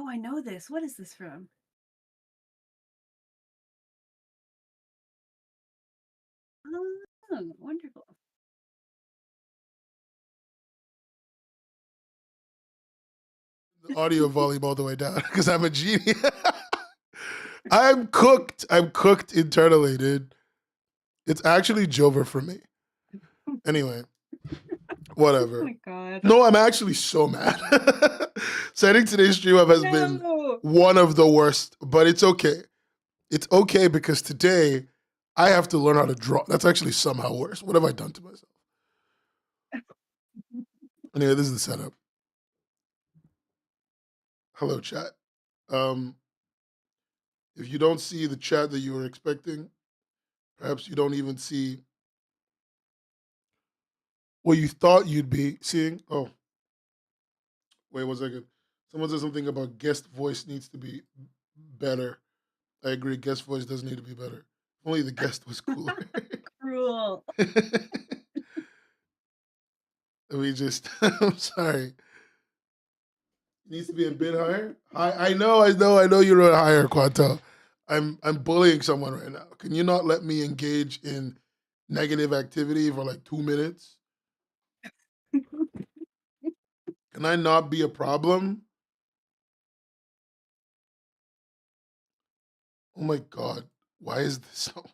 Oh, I know this. What is this from? Oh, wonderful. The audio volume all the way down because I'm a genius. I'm cooked. I'm cooked internally, dude. It's actually Jover for me. Anyway, Oh whatever. my god. No, I'm actually so mad. Setting today's stream up has been No. one of the worst, but it's okay. It's okay because today I have to learn how to draw. That's actually somehow worse. What have I done to myself? Anyway, this is the setup. Hello, chat. Um, if you don't see the chat that you were expecting, perhaps you don't even see what you thought you'd be seeing. Oh, wait 1 second. Someone said something about guest voice needs to be better. I agree. Guest voice does need to be better. If only the guest was cooler. Cruel. We just, I'm sorry. It needs to be a bit higher. I know you wrote higher, Quanto. I'm bullying someone right now. Can you not let me engage in negative activity for like 2 minutes? Can I not be a problem? Oh my god, why is this not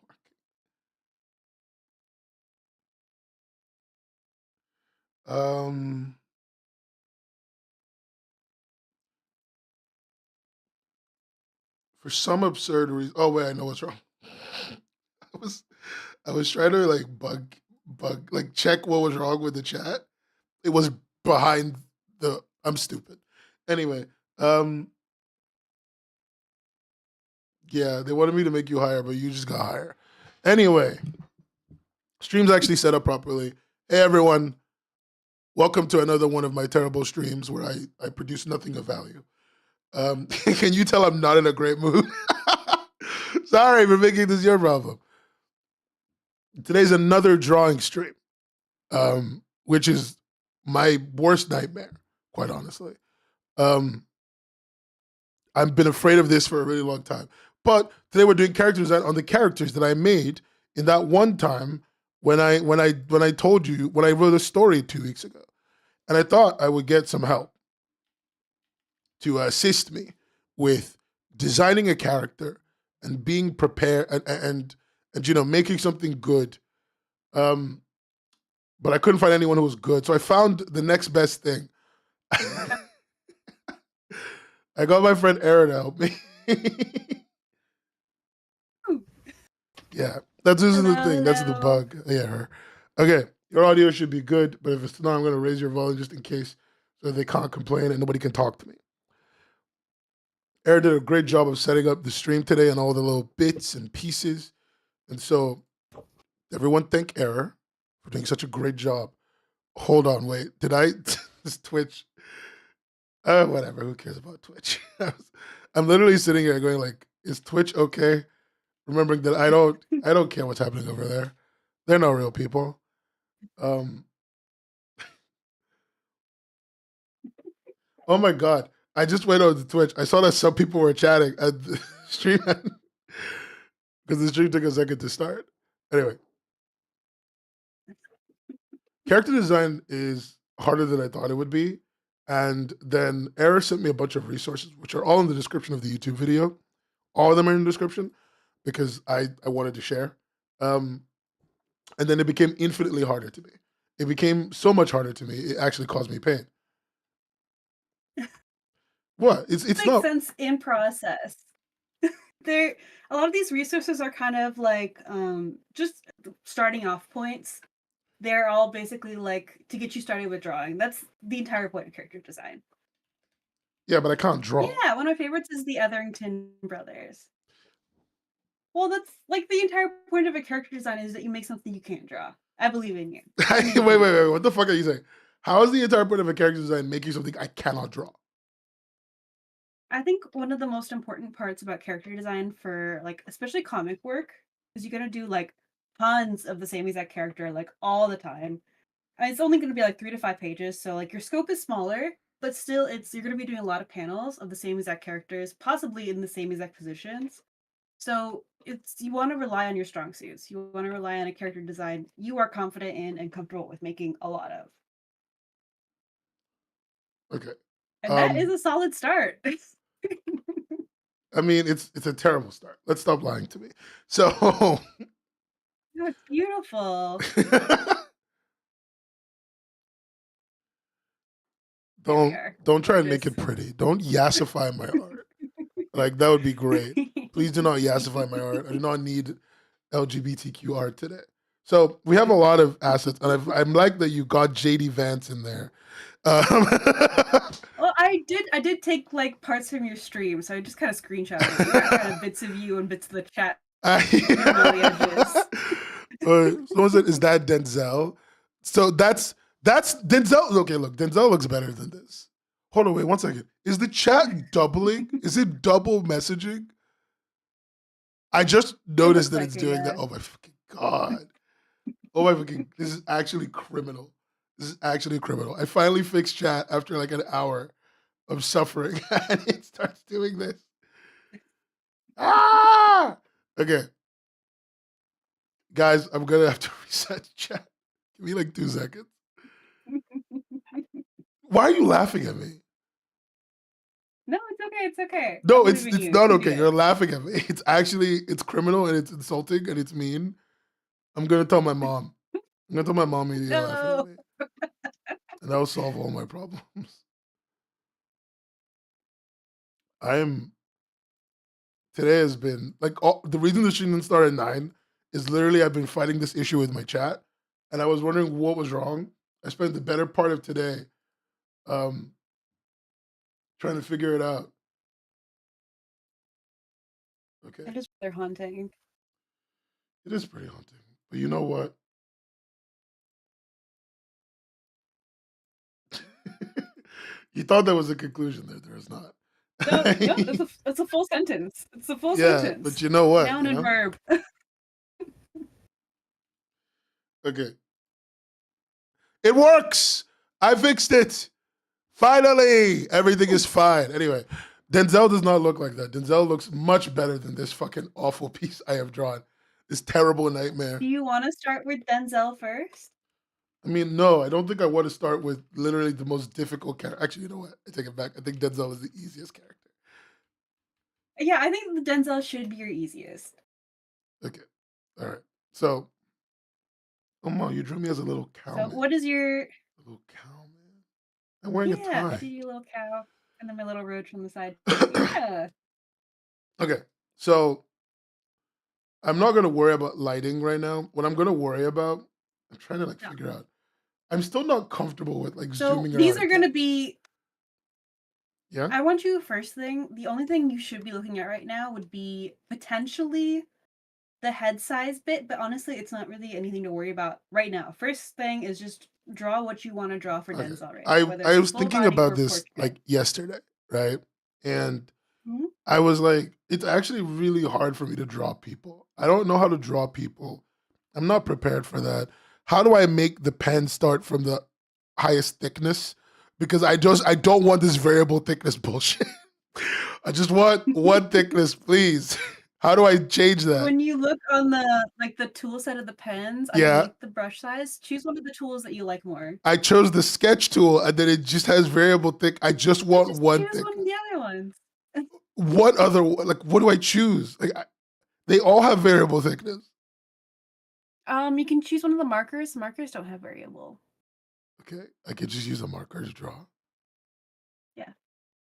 working? For some absurd reason. Oh wait, I know what's wrong. I was I was trying to like like check what was wrong with the chat. It was behind the. I'm stupid. Anyway, yeah, they wanted me to make you higher, but you just got higher. Anyway, stream's actually set up properly. Hey everyone, welcome to another one of my terrible streams where I produce nothing of value. Can you tell I'm not in a great mood? Sorry for making this your problem. Today's another drawing stream, which is my worst nightmare, quite honestly. I've been afraid of this for a really long time. But today we're doing character design on the characters that I made in that one time when I told you when I wrote a story 2 weeks ago, and I thought I would get some help to assist me with designing a character and being prepared and you know making something good. But I couldn't find anyone who was good, so I found the next best thing. I got my friend Aaron to help me. Yeah, that's this is the thing. That's the bug. Yeah, her. Okay, your audio should be good, but if it's not, I'm going to raise your volume just in case, so they can't complain and nobody can talk to me. Aaron did a great job of setting up the stream today and all the little bits and pieces, and so everyone thank Aaron for doing such a great job. Hold on, wait, did I this Twitch? Whatever. Who cares about Twitch? I'm literally sitting here going like, is Twitch okay? Remembering that I don't care what's happening over there. They're not real people. Oh my god. I just went on to Twitch. I saw that some people were chatting at the stream because the stream took a second to start. Anyway. Character design is harder than I thought it would be. And then Era sent me a bunch of resources, which are all in the description of the YouTube video. All of them are in the description because I wanted to share. And then it became infinitely harder to me. It became so much harder to me. It actually caused me pain. What? It's Makes not sense in process. There, a lot of these resources are kind of like just starting off points. They're all basically like to get you started with drawing. That's the entire point of character design. Yeah, but I can't draw. Yeah, one of my favorites is the Etherington Brothers. Well, that's like the entire point of a character design is that you make something you can't draw. I believe in you. Wait. What the fuck are you saying? How is the entire point of a character design making something I cannot draw? I think one of the most important parts about character design for like especially comic work is you're gonna do like tons of the same exact character like all the time. And it's only gonna be like 3 to 5 pages, so like your scope is smaller, but still, you're going to be doing a lot of panels of the same exact characters, possibly in the same exact positions. So you want to rely on your strong suits. You want to rely on a character design you are confident in and comfortable with making a lot of. Okay. And that is a solid start. I mean, it's a terrible start. Let's stop lying to me. So No, it's beautiful. don't try and make it pretty. Don't yassify my art. Like, that would be great. Please do not yassify my art. I do not need LGBTQ art today. So we have a lot of assets, and I'm like that you got JD Vance in there. Well, I did take like parts from your stream, so I just kind of screenshot it. You got kind of bits of you and bits of the chat. Someone said, "Is that Denzel?" So that's Denzel. Okay, look, Denzel looks better than this. Hold on, wait 1 second. Is the chat doubling? Is it double messaging? I just noticed that it's doing that. Oh my fucking god. Oh my fucking, this is actually criminal. This is actually criminal. I finally fixed chat after like an hour of suffering and it starts doing this. Ah! Okay. Guys, I'm gonna have to reset chat. Give me like 2 seconds. Why are you laughing at me? No, it's okay. It's okay. No, it's not okay. You're laughing at me. It's criminal and it's insulting and it's mean. I'm gonna tell my mom. I'm gonna tell my mom you're laughing at me. And that'll solve all my problems. Today has been like the reason the stream didn't start at 9 is literally I've been fighting this issue with my chat, and I was wondering what was wrong. I spent the better part of today trying to figure it out. Okay. It is rather haunting. It is pretty haunting. But you know what? You thought there was a conclusion there. There is not. No, it's a full sentence. It's a full sentence. Yeah, but you know what? Noun and verb. Okay. It works. I fixed it. Finally, everything is fine. Anyway, Denzel does not look like that. Denzel looks much better than this fucking awful piece I have drawn. This terrible nightmare. Do you want to start with Denzel first? I mean, no, I don't think I want to start with literally the most difficult character. Actually, you know what? I take it back. I think Denzel is the easiest character. Yeah, I think the Denzel should be your easiest. Okay. All right. So, oh, Mom, you drew me as a little cow. So, what is your... A little cow, man. I'm wearing a tie. Yeah, I did you a little cow. And then my little roach on the side. Yeah. Okay. So, I'm not going to worry about lighting right now. What I'm going to worry about, I'm trying to figure out. I'm still not comfortable with zooming around. These are going to be... Yeah? I want you first thing. The only thing you should be looking at right now would be potentially the head size bit, but honestly, it's not really anything to worry about right now. First thing is just draw what you want to draw for Denzel right now. I was thinking about this yesterday, right? And I was like, it's actually really hard for me to draw people. I don't know how to draw people. I'm not prepared for that. How do I make the pen start from the highest thickness? Because I don't want this variable thickness bullshit. I just want one thickness, please. How do I change that? When you look on the tool set of the pens, underneath the brush size, choose one of the tools that you like more. I chose the sketch tool, and then it just has variable thick. I just want one thickness. Choose one of the other ones. What other, what do I choose? They all have variable thickness. You can choose one of the markers. Markers don't have variable. Okay, I could just use a marker to draw. Yeah.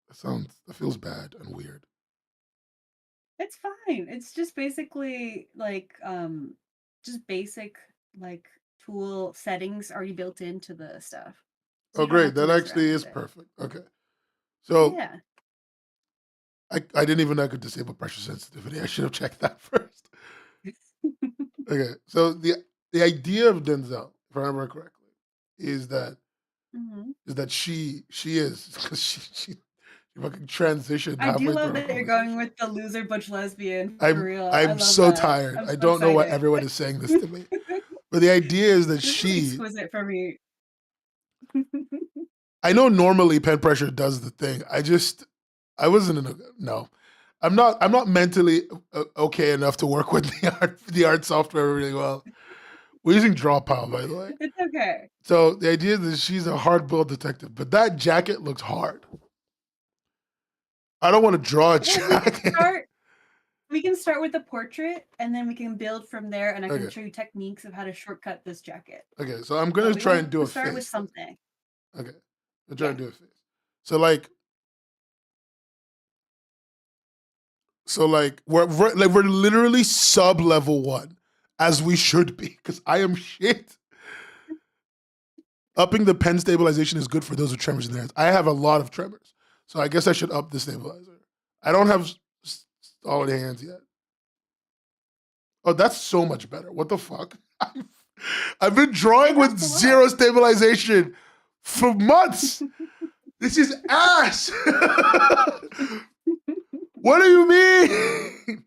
That feels bad and weird. It's fine. It's just basically just basic tool settings already built into the stuff. So great. That actually is perfect. Okay. So yeah. I didn't even know I could disable pressure sensitivity. I should have checked that first. Okay. So the idea of Denzel, if I remember correctly, is that she is because she fucking transitioned. I do love that you're going with the loser butch lesbian. For real. I'm so tired. I don't know why everyone is saying this to me. But the idea is that this she is exquisite for me. I know normally pen pressure does the thing. I wasn't in a, no. I'm not mentally okay enough to work with the art software really well. We're using DrawPal, by the way. It's okay. So the idea is that she's a hard-boiled detective, but that jacket looks hard. I don't want to draw a jacket. We can start with the portrait, and then we can build from there, and I can Okay. show you techniques of how to shortcut this jacket. Okay, so I'm gonna try and do a face. Start with something. Okay, I'm trying to do a face. So like we're literally sub level 1, as we should be, because I am shit. Upping the pen stabilization is good for those with tremors in their hands. I have a lot of tremors, so I guess I should up the stabilizer. I don't have solid hands yet. Oh, that's so much better. What the fuck? I've been drawing with 0 stabilization for months. This is ass. What do you mean?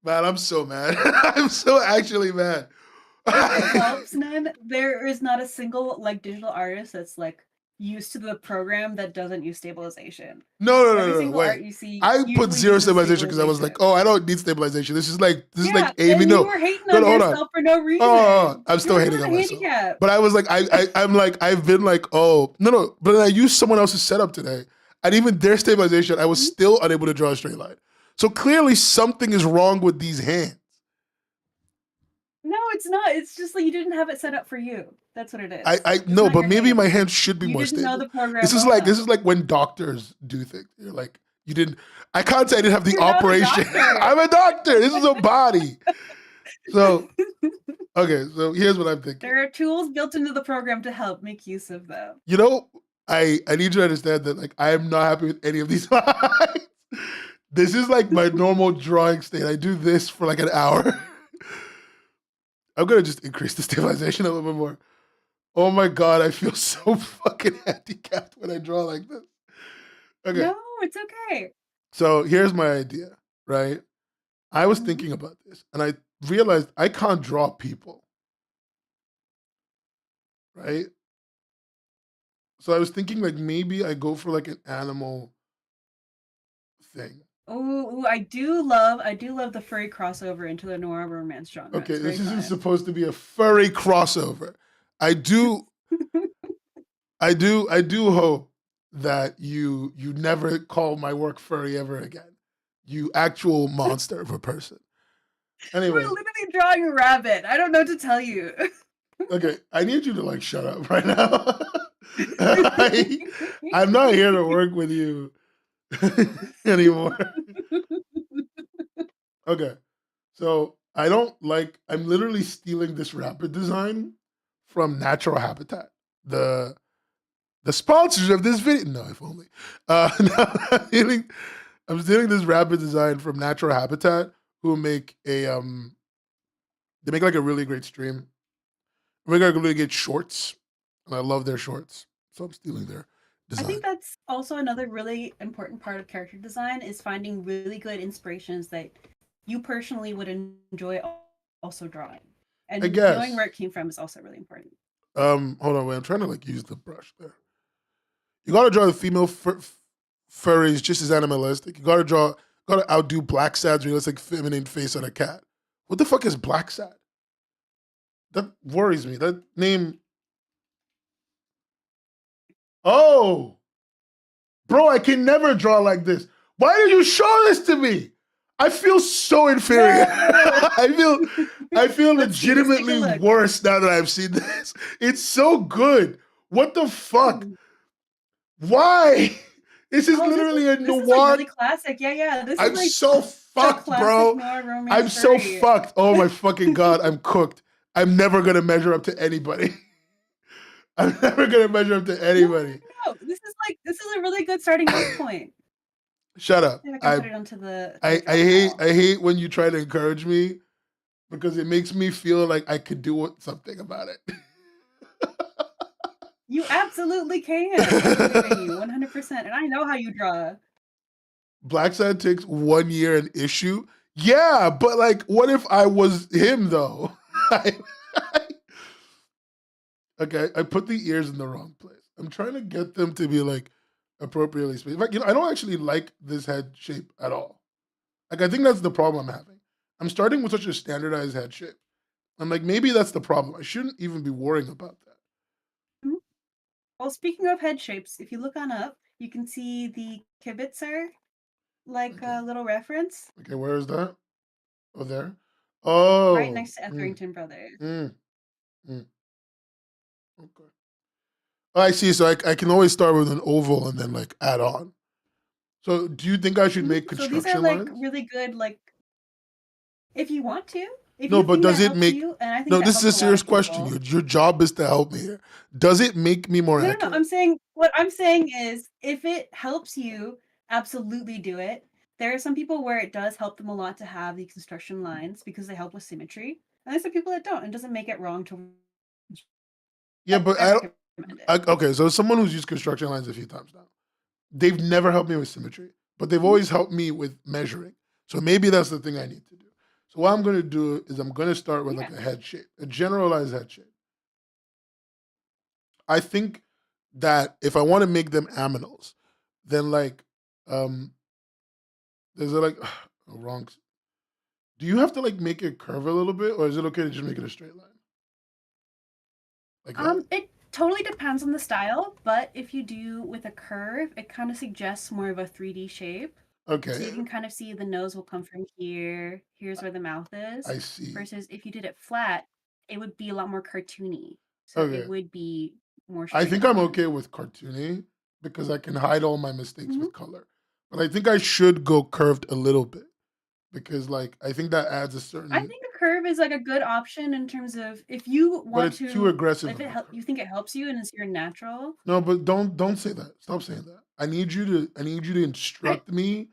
Man, I'm so mad. I'm so actually mad. It helps, Nan. There is not a single like digital artist that's like used to the program that doesn't use stabilization. No. Wait. You see, I put 0 stabilization because I was like, oh, I don't need stabilization. This is like Amy. No, you were hating on yourself for no reason. Oh, I'm still hating on myself. Handicap. But I was like, I'm like, I've been like, oh, no. But then I used someone else's setup today, and even their stabilization, I was still unable to draw a straight line. So clearly something is wrong with these hands. No, it's not. It's just like you didn't have it set up for you. That's what it is. I know, but maybe my hands should be more stable. Know the program this is like when doctors do things. You're like, you didn't. I can't say I didn't have the operation. I'm a doctor. This is a body. So, okay. So here's what I'm thinking. There are tools built into the program to help make use of them. You know, I need you to understand that like I am not happy with any of these lines. This is like my normal drawing state. I do this for like an hour. I'm gonna just increase the stabilization a little bit more. Oh my god, I feel so fucking handicapped when I draw like this. Okay. No, it's okay. So here's my idea, right? I was thinking about this, and I realized I can't draw people, right? So I was thinking like maybe I go for like an animal thing. Oh, I do love the furry crossover into the noir romance genre. Okay, this isn't supposed to be a furry crossover. I do hope that you never call my work furry ever again. You actual monster of a person. Anyway, you're literally drawing a rabbit. I don't know what to tell you. Okay, I need you to like shut up right now. I'm not here to work with you anymore. Okay, so I'm literally stealing this rabbit design from Natural Habitat. The sponsors of this video. No, if only. No, I'm stealing this rabbit design from Natural Habitat, who make they make like a really great stream. They make like really good shorts, and I love their shorts, so I'm stealing their design. I think that's also another really important part of character design is finding really good inspirations that you personally would enjoy also drawing. And knowing where it came from is also really important. Hold on, wait. I'm trying to like use the brush there. You gotta draw the female furries just as animalistic. You gotta outdo Black Sad's realistic feminine face on a cat. What the fuck is Black Sad? That worries me. That name. Oh, bro, I can never draw like this. Why did you show this to me? I feel so inferior. I feel legitimately worse now that I've seen this. It's so good. What the fuck? Why? This is literally a noir. This is like really classic. Yeah. This I'm is like so fucked, bro. I'm so fucked. Oh my fucking god, I'm cooked. I'm never gonna measure up to anybody. I'm never gonna measure up to anybody. No, this is a really good starting point. Shut up. I put it onto the. I hate when you try to encourage me because it makes me feel like I could do something about it. You absolutely can. 100%. And I know how you draw. Black Sad takes 1 year an issue. Yeah, but like, what if I was him though? Okay, I put the ears in the wrong place. I'm trying to get them to be like appropriately spaced. Like, I don't actually like this head shape at all. Like, I think that's the problem I'm having. I'm starting with such a standardized head shape. I'm like, maybe that's the problem. I shouldn't even be worrying about that. Mhm. Well, speaking of head shapes, if you look on up, you can see the Kibbitzer, like Okay. little reference Okay, where is that? Oh, there. right Oh. next to Etherington Brothers. Mm, mm, okay. Oh, I see. So I can always start with an oval and then like add on. So do you think I should make So these are construction like lines? really good, like if you want to, if No, you but think does that it helps make you, and I think no, that this is helps a a lot serious of question. people. Your job is to help me here. Does it make me more No, accurate? I'm saying what I'm saying is if it helps you, absolutely do it. There are some people where it does help them a lot to have the construction lines because they help with symmetry. And there's some people that don't. It doesn't make it wrong to Yeah, but I recommend it. okay, so as someone who's used construction lines a few times now, they've never helped me with symmetry, but they've Mhm. always helped me with measuring. So maybe that's the thing I need to do. So what I'm going to do is I'm going to start with like Yeah. a head shape, a generalized head shape. I think that if I want to make them aminals, then like um there's a like wrong. Do you have to like make it curve a little bit, or is it okay to just make it a straight line like that? It totally depends on the style, but if you do with a curve, it kind of suggests more of a 3D shape. So Okay, you can kind of see the nose will come from here. Here's where the mouth I is. see. Versus if you did it flat, it would be a lot more cartoony. So it Okay, would be more I straight think I'm on. okay with cartoony because I can hide all my mistakes Mhm. with color. But I think I should go curved a little bit because like I think that adds a I certain. think a curve is like a good option in terms of if you But want it's too to, aggressive if of it a help, curve. you think it helps you and it's your natural. No, but don't say that. Stop saying that. I need you to I, instruct me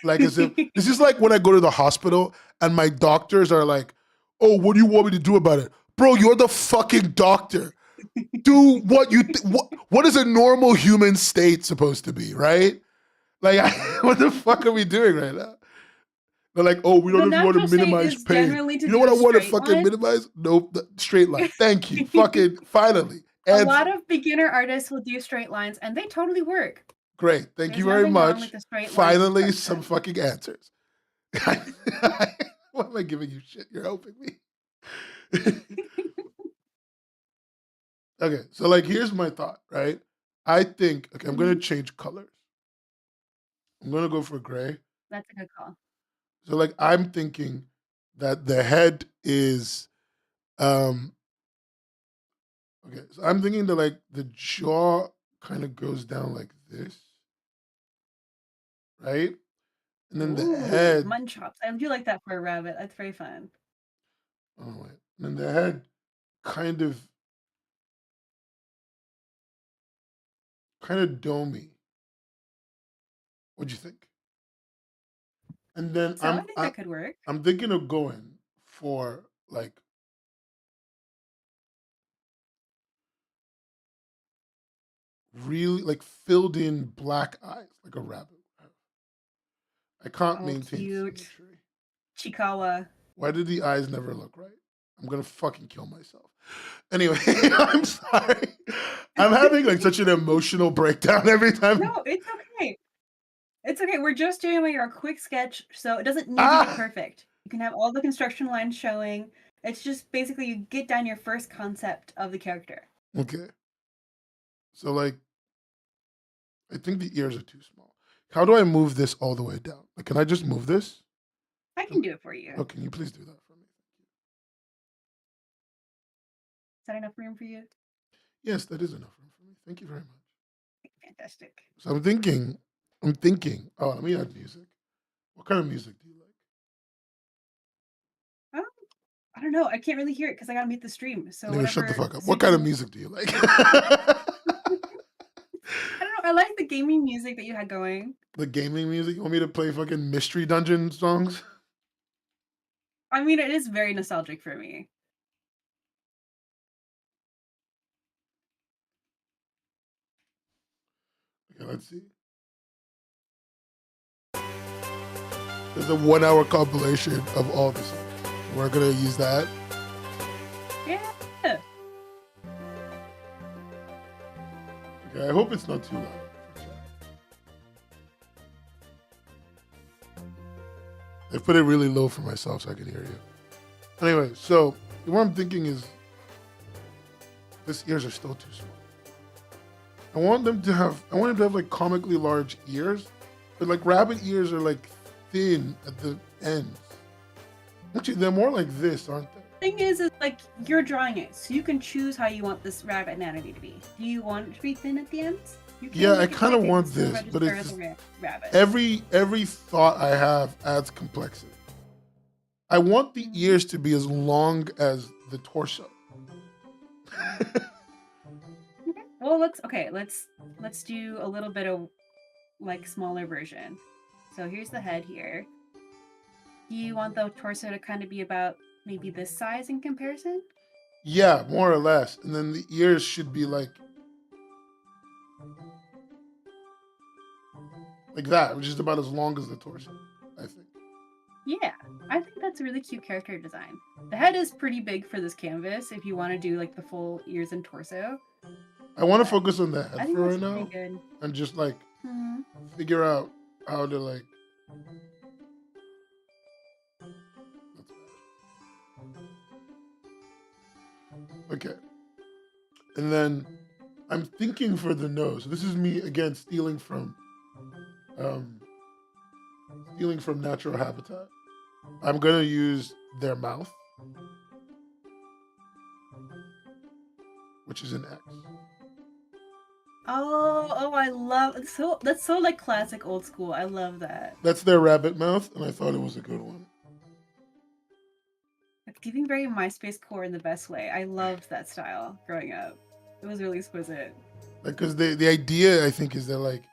like as if this is like when I go to the hospital and my doctors are like, "Oh, what do you want me to do about it?" Bro, you're the fucking doctor. Do what what is a normal human state supposed to be, right? Like what the fuck are we doing right now? They're like, "Oh, we don't the know if you want to natural state minimize is pain." generally to You know do what a I want to straight fucking line. minimize? Nope, the straight line. Thank you. Fucking finally. A Answer. lot of beginner artists will do straight lines and they totally work. Great. Thank you There's very nothing wrong with much. the straight line Finally, some construction. fucking answers. Why am I giving you shit? You're helping me. Okay, so like here's my thought, right? I think okay, I'm gonna Mhm. change colors. I'm gonna go for gray. That's a good call. So like I'm thinking that the head is um okay, so I'm thinking that like the jaw kind of goes down like this, right? And then the Ooh, head, mutton chops. I do like that for a rabbit. That's very fun. oh wait, and then the head kind of domey. What'd you think? And then So I think that could work. I'm thinking of going for like really like filled in black eyes, like a rabbit. I can't Oh, maintain cute. symmetry. Chikawa. Why did the eyes never look right? I'm gonna fucking kill myself. Anyway, I'm sorry. I'm having like such an emotional breakdown every time. No, it's okay. It's okay. We're just doing like our quick sketch, so it doesn't need to be Ah, perfect. You can have all the construction lines showing. It's just basically you get down your first concept of the character. okay. So like, I think the ears are too small. How do I move this all the way down? Like, can I just move this? I can do it for you. Oh, can you please do that for me? Is that enough room for you? Yes, that is enough room for me. Thank you very much. Fantastic. So I'm thinking, oh, let me add music. What kind of music do you like? Um, I don't know. I can't really hear it because I gotta mute the stream. So Anyway, shut the whatever fuck up. What kind of suitable. music do you like? I don't know. I like the gaming music that you had going. The gaming music? You want me to play fucking Mystery Dungeon songs? I mean, it is very nostalgic for me. Okay, let's see. There's a 1 hour compilation of all the songs. We're gonna use that. Yeah. Okay, I hope it's not too loud. I put it really low for myself so I can hear you. Anyway, so what I'm thinking is his ears are still too small. I want him to have like comically large ears, but like rabbit ears are like thin at the ends. Actually, they're more like this, aren't they? Thing is like you're drawing it, so you can choose how you want this rabbit anatomy to be. Do you want it to be thin at the ends? Yeah, I kind of want this, but it's every thought I have adds complexity. I want the ears to be as long as the torso. Well, let's do a little bit of like smaller version. So here's the head here. Do you want the torso to kind of be about maybe this size in comparison? Yeah, more or less. And then the ears should be like that, which is about as long as the torso, I think. Yeah, I think that's a really cute character design. The head is pretty big for this canvas if you want to do like the full ears and torso. I want to focus on the head for right now good. and just like figure out how to like. Okay. And then I'm thinking for the nose. This is me again stealing from natural habitat. I'm gonna use their mouth, which is an X. Oh, I love that's so like classic old school. I love that. That's their rabbit mouth, and I thought it was a good one. It's giving very MySpace core in the best way. I loved that style growing up. It was really exquisite. Because the idea I think is that like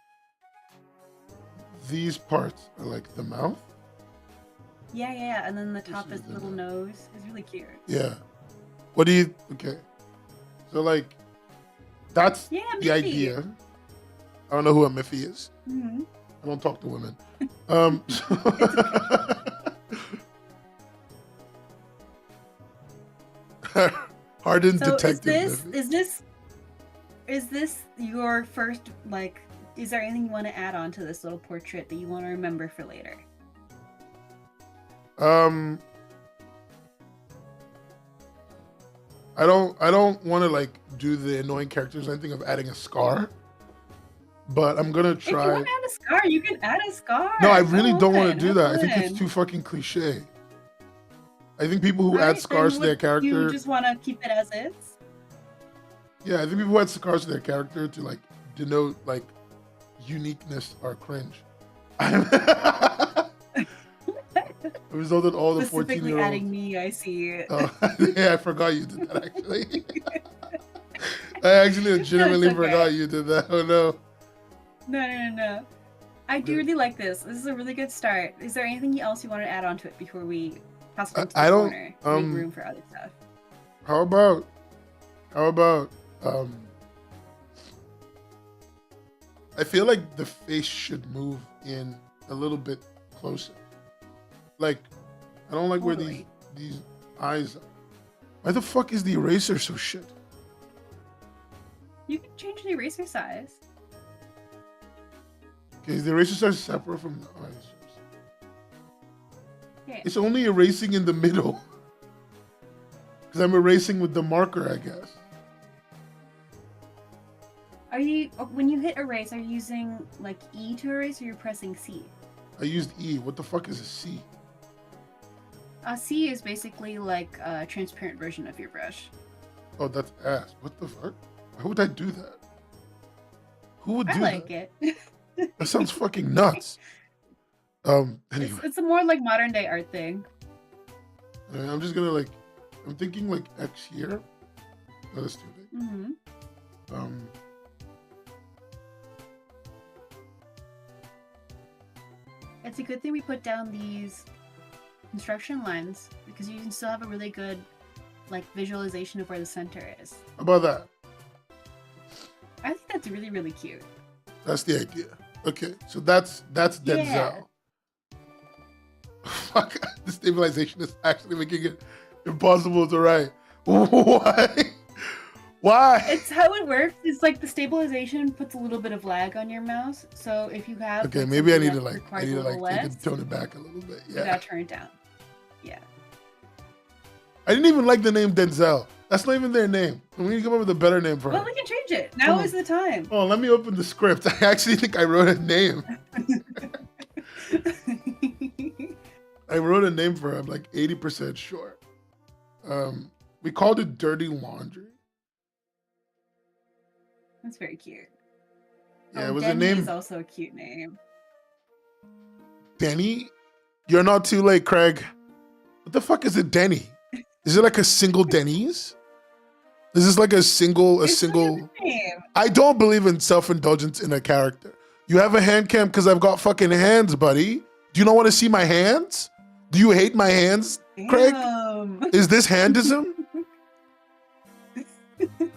these parts are like the mouth. Yeah, and then the top is the little nose. It's really cute. Yeah. What do you? Okay. So like, that's the idea. I don't know who a Miffy is. Mm-hmm. I don't talk to women. Hardened detective. Is this your first like? Is there anything you want to add on to this little portrait that you want to remember for later? I don't want to like do the annoying characters. I think of adding a scar, but I'm gonna try. If you want to add a scar, you can add a scar. No, I really don't want to do that. I think it's too fucking cliche. I think people who add scars to their character. You just want to keep it as is. Yeah, I think people who add scars to their character to like denote like uniqueness are cringe. It resulted all the 14-year-olds. Specifically adding me, I see. Yeah, I forgot you did that actually. I actually legitimately forgot you did that. Oh no. No. I do really like this. This is a really good start. Is there anything else you want to add on to it before we pass it into the corner? Make room for other stuff. How about I feel like the face should move in a little bit closer. Like, I don't like where these eyes are. Why the fuck is the eraser so shit? You can change the eraser size. Okay, is the eraser size separate from the eyes? Okay. It's only erasing in the middle. Because I'm erasing with the marker, I guess. When you hit erase, are you using like E to erase or you're pressing C? I used E. What the fuck is a C? C is basically like a transparent version of your brush. Oh, that's ass. What the fuck? Why would I do that? Who would do that? I like it. That sounds fucking nuts. Anyway. It's a more like modern day art thing. I'm just gonna I'm thinking like X here. No, that's too big. Mm-hmm. It's a good thing we put down these construction lines because you can still have a really good like visualization of where the center is. How about that? I think that's really, really cute. That's the idea. Okay, so that's Denzel. Yeah. Fuck, the stabilization is actually making it impossible to write. Why? Why? It's how it works. It's like the stabilization puts a little bit of lag on your mouse. So if you have Okay, like, maybe I something need to that like requires a little take less, it, tone it back a little bit. you Yeah. gotta turn it down. Yeah. I didn't even like the name Denzel. That's not even their name. We need to come up with a better name for Well, her. we can change it. Now is the time. Oh, let me open the script. I actually think I wrote a name. I wrote a name for her. I'm like 80% sure. We called it Dirty Laundry. That's very cute. Yeah, it was a Denny name. is also a cute name. Denny? You're not too late, Craig. What the fuck is a Denny? Is it like a single Denny's? This is like a single. It's like a name. I don't believe in self-indulgence in a character. You have a hand cam because I've got fucking hands, buddy. Do you not want to see my hands? Do you hate my hands, Craig? Is this handism?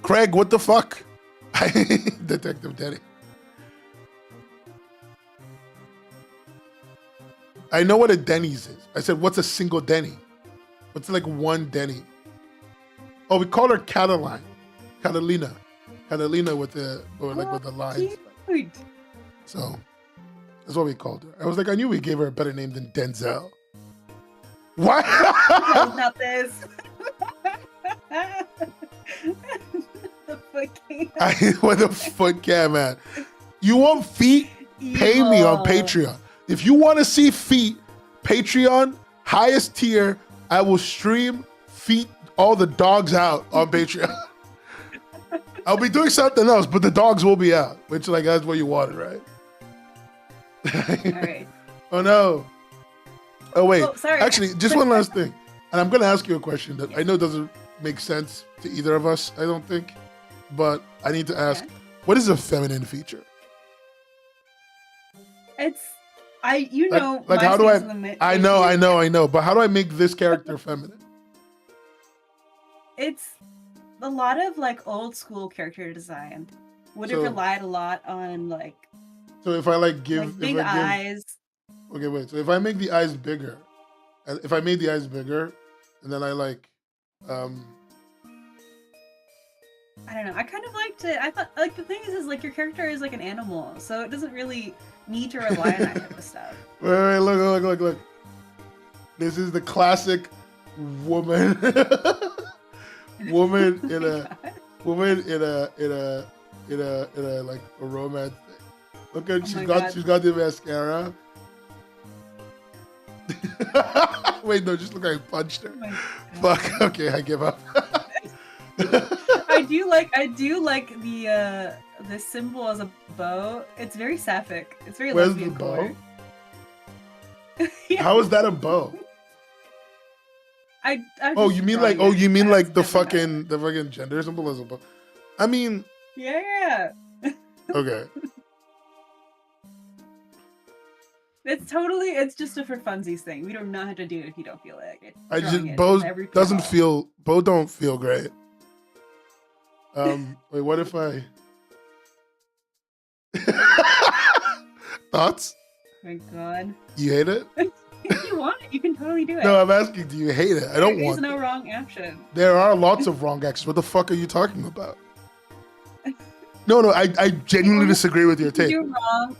Craig, what the fuck? Detective Denny. I know what a Denny's is. I said, what's a single Denny? What's like one Denny? Oh, we call her Catalina with the with the lines. Cute. So that's what we called her. I was like, I knew we gave her a better name than Denzel. Why? No, not this. The foot cam. What the foot cam, man? You want feet? Pay me on Patreon. If you want to see feet, Patreon, highest tier, I will stream feet, all the dogs out on Patreon. I'll be doing something else, but the dogs will be out, which like that's what you wanted, right? All right. Oh no. Oh wait. Oh, sorry. Actually, just one last thing. And I'm gonna ask you a question that I know doesn't make sense to either of us, I don't think. But I need to ask, what is a feminine feature? It's you know like my how do stance on the I know, but how do I make this character feminine? It's a lot of like old school character design would have relied a lot on like. So if I like give big eyes. Okay, wait. So if I make the eyes bigger, and if I made the eyes bigger, and then I like, I don't know. I kind of liked it. I thought like the thing is like your character is like an animal, so it doesn't really need to rely on that type of stuff. Wait, look. This is the classic woman. woman in a like a romance thing. Look at she's got the mascara. Wait, no, just look like I punched her. Fuck. Okay, I give up. I do like the symbol as a bow. It's very sapphic. It's very Where's lesbian the bow? Yeah. How is that a bow? You mean like the fucking gender symbol as a bow? I mean, yeah. Okay. It's just a for funsies thing. We do not have to do it if you don't feel like it. Bow don't feel great. Wait, what if I thoughts? Oh my god. You hate it? If you want it, you can totally do it. No, I'm asking, do you hate it? I don't want it. There's no wrong action. There are lots of wrong actions. What the fuck are you talking about? No, I genuinely disagree with your take. Do wrong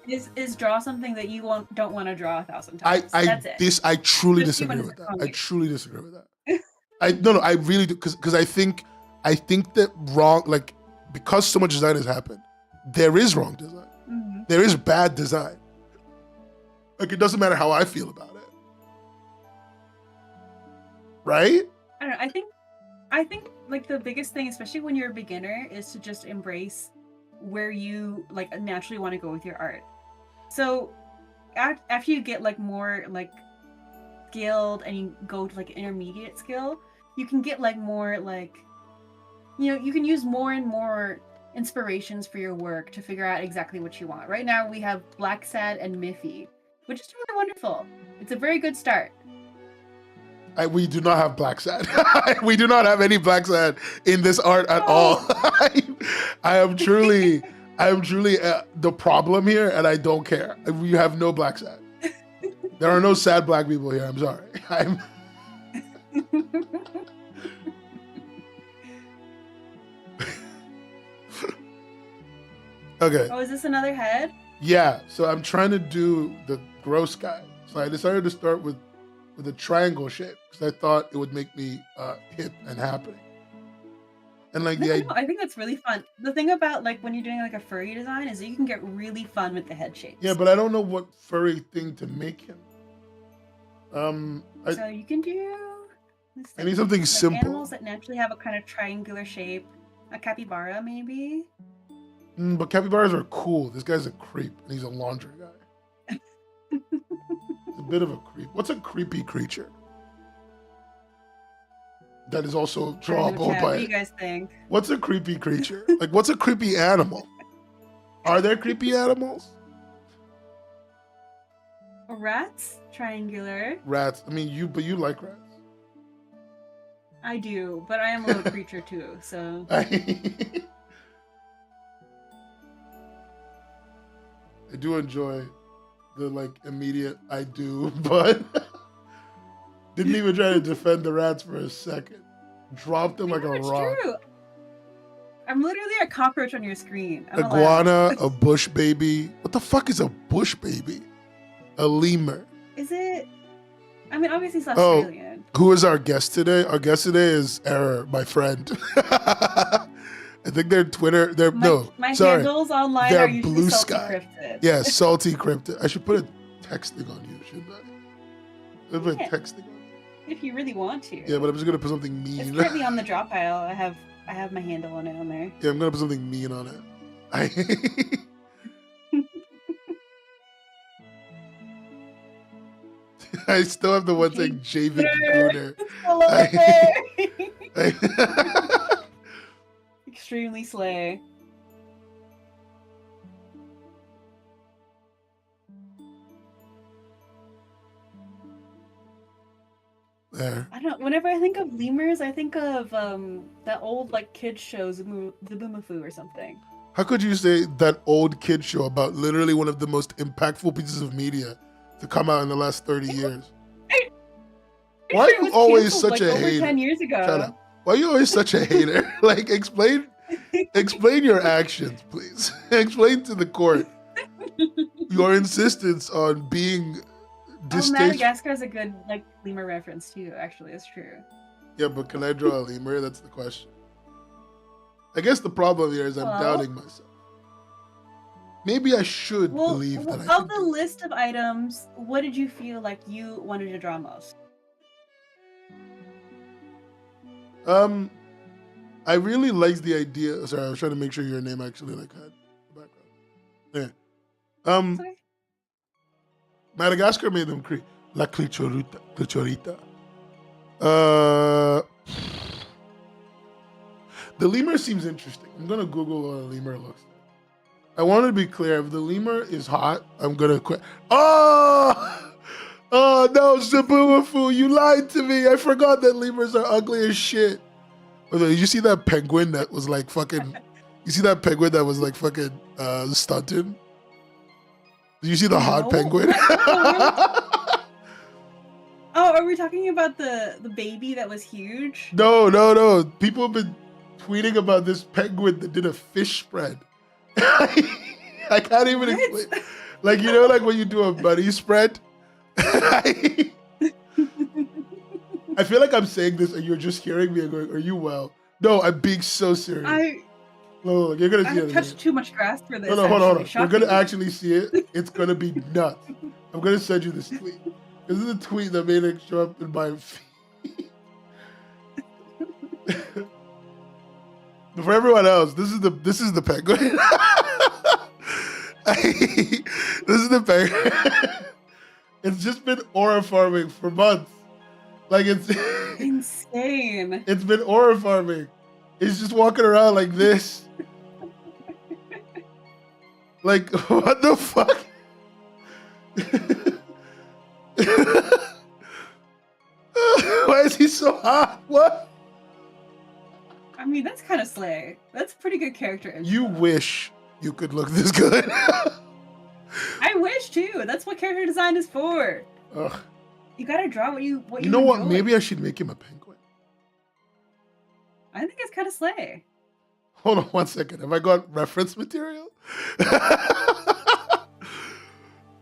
is draw something that you don't want to draw 1,000 times. That's it. I truly disagree with that. I truly disagree with that. I really do because I think that wrong, like, because so much design has happened, there is wrong design. Mm-hmm. There is bad design. Like, it doesn't matter how I feel about it. Right? I don't know. I think like the biggest thing, especially when you're a beginner, is to just embrace where you like naturally want to go with your art. So after you get like more like skilled and you go to like intermediate skill, you can get like more like, you know, you can use more and more inspirations for your work to figure out exactly what you want. Right now we have Black Sad and Miffy, which is really wonderful. It's a very good start. We do not have Black Sad. We do not have any Black Sad in this art at all. I am truly the problem here, and I don't care. We have no Black Sad. There are no sad black people here. I'm sorry. Okay. Oh, is this another head? Yeah. So I'm trying to do the gross guy. So I decided to start with a triangle shape because I thought it would make me hip and happy. And like No, I think that's really fun. The thing about like when you're doing like a furry design is that you can get really fun with the head shapes. Yeah, but I don't know what furry thing to make him. So you can do. I need something like simple. Animals that naturally have a kind of triangular shape. A capybara, maybe. But capybaras are cool. This guy's a creep, and he's a laundry guy. He's a bit of a creep. What's a creepy creature that is also drawable by? What do you guys think? What's a creepy creature? Like, what's a creepy animal? Are there creepy animals? Rats, triangular. Rats. I mean, you like rats. I do, but I am a little creature too, so. I do enjoy the like immediate I do, but didn't even try to defend the rats for a second. Dropped them like a rock. True. I'm literally a cockroach on your screen. Iguana, a bush baby. What the fuck is a bush baby? A lemur. Is it? I mean, obviously it's Australian. Who is our guest today? Our guest today is Error, my friend. I think their Twitter, my handles online they're are usually Blue salty Sky. cryptid. Yeah, salty cryptid. I should put a texting on you, shouldn't I? Put a texting on you. If you really want to. Yeah, but I'm just gonna put something mean. It's currently on the drop pile. I have my handle on it on there. Yeah, I'm gonna put something mean on it. I still have the one saying Javid Gooner. Extremely slay. There. I don't. Whenever I think of lemurs, I think of that old like kids shows, the Boomafoo or something. How could you say that old kid show about literally one of the most impactful pieces of media to come out in the last 30 years? Why are you always such a hater? 10 years ago. Why are you always such a hater? Like, explain your actions, please. Explain to the court your insistence on being distasteful. Madagascar is a good like lemur reference too. Actually, it's true. Yeah, but can I draw a lemur? That's the question. I guess the problem here is I'm doubting myself. Maybe I should believe that I Of the list of items, what did you feel like you wanted to draw most? I really liked the idea. Sorry, I was trying to make sure your name actually like had the background. Yeah. Sorry? Madagascar made them creep. La clichorita. The lemur seems interesting. I'm gonna Google what a lemur looks like. I want to be clear. If the lemur is hot, I'm gonna quit. Oh no, Shaboomafoo, you lied to me. I forgot that lemurs are ugly as shit. Did you see that penguin that was like fucking? You see that penguin that was like fucking stunting? Did you see the hot penguin? Oh, are we talking about the baby that was huge? No. People have been tweeting about this penguin that did a fish spread. I can't even explain. Like, you know, like when you do a buddy spread. I feel like I'm saying this and you're just hearing me and going, "Are you well?" No, I'm being so serious. No, you're gonna see it. I've touched too much grass for this. No, hold on. You're gonna actually see it. It's gonna be nuts. I'm gonna send you this tweet. This is a tweet that made it show up in my feed. But for everyone else, this is the penguin. This is the penguin. It's just been aura farming for months. Like, it's insane. It's been aura farming. It's just walking around like this. Like, what the fuck? Why is he so hot? What? I mean, that's kind of slay. That's pretty good character info. You wish you could look this good. I wish too. That's what character design is for. Ugh. You gotta draw what you You know what? Maybe I should make him a penguin. I think it's kind of slay. Hold on 1 second. Have I got reference material?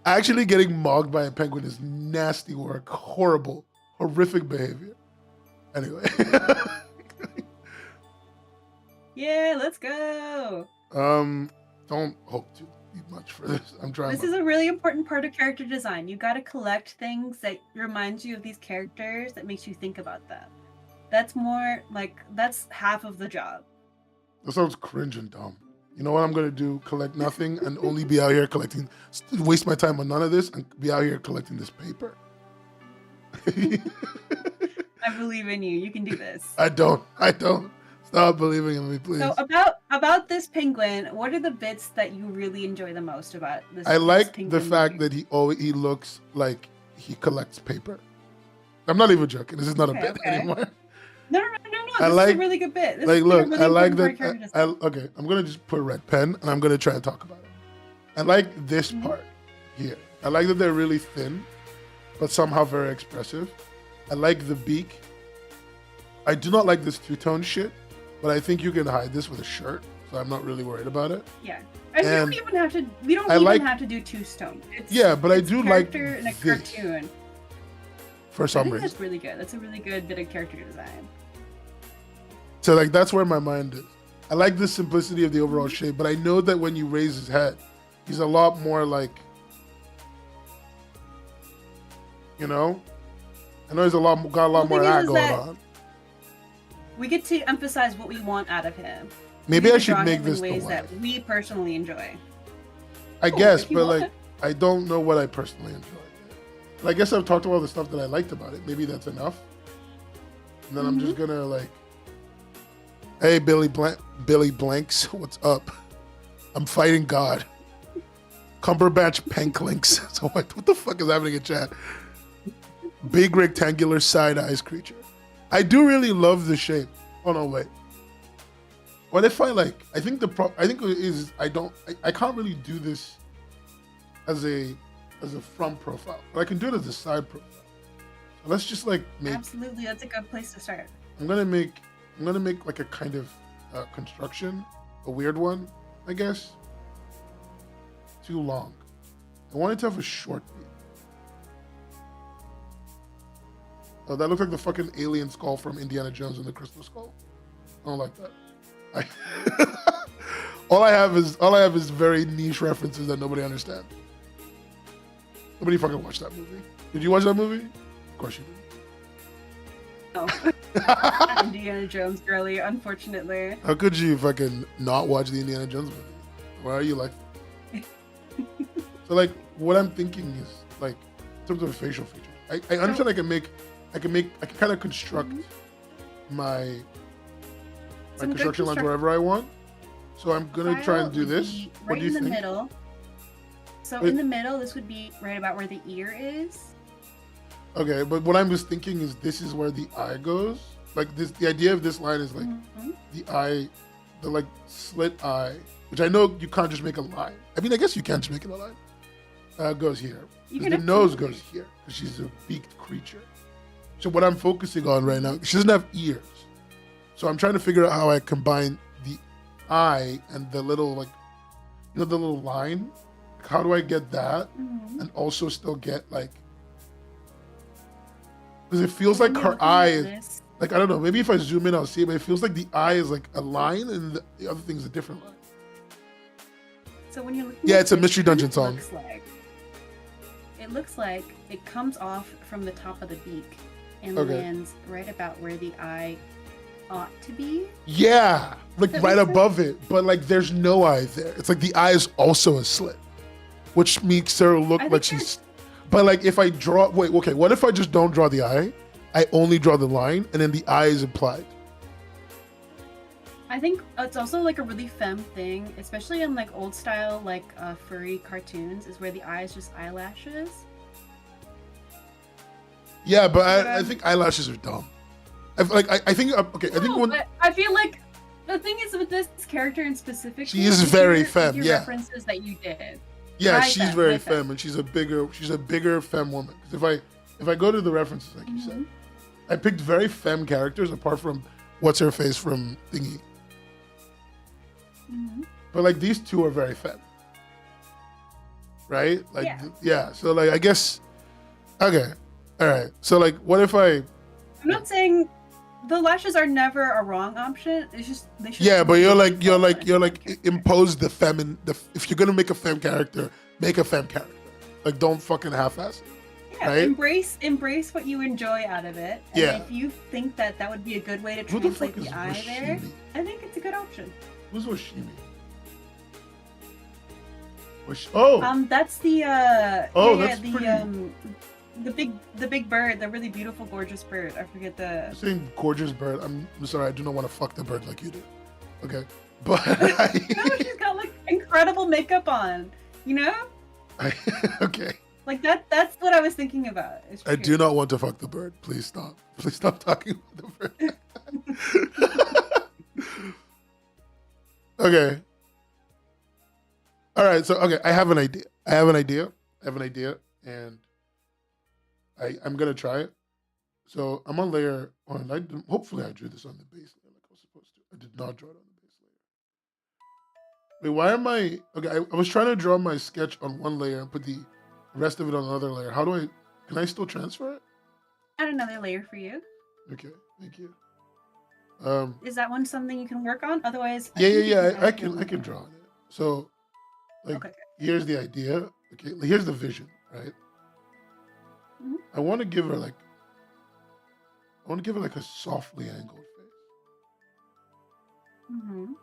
Actually getting mogged by a penguin is nasty work. Horrible. Horrific behavior. Anyway. Yeah, let's go. Don't hope too much for this. I'm trying. This is a really important part of character design. You got to collect things that reminds you of these characters, that makes you think about them. That's more like, that's half of the job. That sounds cringe and dumb. You know what I'm gonna do? Collect nothing and only be out here collecting. Waste my time on none of this and be out here collecting this paper. I believe in you. You can do this. I don't. Stop believing in me, please. So about this penguin, what are the bits that you really enjoy the most about this? I like this the fact that he looks like he collects paper. I'm not even joking. This is not a bit anymore. No. This is a really good bit. Like, look, I like that. Okay, I'm gonna just put a red pen and I'm gonna try and talk about it. I like this part here. I like that they're really thin, but somehow very expressive. I like the beak. I do not like this two-tone shit, but I think you can hide this with a shirt, so I'm not really worried about it. Yeah, and we don't even have to. have to do two-tone. Yeah, but I do like in a this cartoon. For some reason, that's really good. That's a really good bit of character design. So like that's where my mind is. I like the simplicity of the overall shape, but I know that when you raise his head, he's a lot more like, you know, I know he's got a lot more that going on. We get to emphasize what we want out of him. Maybe I should make this in ways that we personally enjoy. I guess, but like I don't know what I personally enjoy. But I guess I've talked about all the stuff that I liked about it. Maybe that's enough. And then I'm just gonna like, hey, Billy Blanks, what's up? I'm fighting God. Cumberbatch Penklinks. So what the fuck is happening in chat? Big rectangular side eyes creature. I do really love the shape. Oh no, wait. What if I like? I think I can't really do this as a front profile, but I can do it as a side profile. So let's just like make. Absolutely, that's a good place to start. I'm gonna make like a kind of construction, a weird one, I guess. Too long. I want it to have a short beat. Oh, that looks like the fucking alien skull from Indiana Jones and the Crystal Skull. I don't like that. All I have is very niche references that nobody understands. Nobody fucking watched that movie. Did you watch that movie? Of course you did. No. Indiana Jones girly, unfortunately. How could you fucking not watch the Indiana Jones movie? Why are you like that? So like what I'm thinking is like in terms of facial features. I understand I can kind of construct my construction lines wherever I want. So I'm gonna try and do this. What do you think? Middle. So in the middle, this would be right about where the ear is. Okay, but what I'm just thinking is this is where the eye goes. Like this, the idea of this line is like the eye, the like slit eye, which I know you can't just make a line. I mean, I guess you can just make it a line. Goes here. The nose goes here because she's a beaked creature. So what I'm focusing on right now, she doesn't have ears. So I'm trying to figure out how I combine the eye and the little like, you know, the little line. How do I get that and also still get like, because it feels like her eye is like, I don't know, maybe if I zoom in I'll see it, but it feels like the eye is like a line and the other thing is a different line. So when you're looking it's a Mystery Dungeon song. It looks like it comes off from the top of the beak and lands right about where the eye ought to be. Yeah, like right above it, but like there's no eye there. It's like the eye is also a slit, which makes her look like she's. But like if I draw, what if I just don't draw the eye? I only draw the line, and then the eye is implied. I think it's also like a really femme thing, especially in like old style like furry cartoons, is where the eye is just eyelashes. Yeah, but I think eyelashes are dumb. I think but I feel like the thing is with this character in specific, she is very femme. Yeah, references that you did. Yeah, she's very femme, and she's a bigger femme woman. Because if I go to the references, like you said, I picked very femme characters apart from what's her face from Thingy. Mhm. But like these two are very femme, right? Like Yeah. yeah. So like I guess okay, all right. So like what if I? I'm not saying the lashes are never a wrong option. It's just they should. Yeah, but you're really like follow in the character. impose the feminine. If you're gonna make a femme character, make a femme character. Like don't fucking half-ass it. Yeah, Right? embrace what you enjoy out of it. And Yeah. if you think that that would be a good way to Who the translate fuck is the eye there, Washimi? I think it's a good option. Who's Washimi? Oh, That's the Oh, yeah, that's the pretty- the big bird, the really beautiful, gorgeous bird. I forget the. you're saying gorgeous bird. I'm sorry, I do not want to fuck the bird like you do. Okay, but No, she's got like incredible makeup on. You know, okay. like that's what I was thinking about. It's I true. do not want to fuck the bird. Please stop. Please stop talking about the bird. Okay. All right. So okay, I have an idea. And I'm gonna try it. So I'm on layer one. Hopefully I drew this on the base layer like I was supposed to. I did not draw it on the base layer. Wait, why am I okay? I was trying to draw my sketch on one layer and put the rest of it on another layer. How do I? Can I still transfer it? Add another layer for you. Okay, thank you. Is that one something you can work on? Otherwise, Yeah. I add can another draw on it. So, like, Okay. here's the idea. Okay, here's the vision, right? Mhm. I want to give her like a softly angled face. Mm-hmm.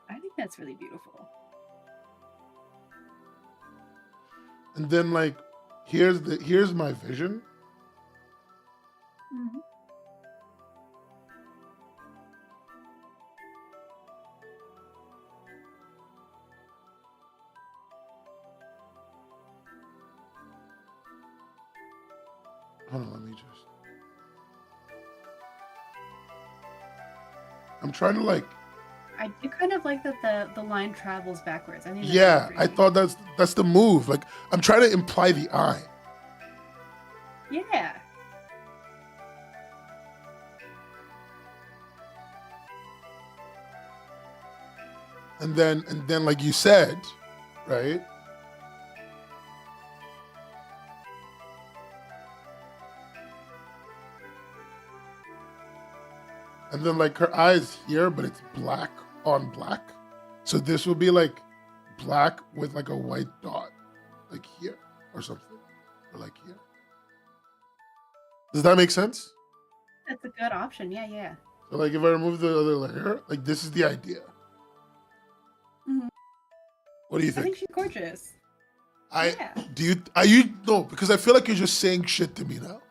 I think that's really beautiful. And then like, here's my vision. Mhm. Hold on, let me just. I'm trying to like. I do kind of like that the line travels backwards. I think that's Yeah, really I pretty. thought that's the move. Like, I'm trying to imply the eye. Yeah. And then like you said, right? And then like her eyes here, but it's black on black. So this will be like black with like a white dot, like here or something, or like here. Does that make sense? That's a good option. Yeah, yeah. So like if I remove the other layer, like this is the idea. Mhm. What do you I think think? she's gorgeous. I Yeah. are you no, because I feel like you're just saying shit to me now.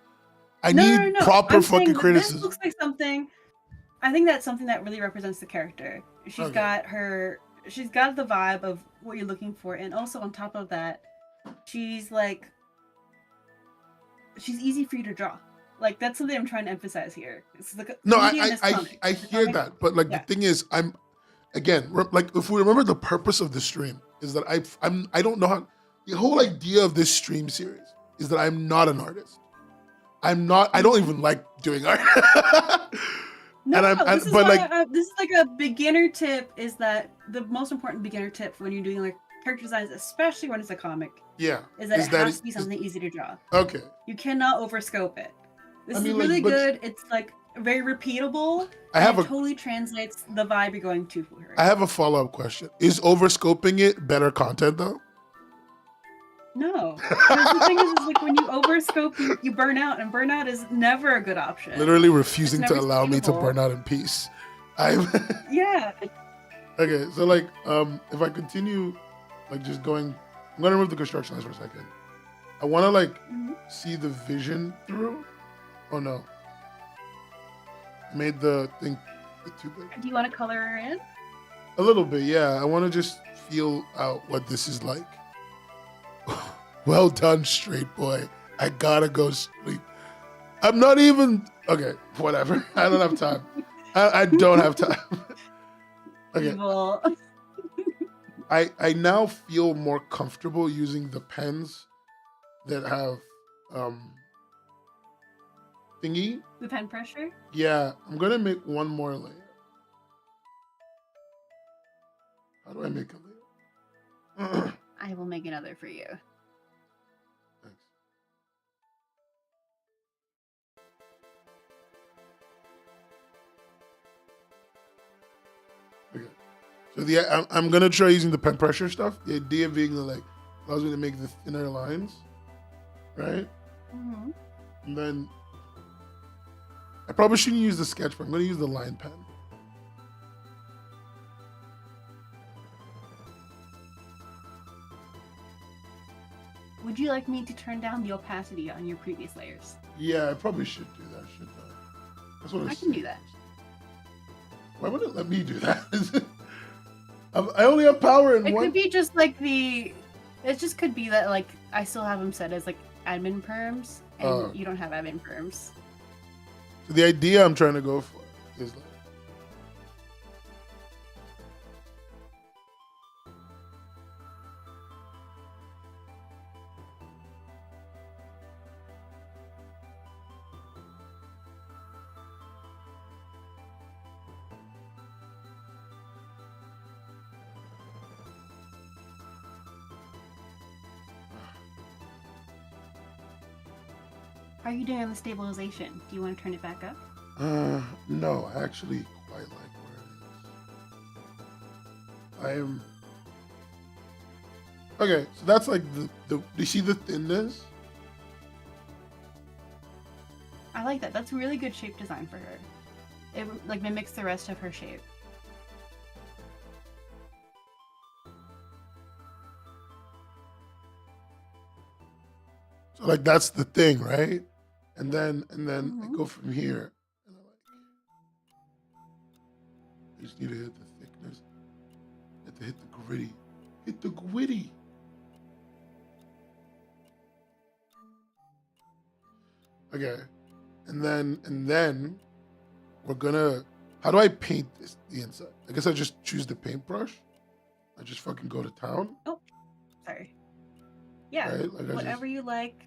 I No, need no, no. proper I'm saying fucking that criticism. this looks like something. I think that's something that really represents the character. She's Okay. she's got the vibe of what you're looking for, and also on top of that, she's like, she's easy for you to draw. Like that's something I'm trying to emphasize here. It's the No, medium is comic. I The hear comic- that, but like yeah. the thing is, I'm again like if we remember the purpose of the stream is that I don't know how the whole idea of this stream series is that I'm not an artist. I'm not. I don't even like doing art. No, and no, this is but why like this is like a beginner tip. Is that the most important beginner tip when you're doing like character designs, especially when it's a comic, yeah, is that it has to be is- something easy to draw. okay. You cannot overscope it. This I is mean, like, really but- good. It's like very repeatable. I have and a it totally translates the vibe you're going to for her. I have a follow-up question. Is overscoping it better content though? No, because the thing is like when you overscope, you burn out, and burnout is never a good option. Literally refusing It's to never allow me to sustainable. burn out in peace. I'm Yeah, okay. So like, if I continue, like just going, I'm gonna remove the construction lines for a second. I want to like Mhm. see the vision through. Oh no, I made the thing too big. do you want to color her in? A little bit, yeah. I want to just feel out what this is like. Well done, straight boy. I gotta go sleep. I'm not even okay. Whatever. I don't have time. I don't have time. Okay. Evil. I now feel more comfortable using the pens that have thingy. The pen pressure? Yeah, I'm gonna make one more layer. How do I make a layer? I will make another for you. Thanks. Okay. So I'm gonna try using the pen pressure stuff. The idea being that like allows me to make the thinner lines, right? Mm-hmm. And then I probably shouldn't use the sketch pen. I'm gonna use the line pen. Would you like me to turn down the opacity on your previous layers? Yeah, I probably should do that, shouldn't I? That's what I can do that. Why would it let me do that? I only have power in It one. could be just like the. It just could be that like I still have them set as like admin perms, and you don't have admin perms. So the idea I'm trying to go for is like. How are you doing on the stabilization? Do you want to turn it back up? No, I actually quite like where it is. I am. Okay, so that's like do you see the thinness? I like that. That's really good shape design for her. It like mimics the rest of her shape. So like that's the thing, right? And then I go from here. And I just need to hit the thickness. I have to hit the gritty. Hit the gritty. Okay. And then we're gonna how do I paint this the inside? I guess I just choose the paintbrush. I just fucking go to town. Oh, sorry. Yeah, right? Like whatever you like.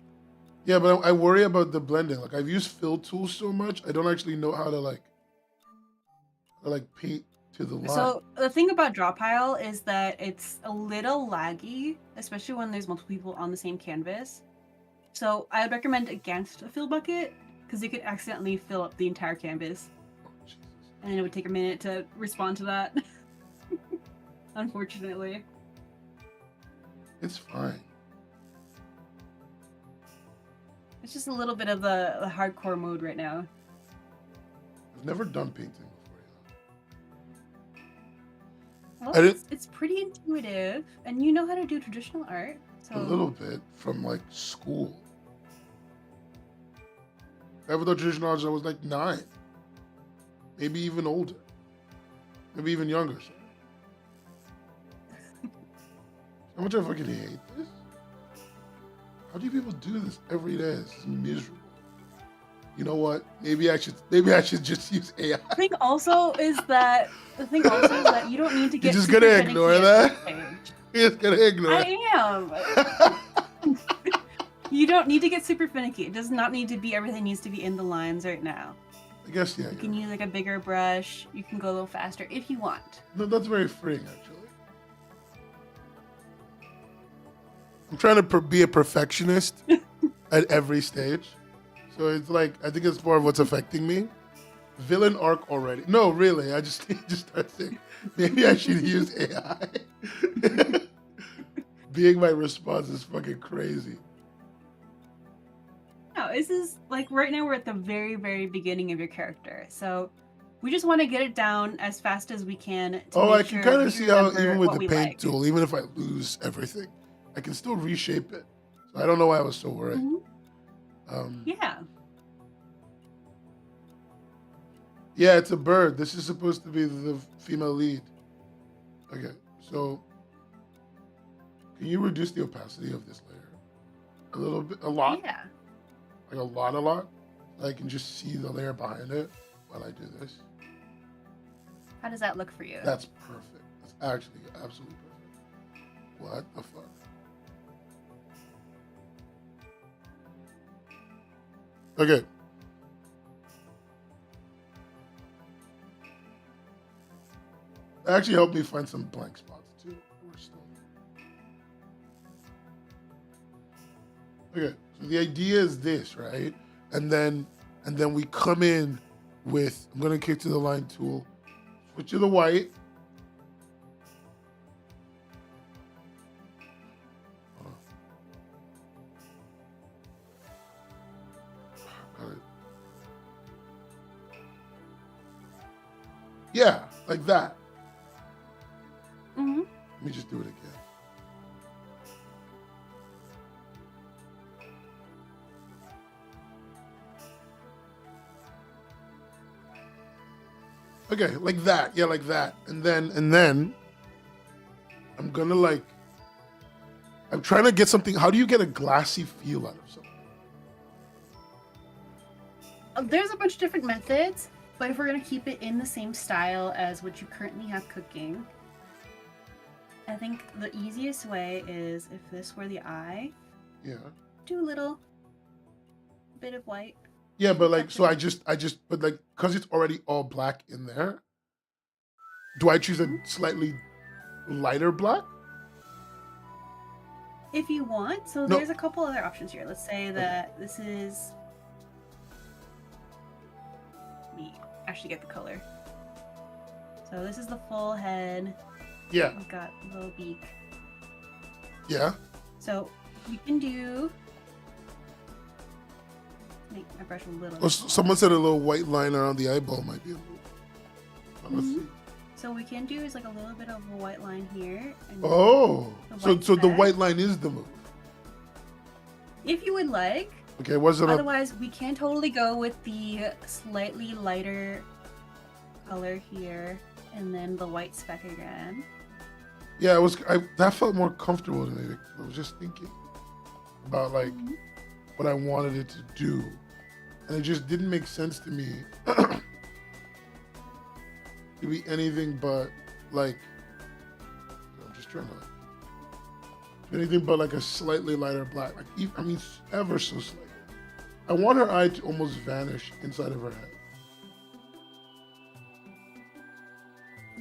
Yeah, but I worry about the blending. Like I've used fill tools so much, I don't actually know how to like paint to the line. So the thing about draw pile is that it's a little laggy, especially when there's multiple people on the same canvas. So I would recommend against a fill bucket because you could accidentally fill up the entire canvas. Oh, Jesus. And then it would take a minute to respond to that. Unfortunately. It's fine. It's just a little bit of the hardcore mode right now. I've never done painting before, Well, it's pretty intuitive, and you know how to do traditional art. So a little bit from like school. I've done traditional art since I was like 9. Maybe even older. Maybe even younger. How much I fucking hate this? How do people do this every day? This is miserable. You know what? Maybe I should just use AI. The thing also is that you don't need to get. You're just gonna ignore that? You're just gonna ignore it. I am. You don't need to get super finicky. It does not need to be everything needs to be in the lines right now. I guess yeah. You can use like a bigger brush. You can go a little faster if you want. No, that's very freeing actually. I'm trying to be a perfectionist at every stage. So it's like, I think it's more of what's affecting me. Villain arc already. No, really. I just need to start thinking, maybe I should use AI. Being my response is fucking crazy. No, this is like right now we're at the very, very beginning of your character. So we just want to get it down as fast as we can. I can kind of see how even with the paint tool, even if I lose everything, I can still reshape it. So I don't know why I was so worried. Yeah. Yeah, it's a bird. This is supposed to be the female lead. Okay, so can you reduce the opacity of this layer? A little bit, a lot? Yeah. Like a lot? I can just see the layer behind it while I do this. How does that look for you? That's perfect. That's actually absolutely perfect. What the fuck? Okay. It actually helped me find some blank spots too. We're still there. Okay, so the idea is this, right? And then we come in with, I'm gonna kick to the line tool, switch to the white. Yeah, like that. Mm-hmm. Let me just do it again. Okay, like that. Yeah, like that. And then I'm gonna like, I'm trying to get something. How do you get a glassy feel out of something? There's a bunch of different methods, but if we're going to keep it in the same style as what you currently have cooking, I think the easiest way is if this were the eye. Yeah. Do a little bit of white. Yeah, but like, so I just, but like, because it's already all black in there, do I choose a slightly lighter black? If you want. So No. there's a couple other options here. Let's say that this is... Let me actually get the color. So this is the full head. Yeah. We've got a little beak. Yeah. So we can do... Make my brush a little... Oh, someone said a little white line around the eyeball might be a little... Let's see. So what we can do is like a little bit of a white line here. And Oh, so the back. white line is the move. If you would like. Okay, what's it? Otherwise, we can totally go with the slightly lighter color here, and then the white speck again. Yeah, that felt more comfortable to me. I was just thinking about like what I wanted it to do, and it just didn't make sense to me. To be anything but like, I'm just trying to like, anything but like a slightly lighter black, like I mean ever so slightly. I want her eye to almost vanish inside of her head.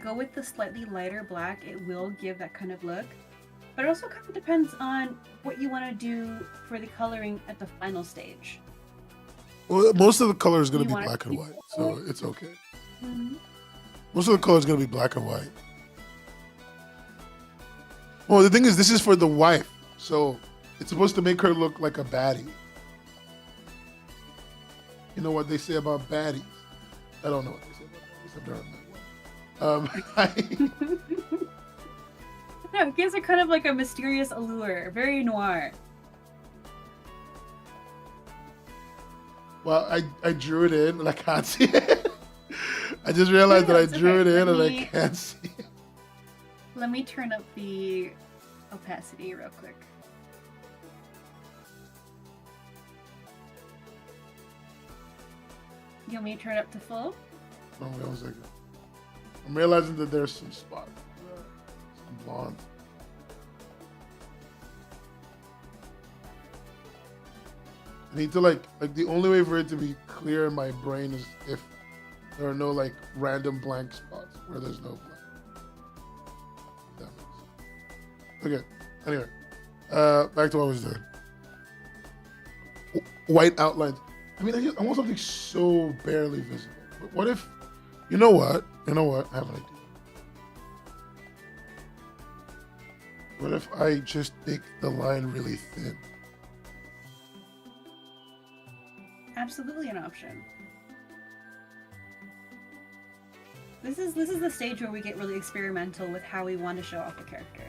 Go with the slightly lighter black. It will give that kind of look, but it also kind of depends on what you want to do for the coloring at the final stage. Well, most of the color is going to be black and white, so it's okay. Most of the color is going to be black and white. Well, the thing is, this is for the wife, so it's supposed to make her look like a baddie. You know what they say about baddies? I don't know what they say about baddies. I've never met one. No, it gives her kind of like a mysterious allure, very noir. Well, I drew it in and I can't see it. I just realized that I drew it in and I can't see it. Let me turn up the opacity real quick. You want me to turn it up to full? Oh, wait 1 second. I'm realizing that there's some spots. Some blonde. I need to like the only way for it to be clear in my brain is if there are no like random blank spots where there's no blank. That makes sense. Okay. Anyway, back to what I was doing. White outlines. I mean, I want something so barely visible. But what if, you know what? I have an idea. What if I just make the line really thin? Absolutely an option. This is the stage where we get really experimental with how we want to show off the character.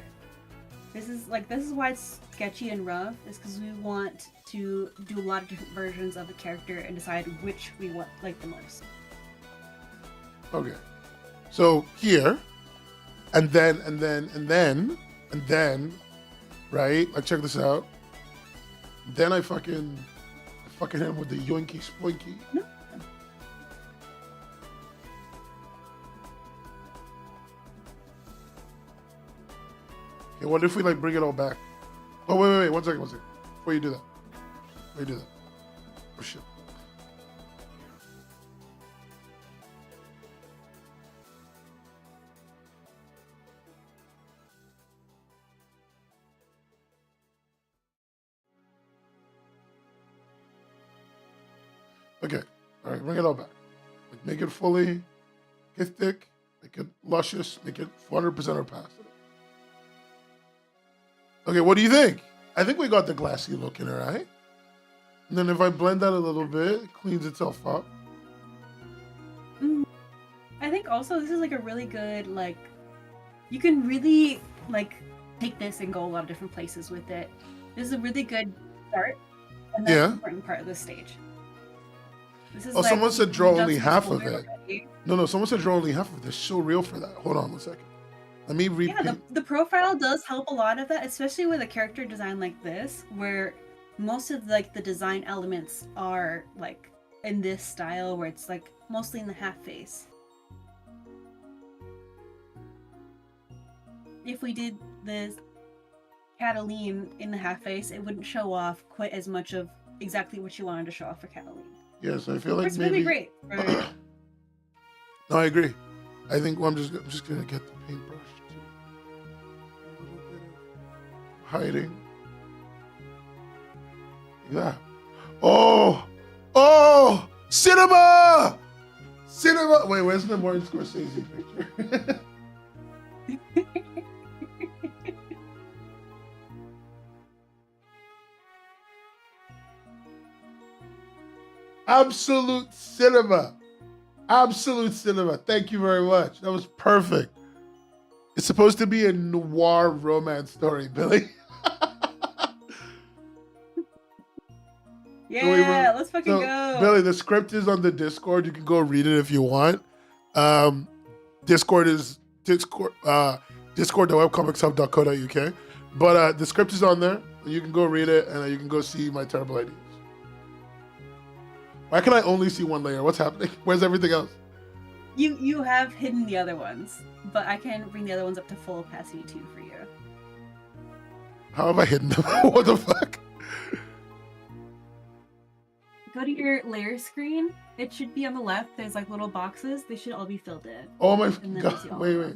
This is why it's sketchy and rough, is because we want to do a lot of different versions of the character and decide which we like the most. Okay. So here, and then, right? Like check this out. Then I fucking hit him with the yoinky spoinky. No. Okay, what if we like bring it all back? Oh, wait, 1 second. Before you do that. Oh, shit. Okay, all right, bring it all back. Like, make it fully, make it thick, make it luscious, make it 400% opacity. Okay, what do you think? I think we got the glassy look in it, right? And then if I blend that a little bit, it cleans itself up. I think also this is like a really good, like, you can really like take this and go a lot of different places with it. This is a really good start, and that's the important part of this stage. This is like, someone said draw only half of it. No, someone said draw only half of it. It's so real for that. Hold on 1 second. Let me read. Yeah, the profile does help a lot of that, especially with a character design like this, where most of like the design elements are like in this style, where it's like mostly in the half face. If we did this Cataline in the half face, it wouldn't show off quite as much of exactly what you wanted to show off for Cataline. Yes, I feel like it's maybe... really great. No, I agree. I think I'm just gonna get the paintbrush too. A little bit of hiding. Like that. Oh! Cinema! Wait, where's the Martin Scorsese picture? Absolute cinema. Thank you very much. That was perfect. It's supposed to be a noir romance story, Billy. Yeah, let's fucking go. Billy, the script is on the Discord. You can go read it if you want. Discord discord.webcomicshub.co.uk. But the script is on there. You can go read it, and you can go see my terrible ideas. Why can I only see one layer? What's happening? Where's everything else? You have hidden the other ones, but I can bring the other ones up to full opacity too for you. How have I hidden them? What the fuck? Go to your layer screen. It should be on the left. There's like little boxes. They should all be filled in. Oh my god! Wait.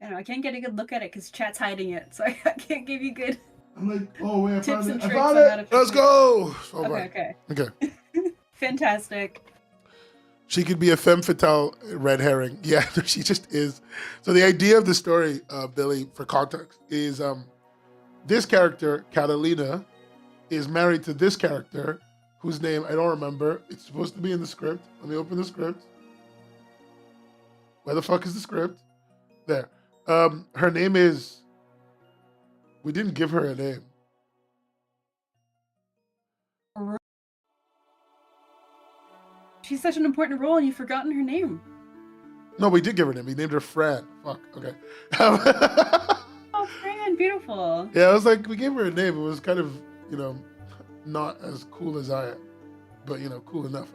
I don't know, I can't get a good look at it because chat's hiding it, so I can't give you good. I'm like, oh wait, tips and tricks on how to fix Let's it. go. Okay. Fantastic. She could be a femme fatale red herring. Yeah, she just is. So the idea of the story, Billy, for context, is this character, Catalina, is married to this character, whose name I don't remember. It's supposed to be in the script. Let me open the script. Where the fuck is the script? There. Her name is... We didn't give her a name. She's such an important role and you've forgotten her name. No, we did give her a name. We named her Fran. Fuck, okay. Oh, Fran, beautiful. Yeah, I was like, we gave her a name. It was kind of, not as cool as I am. But, cool enough,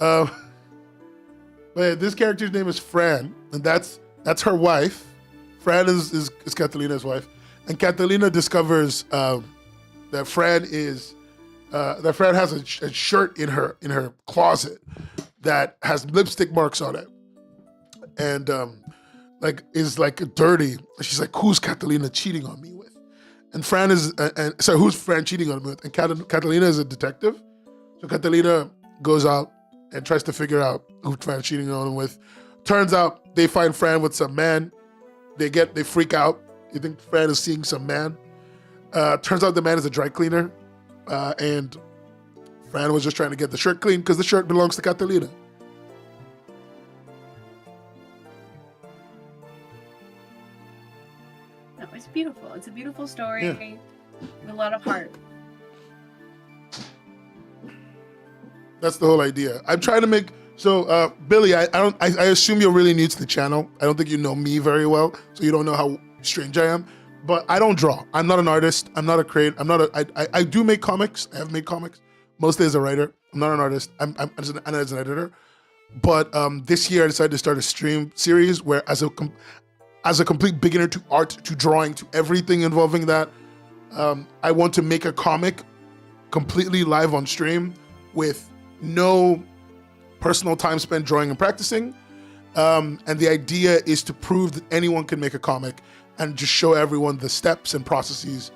I guess. But yeah, this character's name is Fran, and that's her wife. Fran is Catalina's wife. And Catalina discovers that Fran has a shirt in her closet that has lipstick marks on it, and is dirty. She's like, who's Catalina cheating on me with? And Fran is who's Fran cheating on me with? And Catalina is a detective, so Catalina goes out and tries to figure out who Fran's cheating on him with. Turns out they find Fran with some man. They freak out. You think Fran is seeing some man. Turns out the man is a dry cleaner. And Fran was just trying to get the shirt clean because the shirt belongs to Catalina. No, it's beautiful. It's a beautiful story with a lot of heart. That's the whole idea. I'm trying to make... So, Billy, I assume you're really new to the channel. I don't think you know me very well, so you don't know how strange I am. But I don't draw. I'm not an artist. I'm not a creator. I do make comics. I have made comics, mostly as a writer. I'm not an artist. I'm as an editor. But this year I decided to start a stream series where as a complete beginner to art, to drawing, to everything involving that, I want to make a comic completely live on stream with no personal time spent drawing and practicing. And the idea is to prove that anyone can make a comic and just show everyone the steps and processes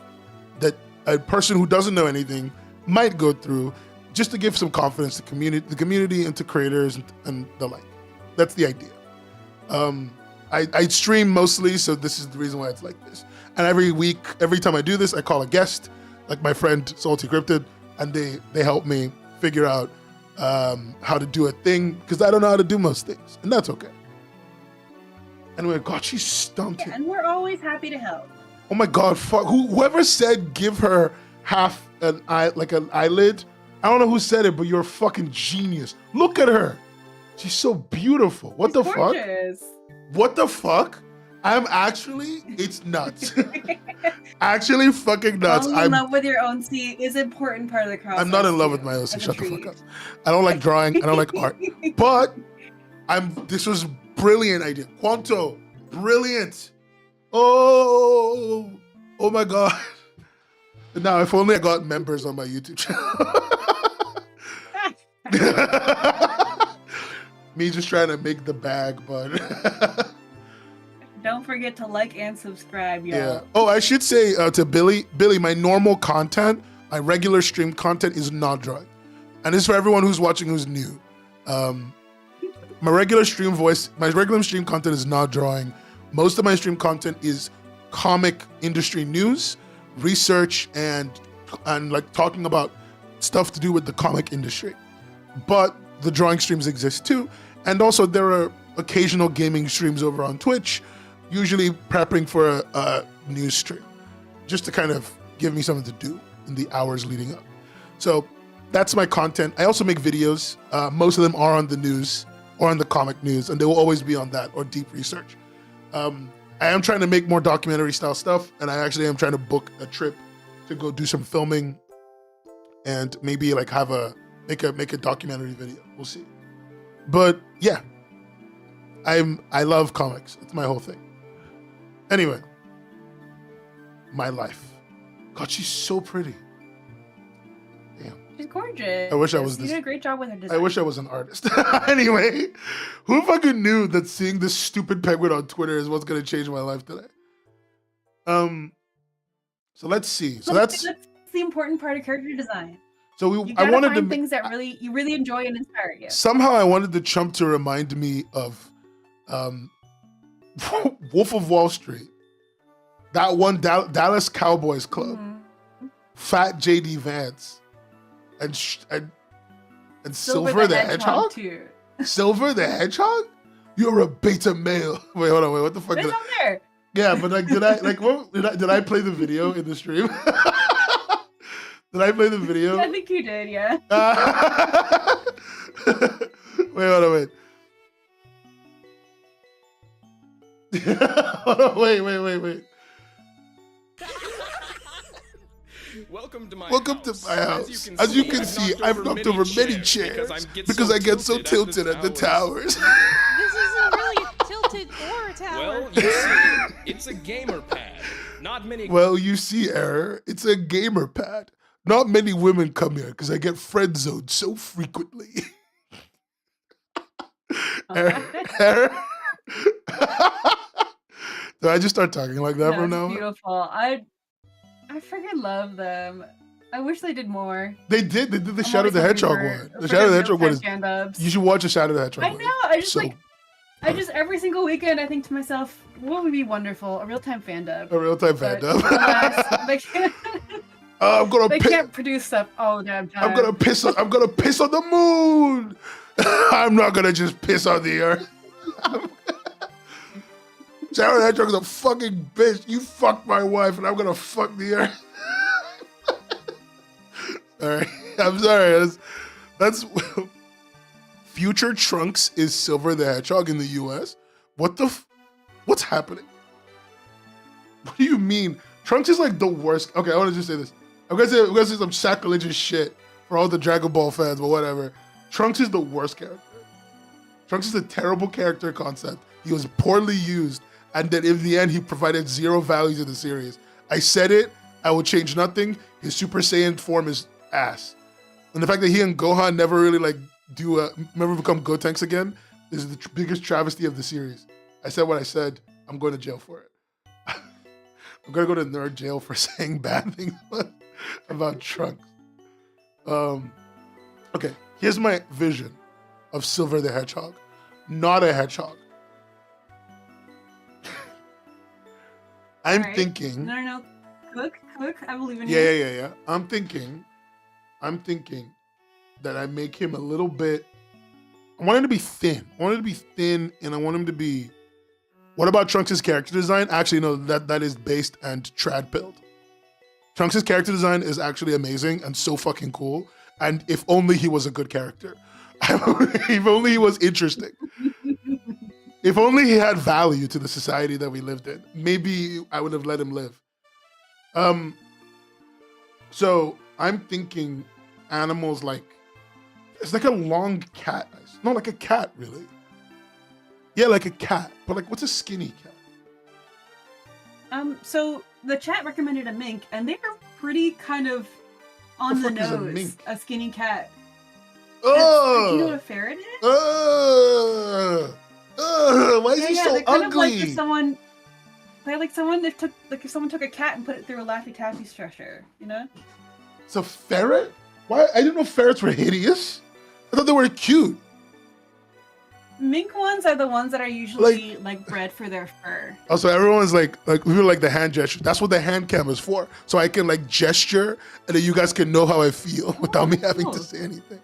that a person who doesn't know anything might go through, just to give some confidence to the community and to creators and the like. That's the idea. I stream mostly, so this is the reason why it's like this. And every week, every time I do this, I call a guest, like my friend Salty Cryptid, and they help me figure out how to do a thing, because I don't know how to do most things, and that's okay. Anyway, God, she's stunted. Yeah, and we're always happy to help. Oh my God, fuck! Whoever said give her half an eyelid, I don't know who said it, but you're a fucking genius. Look at her, she's so beautiful. What the gorgeous. Fuck? What the fuck? It's nuts. Actually fucking nuts. Falling in love with your own seat is an important part of the process. I'm not in love with my OC. Shut the fuck up. I don't like drawing. I don't like art. But this was brilliant idea. Quanto, brilliant. Oh my God. Now, if only I got members on my YouTube channel. Me just trying to make the bag, but don't forget to like and subscribe, y'all. Yeah. Oh, I should say to Billy, my normal content, my regular stream content is not drawing. And this is for everyone who's watching who's new. My regular stream content is not drawing. Most of my stream content is comic industry news, research, and like talking about stuff to do with the comic industry. But the drawing streams exist too. And also there are occasional gaming streams over on Twitch, usually prepping for a news stream, just to kind of give me something to do in the hours leading up. So that's my content. I also make videos. Most of them are on the news or on the comic news, and they will always be on that or deep research. I am trying to make more documentary style stuff, and I actually am trying to book a trip to go do some filming and maybe like make a documentary video. We'll see. But yeah, I love comics. It's my whole thing. Anyway, my life. God, she's so pretty. Damn. She's gorgeous. I wish I was this. You did a great job with her design. I wish I was an artist. Anyway, who fucking knew that seeing this stupid penguin on Twitter is what's gonna change my life today? So let's see. So that's the important part of character design. So I wanted to things that you really enjoy and inspire you. Somehow I wanted the chump to remind me of Wolf of Wall Street, that one Dallas Cowboys club, Fat JD Vance, and Silver the Hedgehog. Too. Silver the Hedgehog? You're a beta male. Wait, hold on. Wait, what the fuck? It's on there. Yeah, but like, did I play the video in the stream? Did I play the video? I think you did, yeah. Wait, hold on, wait. Wait. Welcome to my house. As you can see, I've knocked over many chairs because I get so tilted at the towers. This isn't really tilted or a tower. Well, you see, it's a gamer pad. Not many. Well, you see, Error, it's a gamer pad. Not many women come here because I get friend zoned so frequently. Error. Did I just start talking like that from now on? Beautiful. I freaking love them. I wish they did more. They did the Shadow the Hedgehog one. The Shadow the Hedgehog one is. You should watch the Shadow the Hedgehog. I know. I just every single weekend I think to myself, what would be wonderful? A real-time fandub. A real-time fandub. They can't produce stuff all the damn time. I'm gonna piss on the moon. I'm not gonna just piss on the earth. Shadow the Hedgehog is a fucking bitch. You fucked my wife, and I'm gonna fuck the earth. All right, I'm sorry. That's Future Trunks is Silver the Hedgehog in the U.S. What's happening? What do you mean? Trunks is like the worst. Okay, I want to just say this. I'm gonna say some sacrilegious shit, for all the Dragon Ball fans, but whatever. Trunks is the worst character. Trunks is a terrible character concept. He was poorly used, and then in the end, he provided zero value to the series. I said it, I will change nothing. His Super Saiyan form is ass. And the fact that he and Gohan never really never become Gotenks again is the biggest travesty of the series. I said what I said. I'm going to jail for it. I'm going to go to nerd jail for saying bad things about Trunks. Okay, here's my vision of Silver the Hedgehog. Not a hedgehog. I'm thinking... No. Cook. I believe in you. Yeah. I'm thinking that I make him a little bit... I want him to be thin. And I want him to be... What about Trunks' character design? Actually, no, that is based and trad-pilled. Trunks' character design is actually amazing and so fucking cool. And if only he was a good character. If only he was interesting. If only he had value to the society that we lived in. Maybe I would have let him live. So I'm thinking animals like... It's like a long cat. Not like a cat, really. Yeah, like a cat. But like, what's a skinny cat? So the chat recommended a mink, and they are pretty kind of on the nose. A skinny cat. Oh! Do you know what a ferret is? Why is he so they're kind ugly? Of like if someone if someone took a cat and put it through a Laffy Taffy stretcher, you know? It's a ferret? Why? I didn't know ferrets were hideous. I thought they were cute. Mink ones are the ones that are usually like bred for their fur. Also, everyone's like we were like the hand gesture. That's what the hand cam is for. So I can like gesture, and then you guys can know how I feel without me having to say anything.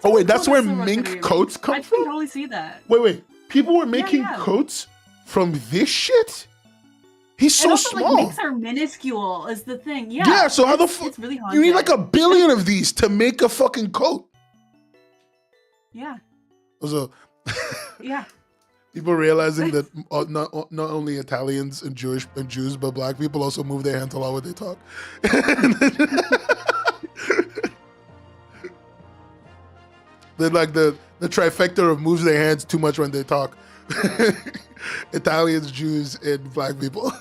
That's where mink coats come from? I can totally see that. Wait. People were making coats from this shit? He's so small. Like, minks are minuscule is the thing. Yeah, so how the fuck? It's really you need like 1 billion of these to make a fucking coat. Yeah. So, yeah. People realizing that not only Italians and Jews, but black people also move their hands a lot when they talk. They're like the trifecta of moves their hands too much when they talk. Italians, Jews, and black people.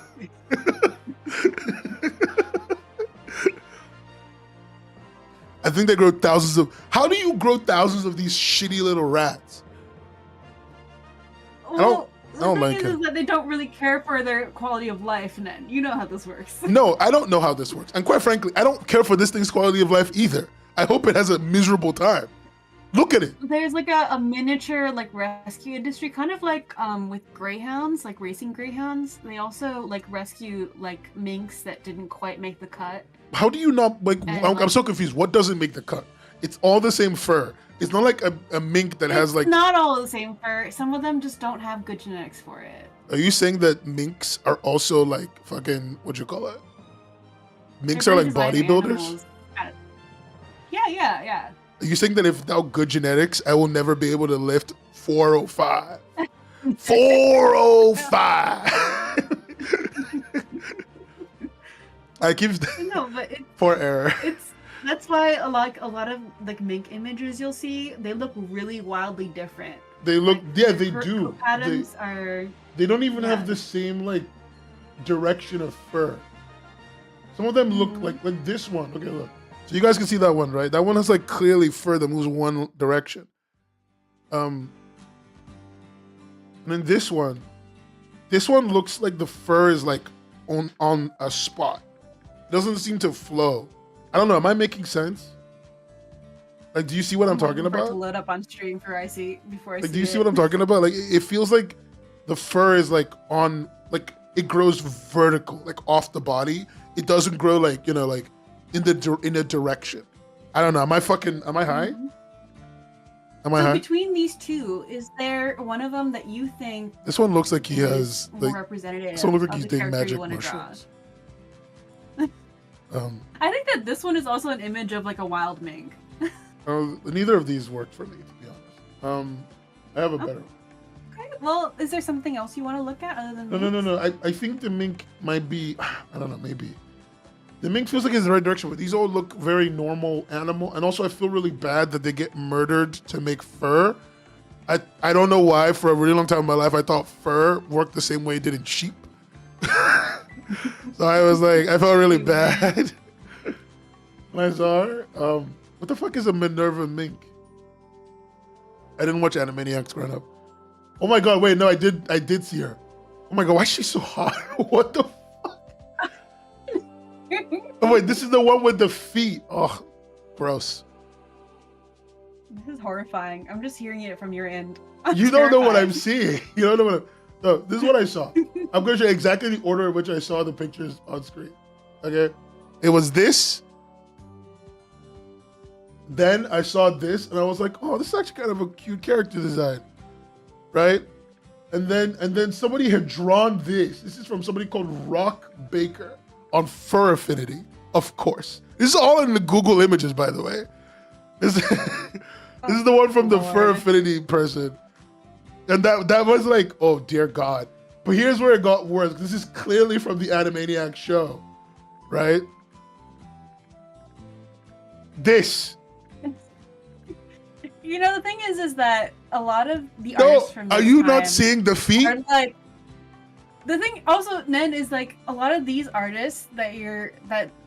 I think they grow thousands of... How do you grow thousands of these shitty little rats? Well, I don't like it. The thing is that they don't really care for their quality of life, Nen. You know how this works. No, I don't know how this works. And quite frankly, I don't care for this thing's quality of life either. I hope it has a miserable time. Look at it. There's like a miniature like rescue industry, kind of like with greyhounds, like racing greyhounds. They also like rescue like minks that didn't quite make the cut. How do you not I'm so confused. What doesn't make the cut? It's all the same fur. It's not like a mink that has like... It's not all the same fur. Some of them just don't have good genetics for it. Are you saying that minks are also like fucking, what you call it? Minks are like bodybuilders? Yeah. Are you saying that if without good genetics, I will never be able to lift 405? 405! I keep... No, but for error. That's why a lot of like mink images you'll see, they look really wildly different. They look, like, they do. Patterns are... They don't even have the same like direction of fur. Some of them look like this one. Okay, look. So you guys can see that one, right? That one has like clearly fur that moves one direction. And then this one looks like the fur is like on a spot. It doesn't seem to flow. I don't know. Am I making sense? Like, do you see what I'm talking about? To load up on stream for I see before I see. Do you see what I'm talking about? Like, it feels like the fur is like on, like it grows vertical, like off the body. It doesn't grow like, you know, like in a direction. I don't know. Am I high? Mm-hmm. Am I high? Between these two, is there one of them that you think this one looks like he has more like representative? This one looks like he's doing doing magic mushrooms. I think that this one is also an image of like a wild mink. Neither of these worked for me, to be honest. I have a better one. Okay. Well, is there something else you want to look at other than No. I think the mink might be, I don't know, maybe. The mink feels like it's in the right direction, but these all look very normal animal. And also I feel really bad that they get murdered to make fur. I don't know why. For a really long time in my life, I thought fur worked the same way it did in sheep. So I was like, I felt really bad when I saw her. What the fuck is a Minerva mink? I didn't watch Animaniacs growing up. Oh my god, wait, no, I did see her. Oh my god, why is she so hot? What the fuck? Oh wait, this is the one with the feet. Oh, gross. This is horrifying. I'm just hearing it from your end. You don't know what I'm seeing. You don't know what no, this is what I saw. I'm going to show you exactly the order in which I saw the pictures on screen. Okay? It was this. Then I saw this, and I was like, oh, this is actually kind of a cute character design. Right? And then somebody had drawn this. This is from somebody called Rock Baker on Fur Affinity, of course. This is all in the Google images, by the way. This is the one from the Fur Affinity person. And that was like, oh dear God. But here's where it got worse. This is clearly from the Animaniacs show, right? This. You know, the thing is that a lot of the artists from this are you time not seeing the feet? are like, the thing also, Nen, is like a lot of these artists that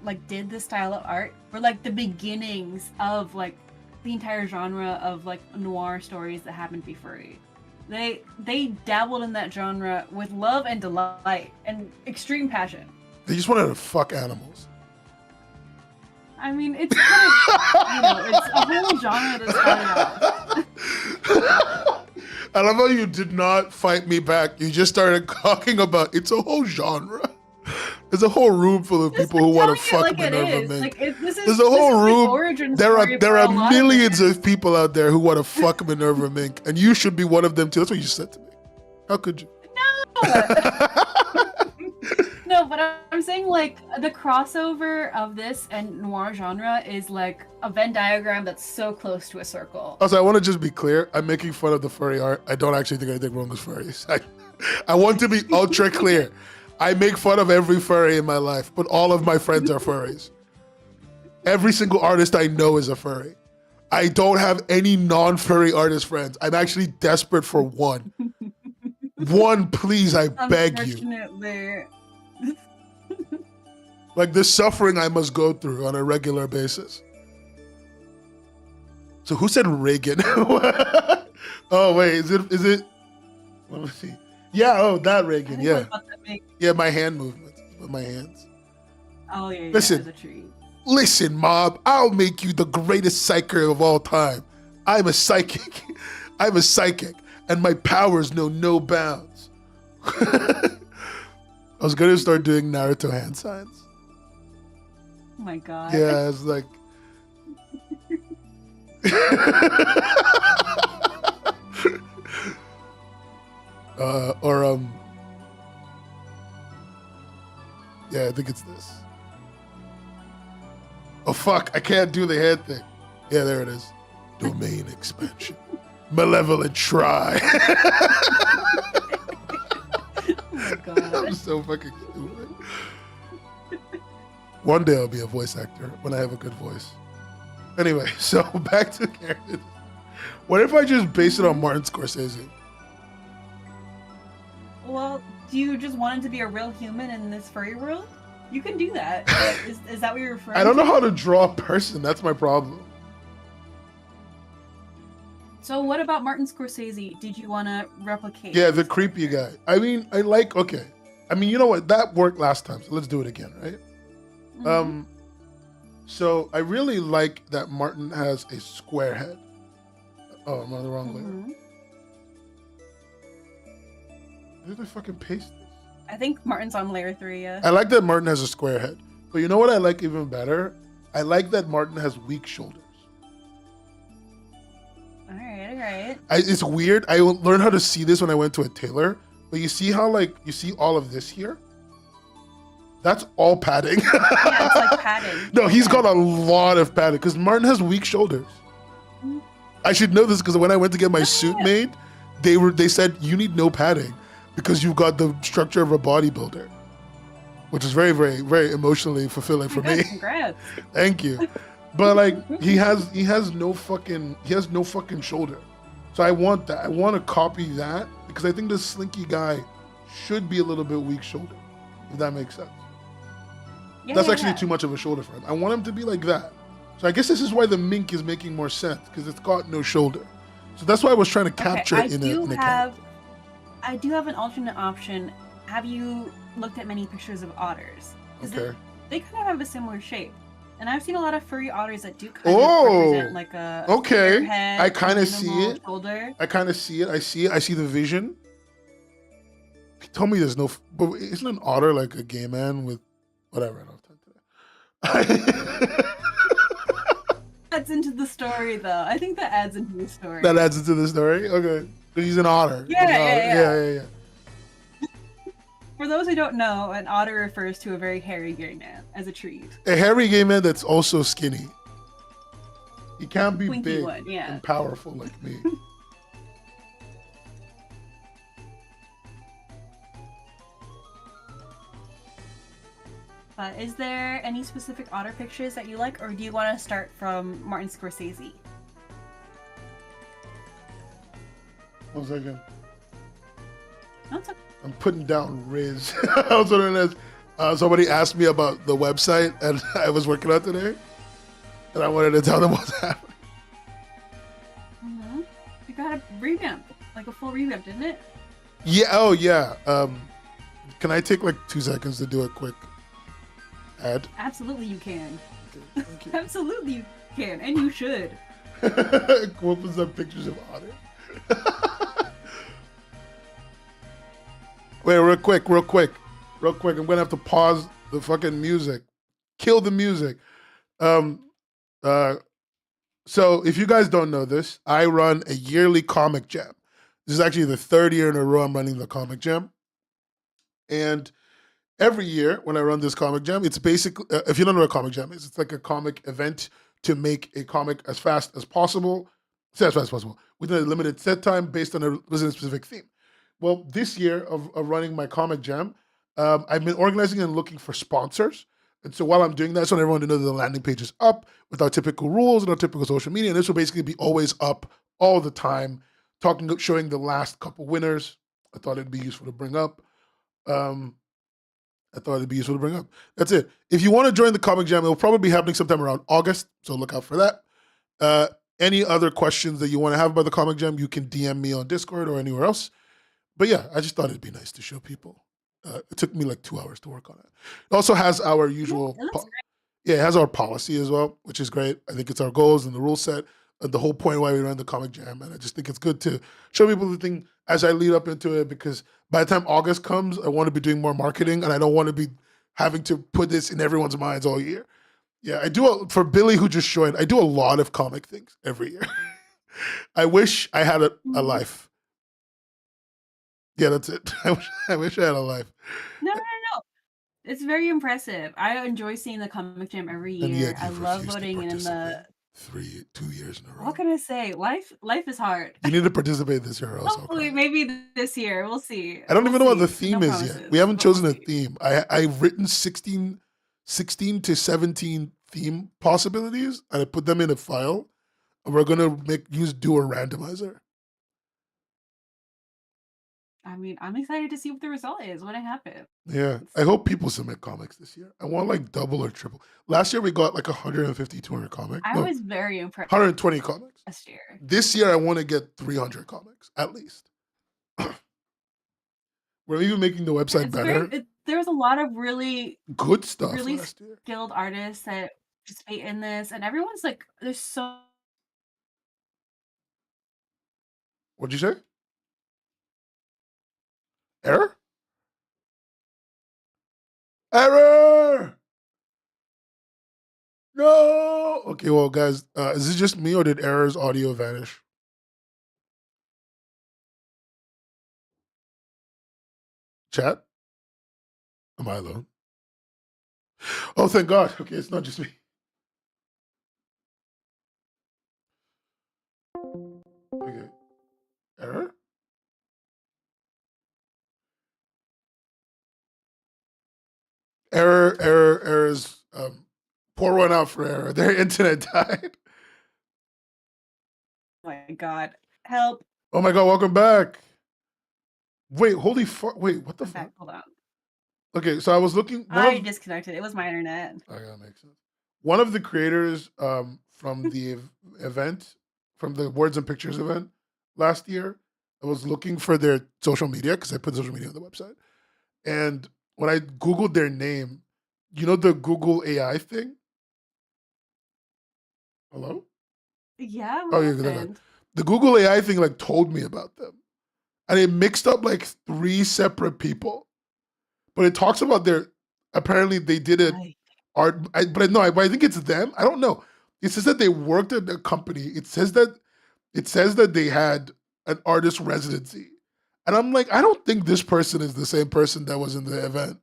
like did this style of art were like the beginnings of like the entire genre of like noir stories that happen to be furry. They dabbled in that genre with love and delight and extreme passion. They just wanted to fuck animals. I mean, it's kind of, it's a whole genre that's started off. I love how you did not fight me back. You just started talking about it's a whole genre. There's a whole room full of people who want to fuck like Minerva Mink. There's a whole room. Origin There story are for a millions lot of people out there who want to fuck Minerva Mink, and you should be one of them too. That's what you said to me. How could you? No, but I'm saying like the crossover of this and noir genre is like a Venn diagram that's so close to a circle. Also, I want to just be clear. I'm making fun of the furry art. I don't actually think anything wrong with furries. I want to be ultra clear. I make fun of every furry in my life, but all of my friends are furries. Every single artist I know is a furry. I don't have any non-furry artist friends. I'm actually desperate for one. One, please, I beg you. Unfortunately. Like the suffering I must go through on a regular basis. So who said Reagan? Oh wait, is it? Let me see. Yeah, oh that Reagan, yeah. Yeah, my hand movements with my hands. Oh yeah, listen, the tree. Listen, mob, I'll make you the greatest psyker of all time. I'm a psychic. I'm a psychic, and my powers know no bounds. I was gonna start doing Naruto hand signs. Oh my god. Yeah, it's like. Yeah, I think it's this. Oh fuck, I can't do the head thing. Yeah, there it is. Domain expansion. Malevolent try. Oh my god. I'm so fucking stupid. One day I'll be a voice actor when I have a good voice. Anyway, so back to characters. What if I just base it on Martin Scorsese? Well, do you just want him to be a real human in this furry world? You can do that. Is that what you're referring to? I don't know how to draw a person. That's my problem. So what about Martin Scorsese? Did you want to replicate? Yeah, the creepy guy. I mean, okay. I mean, you know what? That worked last time, so let's do it again, right? Mm-hmm. So I really like that Martin has a square head. Oh, I'm on the wrong layer. Where did I fucking paste this? I think Martin's on layer 3, yeah. I like that Martin has a square head. But you know what I like even better? I like that Martin has weak shoulders. Alright. It's weird. I learned how to see this when I went to a tailor. But you see how, like, you see all of this here? That's all padding. Yeah, it's like padding. No, he's got a lot of padding because Martin has weak shoulders. I should know this because when I went to get my suit made, they said you need no padding because you've got the structure of a bodybuilder. which is very, very, very emotionally fulfilling for me. Congrats. Thank you. But like he has no fucking shoulder. So I want that. I want to copy that because I think the slinky guy should be a little bit weak shoulder, if that makes sense. Yeah, That's yeah, actually yeah. too much of a shoulder for him. I want him to be like that. So I guess this is why the mink is making more sense because it's got no shoulder. So that's why I was trying to capture it in a character. I do have an alternate option. Have you looked at many pictures of otters? 'Cause Okay. They kind of have a similar shape. And I've seen a lot of furry otters that do kind of represent like a okay. head, I kind of see it. Shoulder. I kind of see it. I see it. I see the vision. He told me there's no. But isn't an otter like a gay man with whatever? I don't know. Adds into the story though. I think that adds into the story. That adds into the story. Okay, he's an otter. Yeah. For those who don't know, an otter refers to a very hairy gay man as a treat. A hairy gay man that's also skinny. He can't be Twinkie big one, yeah. and powerful like me. Is there any specific otter pictures that you like, or do you want to start from Martin Scorsese? 1 second. No, it's okay. I'm putting down Riz. I was wondering as somebody asked me about the website and I was working on today, and I wanted to tell them what's happening. Mm-hmm. You got a revamp, like a full revamp, didn't it? Yeah. Oh yeah. Can I take like 2 seconds to do a quick ad? Absolutely, you can. Okay, thank you. Absolutely, you can, and you should. What was up pictures of otter? Wait, real quick. I'm gonna have to pause the fucking music. Kill the music. So if you guys don't know this, I run a yearly comic jam. This is actually the 3rd year in a row I'm running the comic jam. And every year when I run this comic jam, it's basically, if you don't know what a comic jam is, it's like a comic event to make a comic as fast as possible, within a limited set time based on a specific theme. Well, this year of running my comic jam, I've been organizing and looking for sponsors. And so while I'm doing that, I just want everyone to know that the landing page is up with our typical rules and our typical social media. And this will basically be always up all the time, showing the last couple winners. I thought it'd be useful to bring up. That's it. If you want to join the comic jam, it'll probably be happening sometime around August. So look out for that. Any other questions that you want to have about the comic jam, you can DM me on Discord or anywhere else. But yeah, I just thought it'd be nice to show people. It took me like 2 hours to work on it. It also has our usual, it has our policy as well, which is great. I think it's our goals and the rule set, and the whole point why we run the comic jam. And I just think it's good to show people the thing as I lead up into it, because by the time August comes, I want to be doing more marketing, and I don't want to be having to put this in everyone's minds all year. Yeah, I do. For Billy, who just joined, I do a lot of comic things every year. I wish I had a life. Yeah, that's it. I wish I had a life. No. It's very impressive. I enjoy seeing the comic jam every year. I love voting in the 2 years in a row. What can I say? Life is hard. You need to participate this year. Hopefully, maybe this year. We'll see. I don't even know what the theme is promises, yet. We haven't chosen a theme. I've written 16 to 17 theme possibilities, and I put them in a file. And we're gonna do a randomizer. I mean, I'm excited to see what the result is when it happens. Yeah, I hope people submit comics this year. I want like double or triple. Last year we got like 150, 200 comics. I was very impressed. 120 comics. Last year. This year I want to get 300 comics at least. We're even making the website better. There was a lot of really good stuff. Really last year. skilled artists that participate in this, and everyone's like, there's so. What'd you say? Error? No! Okay, well, guys, is this just me or did Error's audio vanish? Chat? Am I alone? Oh, thank God. Okay, it's not just me. Okay. Error? Errors. Pour one out for error. Their internet died. Oh my god. Help. Oh my god, welcome back. Wait, holy fuck. Wait, what the I'm fuck? back. Hold on. Okay, so I was looking. I disconnected. It was my internet. Okay, that makes sense. One of the creators from the event, from the Words and Pictures event last year, I was looking for their social media because I put social media on the website. And when I Googled their name, you know the Google AI thing? Hello? Yeah, Oh, what yeah, happened? the Google AI thing like told me about them. And it mixed up like 3 separate people. But it talks about their, apparently they did it Right. art, but I think it's them. I don't know. It says that they worked at a company. It says that they had an artist residency. And I'm like, I don't think this person is the same person that was in the event.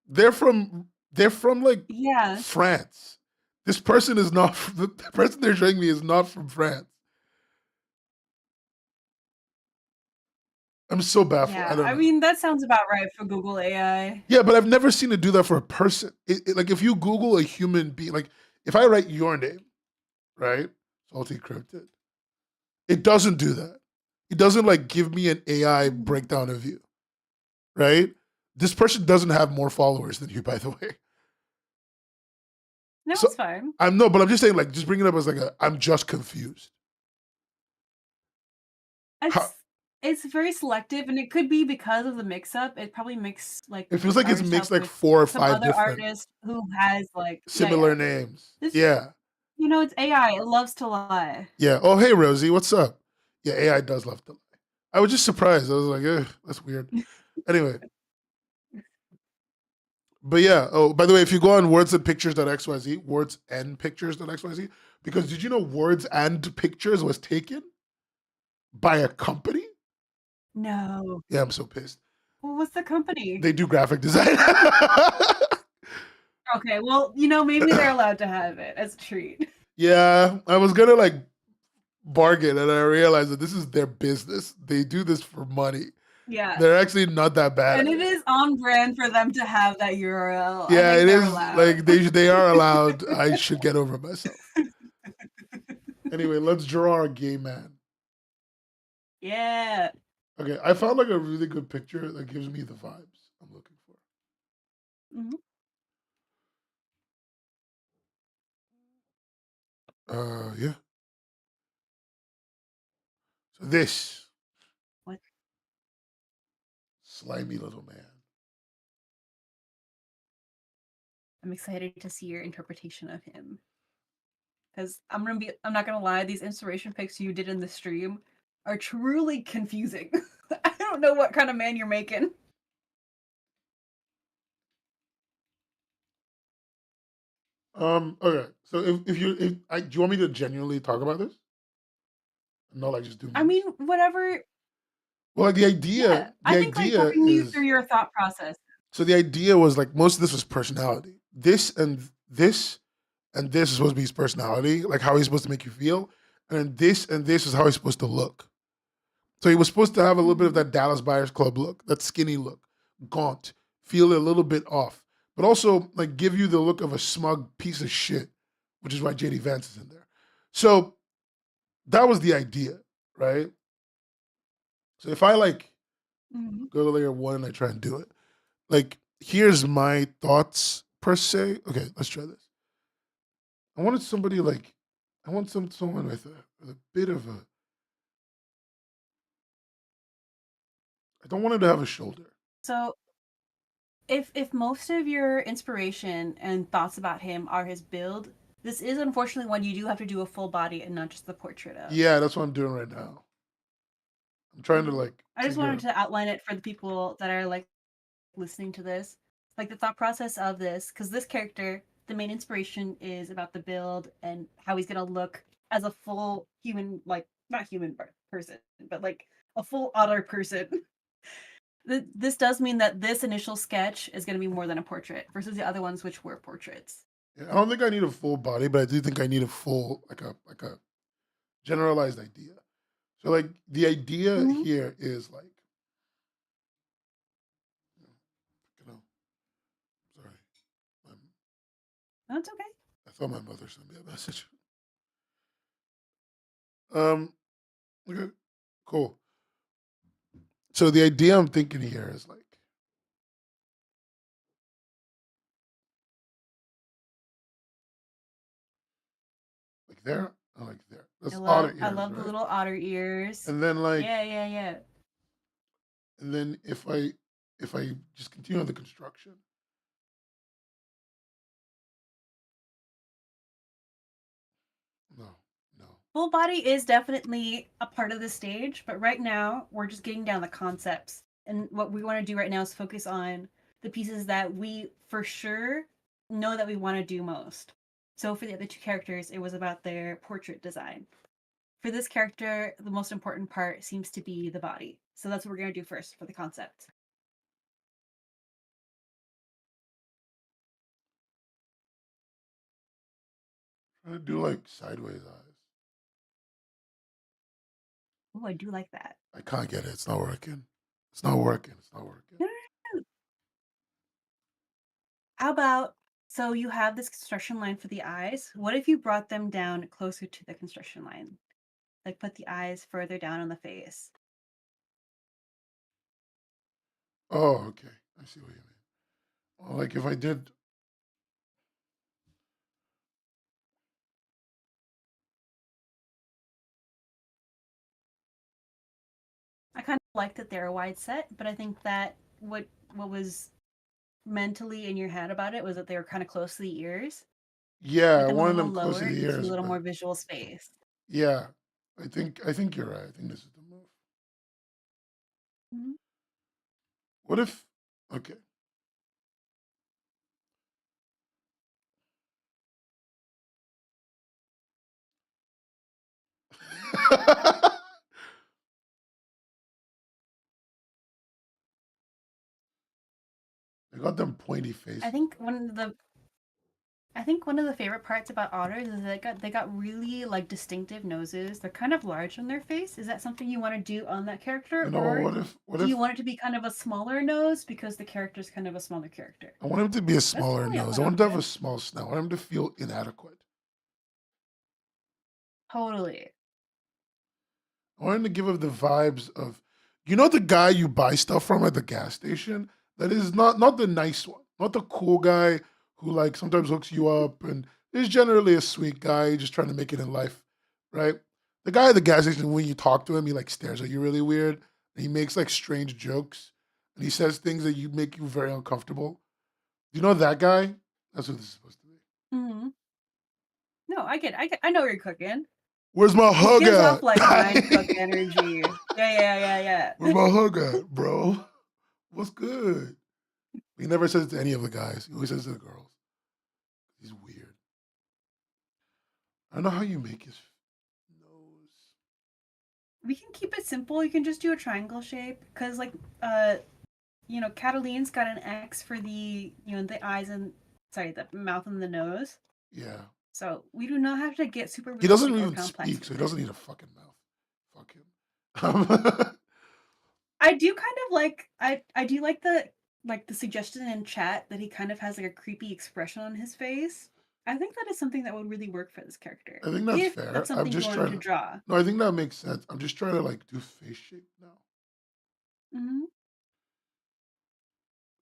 They're from like Yeah. France. This person is not the person they're showing me is not from France. I'm so baffled. I Yeah. don't I know. mean, that sounds about right for Google AI. Yeah, but I've never seen it do that for a person. Like if you Google a human being, like if I write your name, right, Salty Cryptid, it doesn't do that. It doesn't like give me an AI Mhm. breakdown of you, right? This person doesn't have more followers than you, by the way. No, So it's fine. but I'm just saying, like, just bring it up as like I'm just confused. How, It's very selective, and it could be because of the mix-up. It probably mixed like it feels the like it's artist mixed up like with 4 or some 5 other different artist who has like similar names. This Yeah. it's AI. It loves to lie. Yeah. Oh, hey, Rosie, what's up? Yeah, AI does love to lie. I was just surprised. I was like, that's weird. Anyway, but yeah. Oh, by the way, if you go on wordsandpictures.xyz, wordsandpictures.xyz, because did you know Words and Pictures was taken by a company? No. Yeah, I'm so pissed. What was the company? They do graphic design. Okay, well, maybe they're allowed to have it as a treat. Yeah, I was gonna like bargain, and I realized that this is their business. They do this for money. Yeah. They're actually not that bad. And At it it. is on brand for them to have that URL. I Yeah, think it they're is like allowed. they are allowed. I should get over myself. Anyway, let's draw our gay man. Yeah. Okay, I found like a really good picture that gives me the vibes I'm looking for. Mhm. Yeah. So this What? slimy little man. I'm excited to see your interpretation of him. Because I'm not gonna lie, these inspiration pics you did in the stream are truly confusing. I don't know what kind of man you're making. Okay. So do you want me to genuinely talk about this? No, like just do I memes. mean, whatever. Well, like Yeah. the I think like idea walking you through is your thought process. so the idea was like most of this was personality. This is supposed to be his personality, like how he's supposed to make you feel, and this is how he's supposed to look. So he was supposed to have a little bit of Mhm. that Dallas Buyers Club look, that skinny look, gaunt, feel a little bit off, but also like give you the look of a smug piece of shit, which is why JD Vance is in there. So that was the idea, right? So if I like Mhm. go to layer 1 and I try and do it, like here's my thoughts per se. Okay, let's try this. I wanted somebody like I want someone with a bit of a. I don't want him to have a shoulder. So if most of your inspiration and thoughts about him are his build, this is unfortunately one you do have to do a full body and not just the portrait of. Yeah, that's what I'm doing right now. I'm trying to like I just figure wanted out. to outline it for the people that are like listening to this, like the thought process of this, because this character, the main inspiration is about the build and how he's gonna look as a full human, like not human person, but like a full otter person. This does mean that this initial sketch is going to be more than a portrait versus the other ones, which were portraits. I don't think I need a full body, but I do think I need a full like a generalized idea. So like the idea Mhm. here is like That's okay. I thought my mother sent me a message. Okay, cool. So the idea I'm thinking here is like, there, I like there. That's otter I ears, love the right? little otter ears. And then like, Yeah. and then if I just continue on the construction, no, no. Full body is definitely a part of the stage, but right now we're just getting down the concepts. And what we want to do right now is focus on the pieces that we for sure know that we want to do most. So for the other two characters, it was about their portrait design. For this character, the most important part seems to be the body. So that's what we're going to do first for the concept. Trying to do like sideways eyes. Oh, I do like that. I can't get it. It's not working. It's not working. It's not working. No. How about, so you have this construction line for the eyes. What if you brought them down closer to the construction line? Like put the eyes further down on the face. Oh, okay. I see what you mean. Well, like if I did, I kind of like that they're a wide set, but I think that what was mentally in your head about it was that they were kind of close to the ears. yeah, Put I them a wanted little them close to lower, the gives you a ears, little but more visual space. yeah, I think you're right. I think this is the move. Mhm. What if? Okay. They got them pointy faces. I think one of the favorite parts about otters is they got really like distinctive noses. They're kind of large on their face. Is that something you want to do on that character, You know, or what do if you want it to be kind of a smaller nose because the character's kind of a smaller character? I want him to be a That's smaller totally a nose? I fun want him to have a option. small snout. I want him to feel inadequate. Totally. I want him to give him the vibes of, you know, the guy you buy stuff from at the gas station. That is not the nice one, not the cool guy who like sometimes hooks you up and is generally a sweet guy just trying to make it in life, right? The guy at the gas station, when you talk to him, he like stares at you really weird and he makes like strange jokes and he says things that you make you very uncomfortable. You know that guy? That's what this is supposed to be. Hmm. No, I know what you're cooking. Where's my He hug gives at? off like mind cook energy. Yeah. Where's my hug at, bro? What's good? He never says it to any of the guys. He always says it to the girls. He's weird. I don't know how you make his nose. We can keep it simple. You can just do a triangle shape because Cataline's got an X for the eyes and the mouth and the nose. Yeah. So we do not have to get super He doesn't realistic or even complex speak, so with he it. doesn't need a fucking mouth. Fuck him. I do kind of like I do like the suggestion in chat that he kind of has like a creepy expression on his face. I think that is something that would really work for this character. I think that's If fair. that's I'm something you just wanted trying to to. draw. No, I think that makes sense. I'm just trying to like do face shape now. Hmm.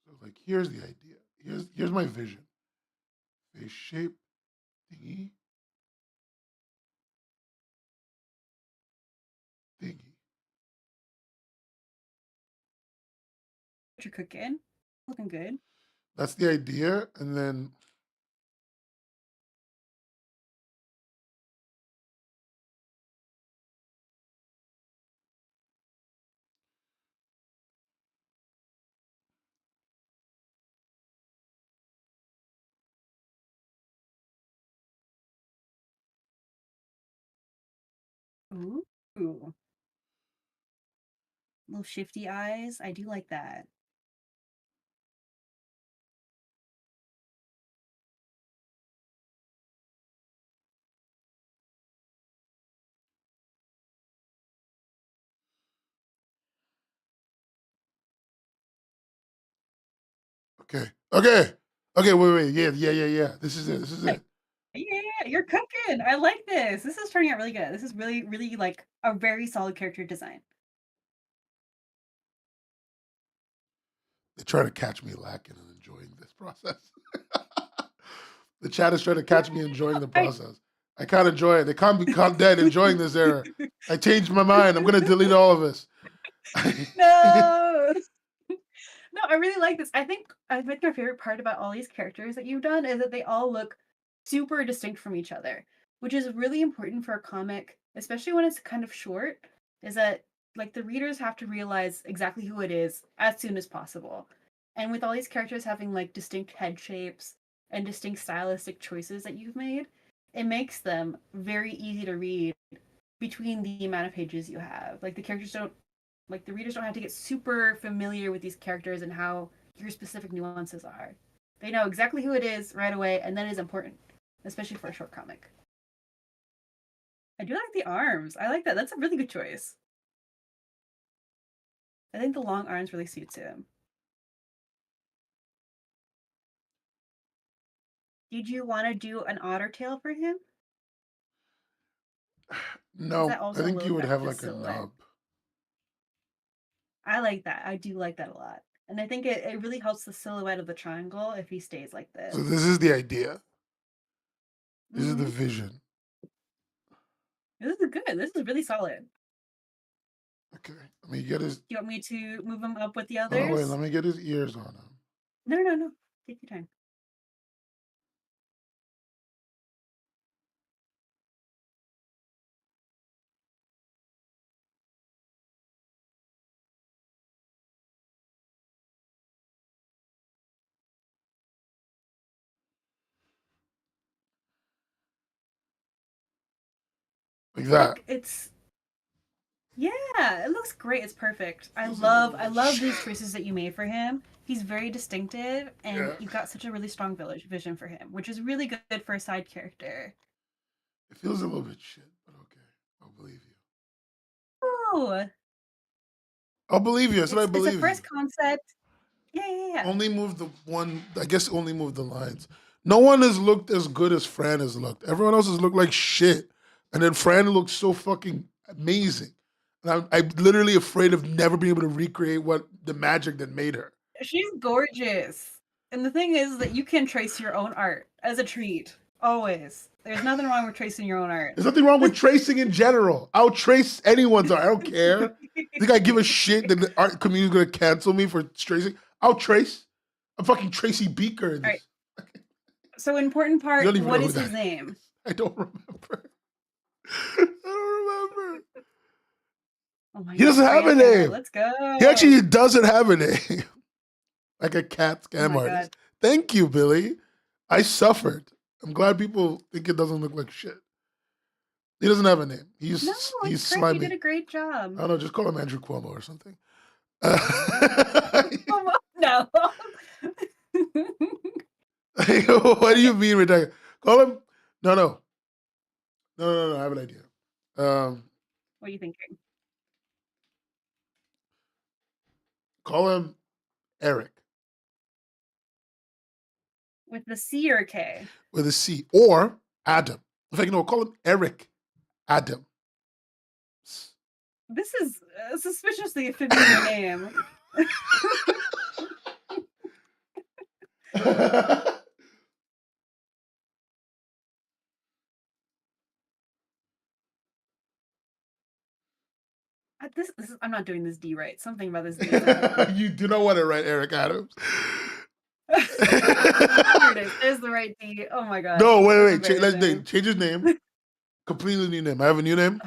So like, here's the idea. Here's my vision. Face shape thingy thingy. What you're cooking. Looking good. That's the idea, and then Ooh. Little shifty eyes. I do like that. okay. Okay, wait. Yeah. This is it. Yeah, you're cooking. I like this. This is turning out really good. This is really, really like a very solid character design. They try to catch me lacking and enjoying this process. The chat is trying to catch me enjoying the process. I can't enjoy it. They can't be caught dead enjoying this error. I changed my mind. I'm going to delete all of this. No. No, I really like this. I think my favorite part about all these characters that you've done is that they all look super distinct from each other, which is really important for a comic, especially when it's kind of short, is that like the readers have to realize exactly who it is as soon as possible. And with all these characters having like distinct head shapes and distinct stylistic choices that you've made, it makes them very easy to read between the amount of pages you have. Like the characters don't like the readers don't have to get super familiar with these characters and how your specific nuances are. They know exactly who it is right away, and that is important, especially for a short comic. I do like the arms. I like that. That's a really good choice. I think the long arms really suits him. Did you want to do an otter tail for him? No, that I also think will you would affect have the like a silhouette? nub. I like that. I do like that a lot. And I think it really helps the silhouette of the triangle if he stays like this. So this is the idea. This is the Mhm. vision. This is good. This is really solid. Okay, let me get his. Do you want me to move him up with the Oh others? wait, let me get his ears on him. No. Take your time. Like that. Look, it's it looks great. It's perfect. I Feels like a love little these choices that you made for him. He's very distinctive, and Yeah. you've got such a really strong vision for him, which is really good for a side character. It feels a little bit shit, but okay. I'll believe you. Oh, I'll believe you. That's what I it's believe a first you. concept. Yeah. Only move the one. I guess only move the lines. No one has looked as good as Fran has looked. Everyone else has looked like shit, and then Fran looked so fucking amazing. And I'm literally afraid of never being able to recreate what the magic that made her. She's gorgeous. And the thing is that you can trace your own art as a treat. Always. There's nothing wrong with tracing your own art. There's nothing wrong with tracing in general. I'll trace anyone's art. I don't care. Think I give a shit that the art community is gonna cancel me for tracing? I'll trace. I'm fucking Tracy Beaker in this. Right. So important part, You don't even what know is who his that name? I don't remember. I don't remember. Oh my He doesn't God, have a Fran, name. Let's go. He actually doesn't have a name. Like a cat scam my artist. God. Thank you, Billy. I suffered. I'm glad people think it doesn't look like shit. He doesn't have a name. He's No, he's it's great. slimy. You did a great job. I don't know, just call him Andrew Cuomo or something. No. What do you mean, Rebecca? Call him. No. I have an idea. What are you thinking? Call him Eric With the C or K? with a C, or Adam. In fact, no, call him Eric Adam. This is a suspiciously familiar name. I'm not doing this D right. Something about this D. You do not want to write Eric Adams. Here it is. There's the right D. Oh my God. No, wait. That's Let's amazing. change his name. Completely new name. I have a new name.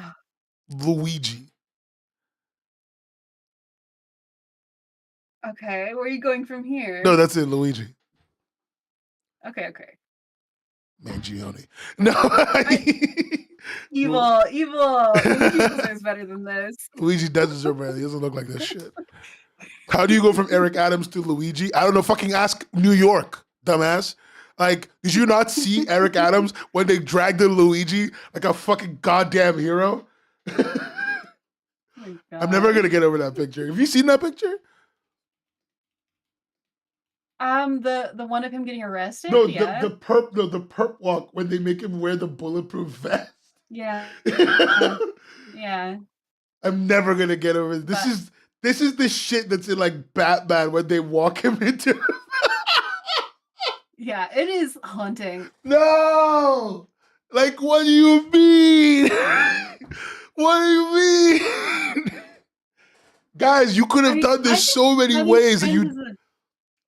Luigi. Okay, where are you going from here? No, that's it. Luigi. Okay. Mangione. No. Evil. Luigi deserves better than this. Luigi does deserve better. He doesn't look like this shit. How do you go from Eric Adams to Luigi? I don't know. Fucking ask New York, dumbass. Like, did you not see Eric Adams when they dragged in Luigi like a fucking goddamn hero? I'm never gonna get over that picture. Have you seen that picture? The one of him getting arrested. No, Yeah. the perp walk when they make him wear the bulletproof vest. Yeah. Yeah. I'm never gonna get over it. But This is the shit that's in like Batman when they walk him into. yeah, it is haunting. No, like what do you mean? What do you mean? Guys, you could have done this so many ways, and you.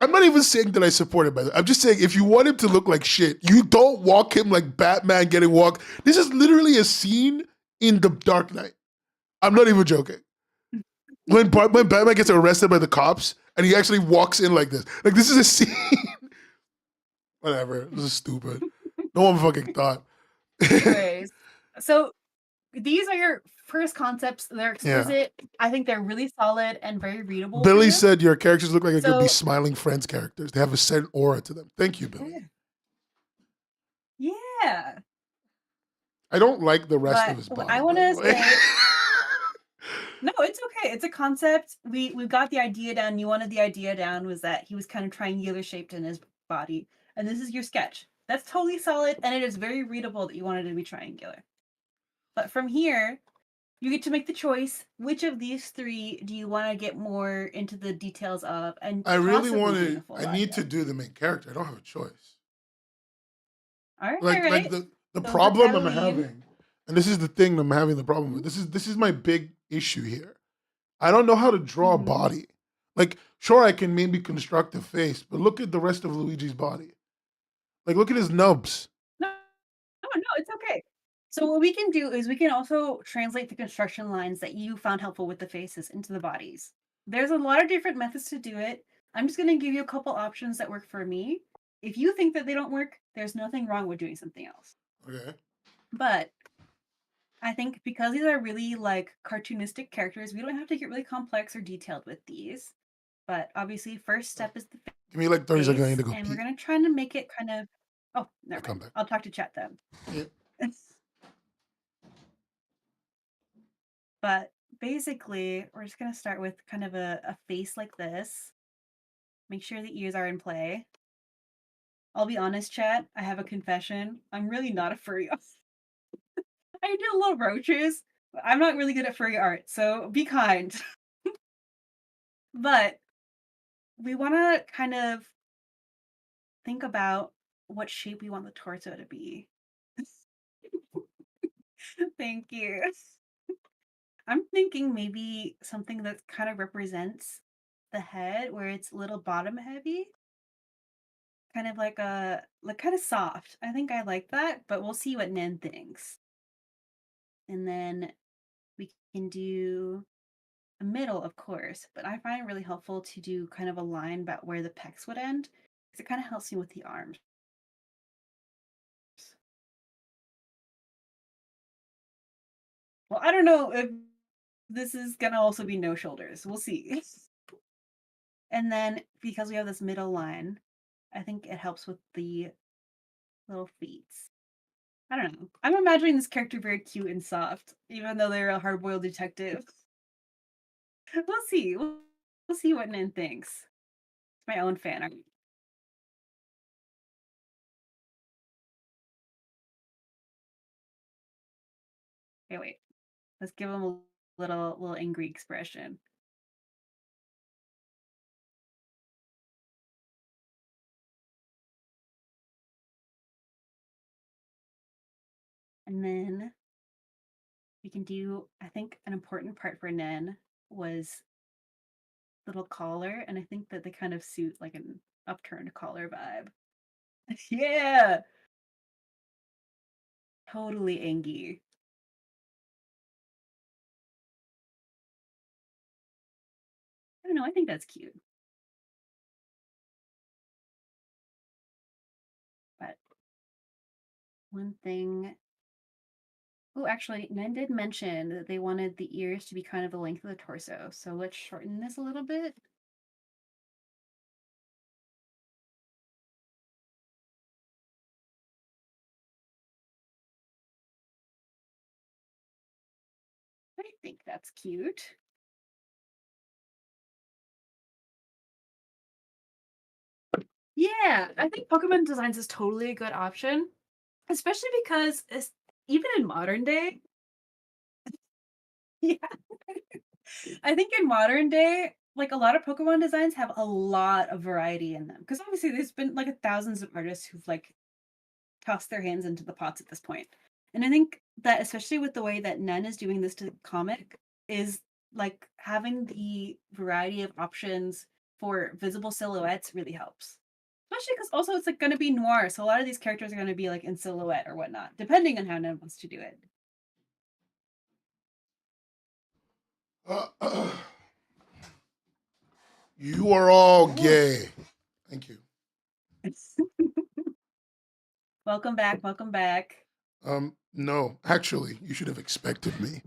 I'm not even saying that I support it, by the way. I'm just saying if you want him to look like shit, you don't walk him like Batman getting walked. This is literally a scene in The Dark Knight. I'm not even joking. When Batman gets arrested by the cops and he actually walks in like this. Like, this is a scene. Whatever. This is stupid. No one fucking thought. Anyways, so these are your first concepts. They're exquisite. Yeah. I think they're really solid and very readable. Billy said your characters look like it could be So, Smiling Friends characters. They have a certain aura to them. Thank you, Billy. Yeah. I don't like the rest of his body. I want to say, no, it's okay. It's a concept. We've got the idea down. You wanted the idea down was that he was kind of triangular shaped in his body, and this is your sketch. That's totally solid, and it is very readable that you wanted it to be triangular. But from here, you get to make the choice. Which of these three do you want to get more into the details of? And I really want to. I need to do the main character. I don't have a choice. All right, like the problem I'm having, and this is the thing I'm having the problem with. This is my big issue here. I don't know how to draw a body. Like, sure, I can maybe construct a face, but look at the rest of Luigi's body. Like, look at his nubs. No, it's okay. So what we can do is we can also translate the construction lines that you found helpful with the faces into the bodies. There's a lot of different methods to do it. I'm just going to give you a couple options that work for me. If you think that they don't work, there's nothing wrong with doing something else. Okay. But I think because these are really like cartoonistic characters, we don't have to get really complex or detailed with these. But obviously, first step is the face. Give me like 30 seconds. I need to go and pee. we're going to try to make it kind of... Oh, never mind. I'll talk to chat then. Yeah. But basically, we're just going to start with kind of a face like this. Make sure the ears are in play. I'll be honest, chat. I have a confession. I'm really not a furry. I do little roaches. But I'm not really good at furry art, so be kind. But we want to kind of think about what shape we want the torso to be. Thank you. I'm thinking maybe something that kind of represents the head, where it's a little bottom heavy. Kind of like kind of soft. I think I like that, but we'll see what Nen thinks. And then we can do a middle, of course, but I find it really helpful to do kind of a line about where the pecs would end, because it kind of helps me with the arms. Well, I don't know if this is gonna also be no shoulders. We'll see. And then because we have this middle line, I think it helps with the little feet. I don't know. I'm imagining this character very cute and soft, even though they're a hard-boiled detective. We'll see. We'll see what Nen thinks. It's my own fan art. Okay, wait. Let's give him a little angry expression. And then we can do, I think an important part for Nen was little collar, and I think that they kind of suit like an upturned collar vibe. Yeah! Totally Angie. I don't know, I think that's cute. But one thing... Oh, actually, Nen did mention that they wanted the ears to be kind of the length of the torso, so let's shorten this a little bit. I think that's cute. Yeah, I think Pokemon Designs is totally a good option, especially because even in modern day, yeah, I think in modern day, like a lot of Pokemon designs have a lot of variety in them. Because obviously there's been like thousands of artists who've like tossed their hands into the pots at this point. And I think that especially with the way that Nen is doing this to the comic is like having the variety of options for visible silhouettes really helps. Especially because also it's like going to be noir, so a lot of these characters are going to be like in silhouette or whatnot, depending on how Nen wants to do it. You are all gay. Thank you. Welcome back. Welcome back. No, actually, you should have expected me.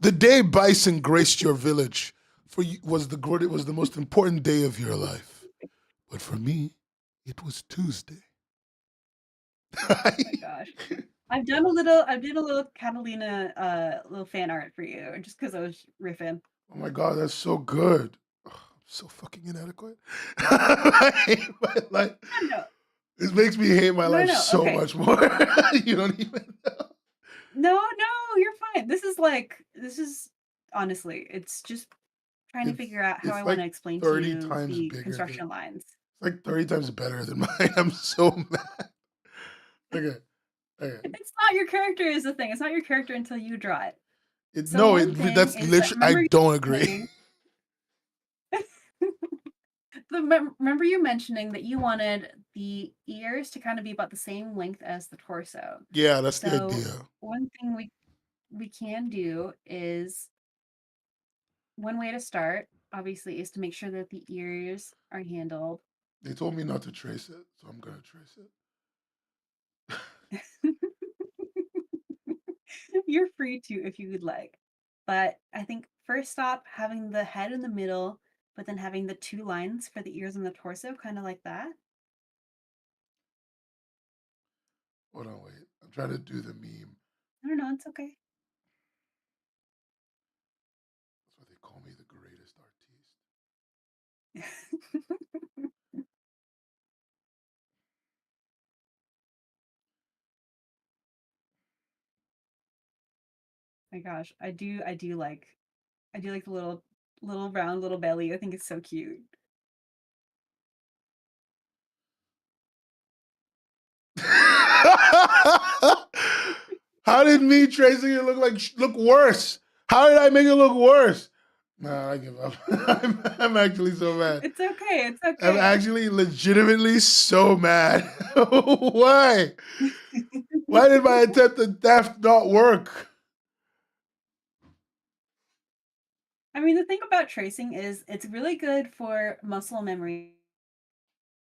The day Bison graced your village for you was the most important day of your life. But for me, it was Tuesday. Oh my gosh. I've done a little Catalina little fan art for you just because I was riffing. Oh my god, that's so good. Ugh, I'm so fucking inadequate. like, No, it makes me hate my life so okay. much more. You don't even know. No, you're fine. This is honestly, it's just trying to figure out how I want to explain to 30 you times the bigger construction than- lines. It's like 30 times better than mine. I'm so mad. Okay. It's not your character is the thing. It's not your character until you draw it. So No, one thing that's is that- literally, I remember don't you agree. saying- Remember you mentioning that you wanted the ears to kind of be about the same length as the torso. Yeah, that's the So idea. one thing we can do is one way to start, obviously, is to make sure that the ears are handled. They told me not to trace it, so I'm gonna trace it. You're free to if you would like. But I think first stop having the head in the middle, but then having the two lines for the ears and the torso, kind of like that. Hold on, wait. I'm trying to do the meme. I don't know, it's okay. That's why they call me the greatest artiste. My gosh, I do like the little round little belly. I think it's so cute. How did me tracing it look worse? How did I make it look worse? Nah, I give up. I'm actually so mad. It's okay. It's okay. I'm actually legitimately so mad. Why? Why did my attempt at theft not work? I mean, the thing about tracing is it's really good for muscle memory,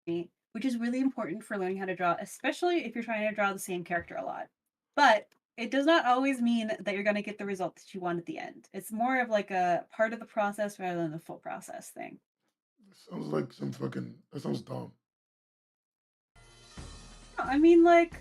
which is really important for learning how to draw, especially if you're trying to draw the same character a lot. But it does not always mean that you're going to get the result that you want at the end. It's more of like a part of the process rather than the full process thing. Sounds like some fucking. That sounds dumb. I mean, like,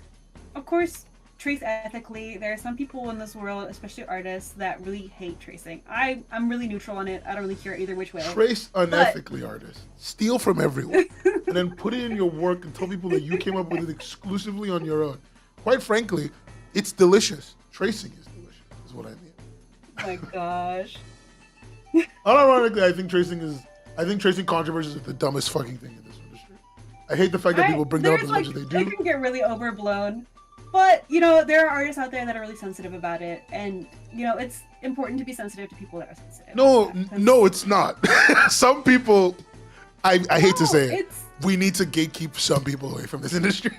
of course, trace ethically. There are some people in this world, especially artists, that really hate tracing. I'm really neutral on it. I don't really care either which way. Trace unethically, artists. Steal from everyone. And then put it in your work and tell people that you came up with it exclusively on your own. Quite frankly, it's delicious. Tracing is delicious, is what I mean. Oh my gosh. Unironically, I think tracing controversies is the dumbest fucking thing in this industry. I hate the fact that people bring that up as much as they do. It can get really overblown. But, you know, there are artists out there that are really sensitive about it. And, you know, it's important to be sensitive to people that are sensitive. No, it's not. Some people, I hate to say it, it's... we need to gatekeep some people away from this industry.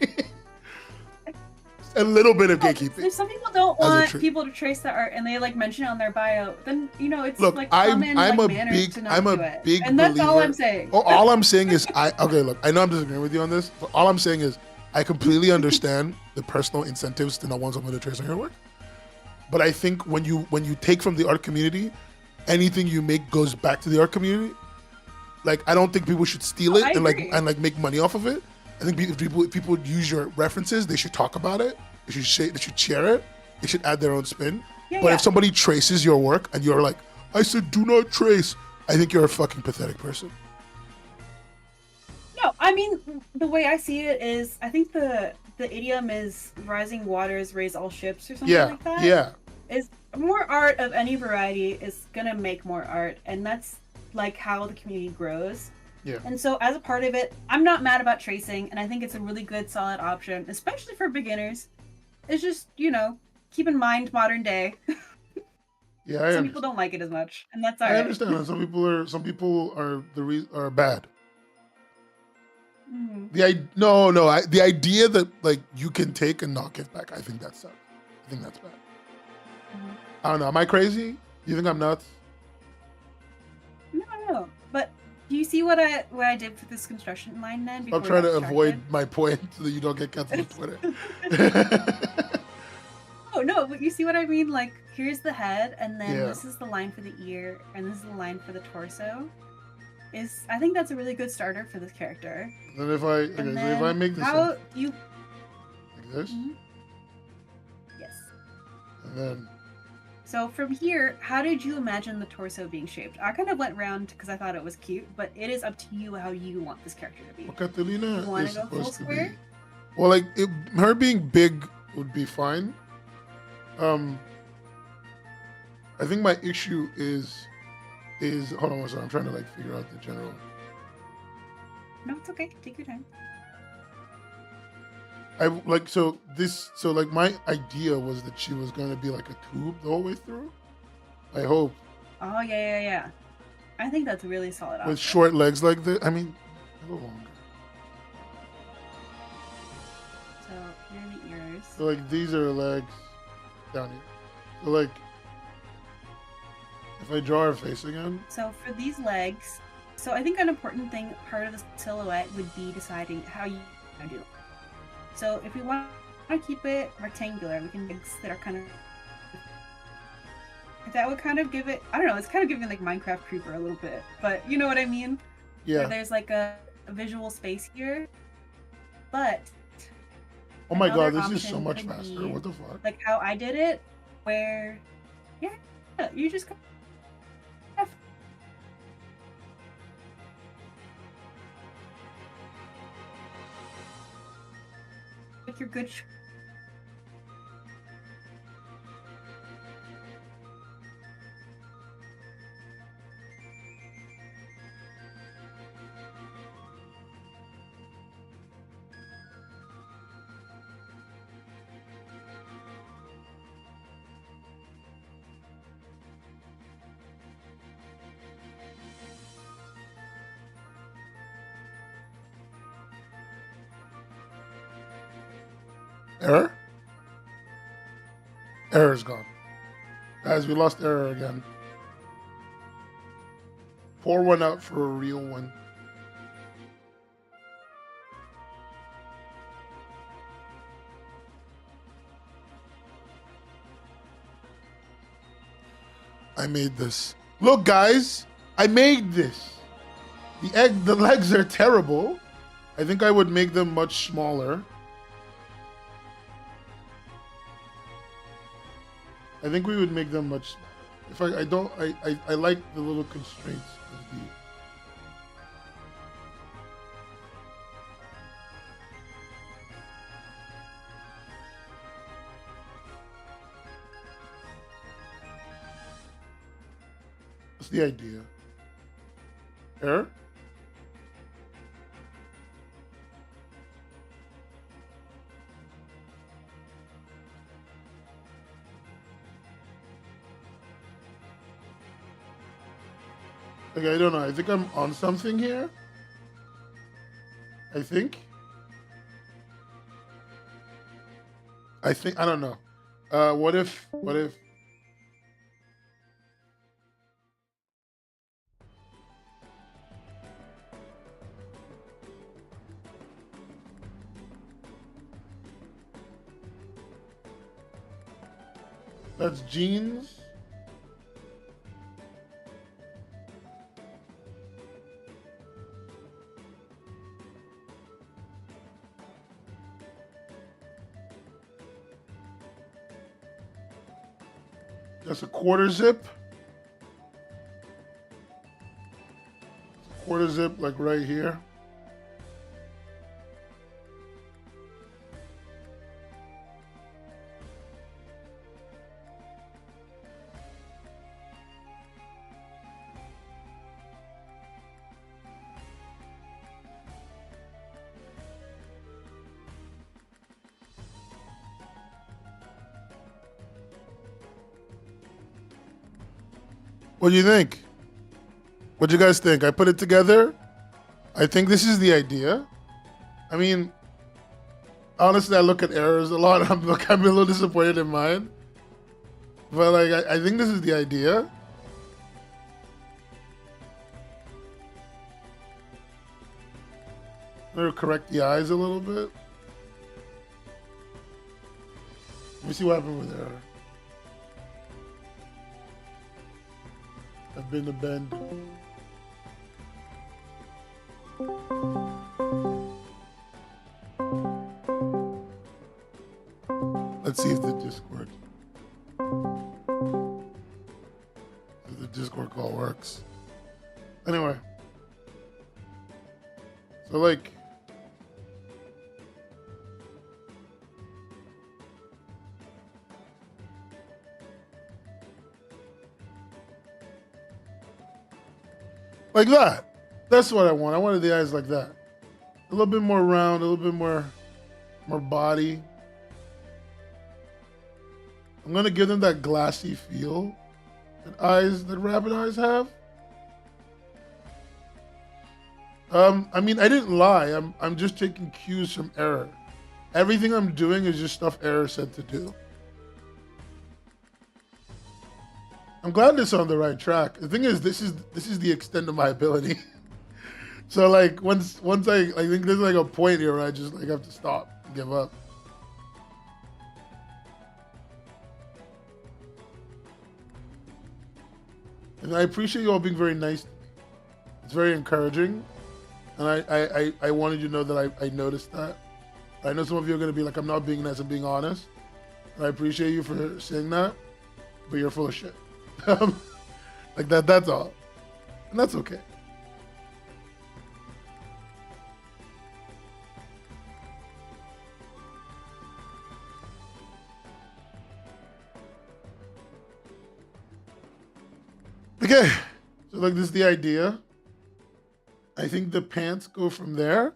A little bit of gatekeeping. If some people don't want people to trace the art and they like mention it on their bio, then you know it's like common manners to not do it. And that's all I'm saying. All I'm saying is okay, look, I know I'm disagreeing with you on this, but all I'm saying is I completely understand the personal incentives to not want someone to trace on your work. But I think when you take from the art community, anything you make goes back to the art community. Like I don't think people should steal it and make money off of it. I think if people use your references, they should talk about it. They should share it. They should add their own spin. But if somebody traces your work and you're like, I said do not trace, I think you're a fucking pathetic person. No, I I mean, the way I see it is, I think the idiom is "rising waters raise all ships" or something Yeah, like that. yeah. Is more art of any variety is gonna make more art, and that's like how the community grows. Yeah. And so, as a part of it, I'm not mad about tracing, and I think it's a really good, solid option, especially for beginners. It's just, keep in mind modern day. Yeah, I Some people understand. don't like it as much, and that's I alright. understand that some people are bad. Mhm. The idea that like you can take and not give back, I think that sucks. I think that's bad. Mhm. I don't know. Am I crazy? You think I'm nuts? No. But do you see what I did for this construction line then? I'm Before trying we to got avoid distracted? my point so that you don't get canceled on Twitter. Oh no, but you see what I mean? Like, here's the head, and then Yeah. this is the line for the ear, and this is the line for the torso. I think that's a really good starter for this character. Then if I make this how like you this, Mhm. Yes. and then So from here, how did you imagine the torso being shaped? I kind of went round because I thought it was cute, but it is up to you how you want this character to be. Catalina You wanna is go full supposed to be. square? Well, like her being big would be fine. I think my issue is hold on one second. I'm trying to like figure out the general. No, it's okay. Take your time. My idea was that she was going to be like a tube the whole way through. I hope Oh yeah. I think that's a really solid option. with short legs like this. I mean, a little longer. So here are the ears. So like these are legs down here. So like if I draw her face again, So for these legs, so I think an important thing, part of the silhouette would be deciding how you want to do it. So if we want to keep it rectangular, we can make legs that are kind of. That would kind of give it. I don't know. It's kind of giving like Minecraft Creeper a little bit, but you know what I mean. yeah. Where there's like a visual space here, but Oh my god, another this is so option much could faster. be What the fuck? like how I did it, where you just. Like your good. Error? Error's gone. Guys, we lost error again. Pour one out for a real one. I made this. Look, guys, I made this. The legs are terrible. I think I would make them much smaller. I think we would make them much smaller. If I like the little constraints of the. What's the idea? Error? Okay, I don't know. I think I'm on something here. I think. I don't know. What if that's jeans? That's a quarter zip. Quarter zip, like right here. What do you think? What do you guys think? I put it together. I think this is the idea. I mean, honestly, I look at errors a lot. I'm a little disappointed in mine. But like, I think this is the idea. I'm gonna correct the eyes a little bit. Let me see what happened with error. I've been to bend. Let's see if the Discord call works. Anyway, so like, that. That's what I want. I wanted the eyes like that. A little bit more round, a little bit more body. I'm gonna give them that glassy feel that rabbit eyes have. I mean, I didn't lie. I'm just taking cues from error. Everything I'm doing is just stuff error said to do. I'm glad it's on the right track. The thing is, this is the extent of my ability. So like once I think there's like a point here where I just like have to stop and give up. And I appreciate you all being very nice. It's very encouraging. And I wanted you to know that I noticed that. I know some of you are going to be like, I'm not being nice, I'm being honest. And I appreciate you for saying that. But you're full of shit. Like that's all. And that's okay. Okay, so like this is the idea. I think the pants go from there.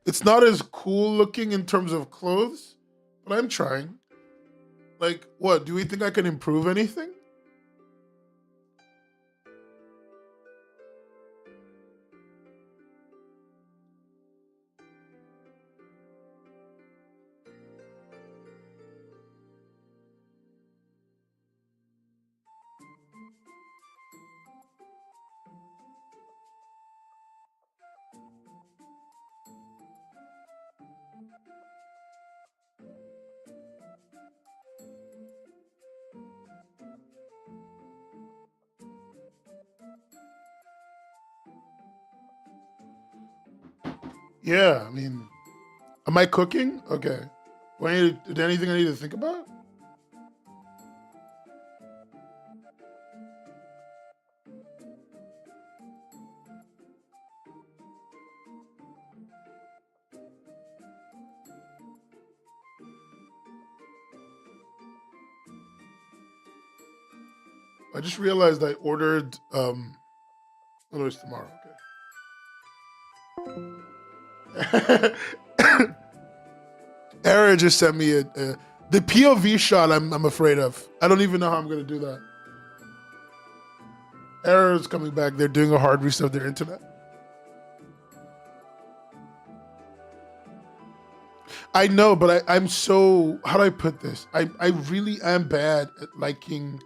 It's not as cool looking in terms of clothes, but I'm trying. Like, what? Do we think I can improve anything? Yeah, I mean, am I cooking? Okay. Is there anything I need to think about? I just realized I ordered, oh, it's tomorrow, okay. Era just sent me the POV shot I'm afraid of. I don't even know how I'm going to do that. Era's coming back. They're doing a hard reset of their internet. I know, but I'm so, how do I put this? I really am bad at liking,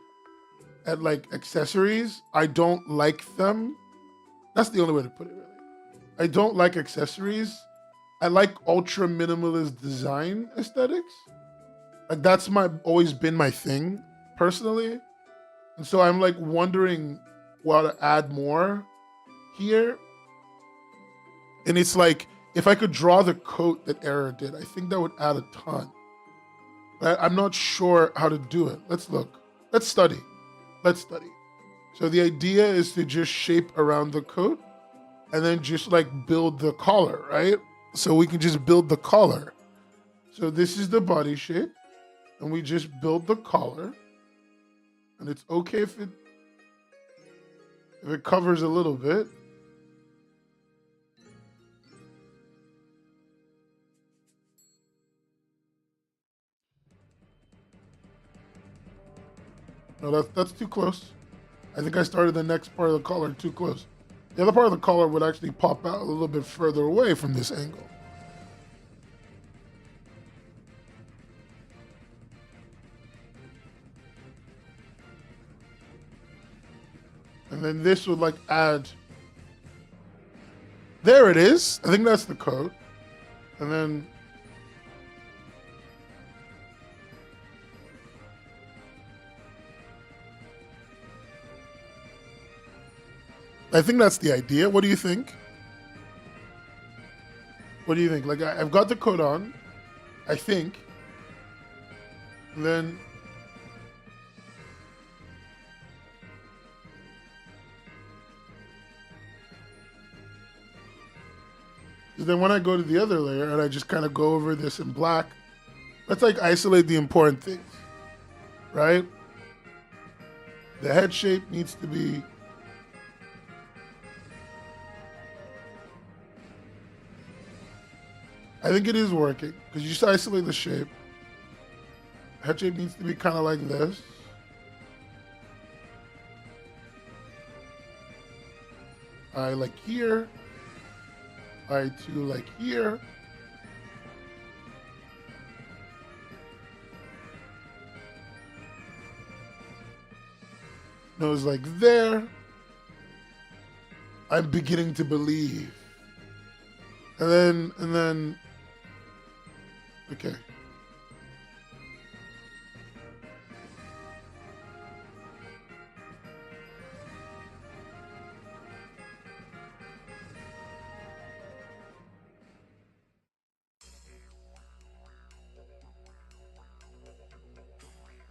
at like accessories. I don't like them. That's the only way to put it, really. I don't like accessories. I like ultra minimalist design aesthetics. Like that's always been my thing personally. And so I'm like wondering what to add more here. And it's like, if I could draw the coat that Era did, I think that would add a ton. But I'm not sure how to do it. Let's look. Let's study. Let's study. So the idea is to just shape around the coat and then just like build the collar, right? So we can just build the collar. So this is the body shape, and we just build the collar. And it's okay if it covers a little bit. No, that's too close. I think I started the next part of the collar too close. The other part of the collar would actually pop out a little bit further away from this angle. And then this would like add. There it is. I think that's the coat. And then I think that's the idea. What do you think? What do you think? Like I've got the coat on, I think. And then when I go to the other layer and I just kind of go over this in black, let's like isolate the important things, right? The head shape needs to be I think it is working because you just isolate the shape. Head shape needs to be kind of like this. I like here. I too like here. Nose like there. I'm beginning to believe. And then, okay.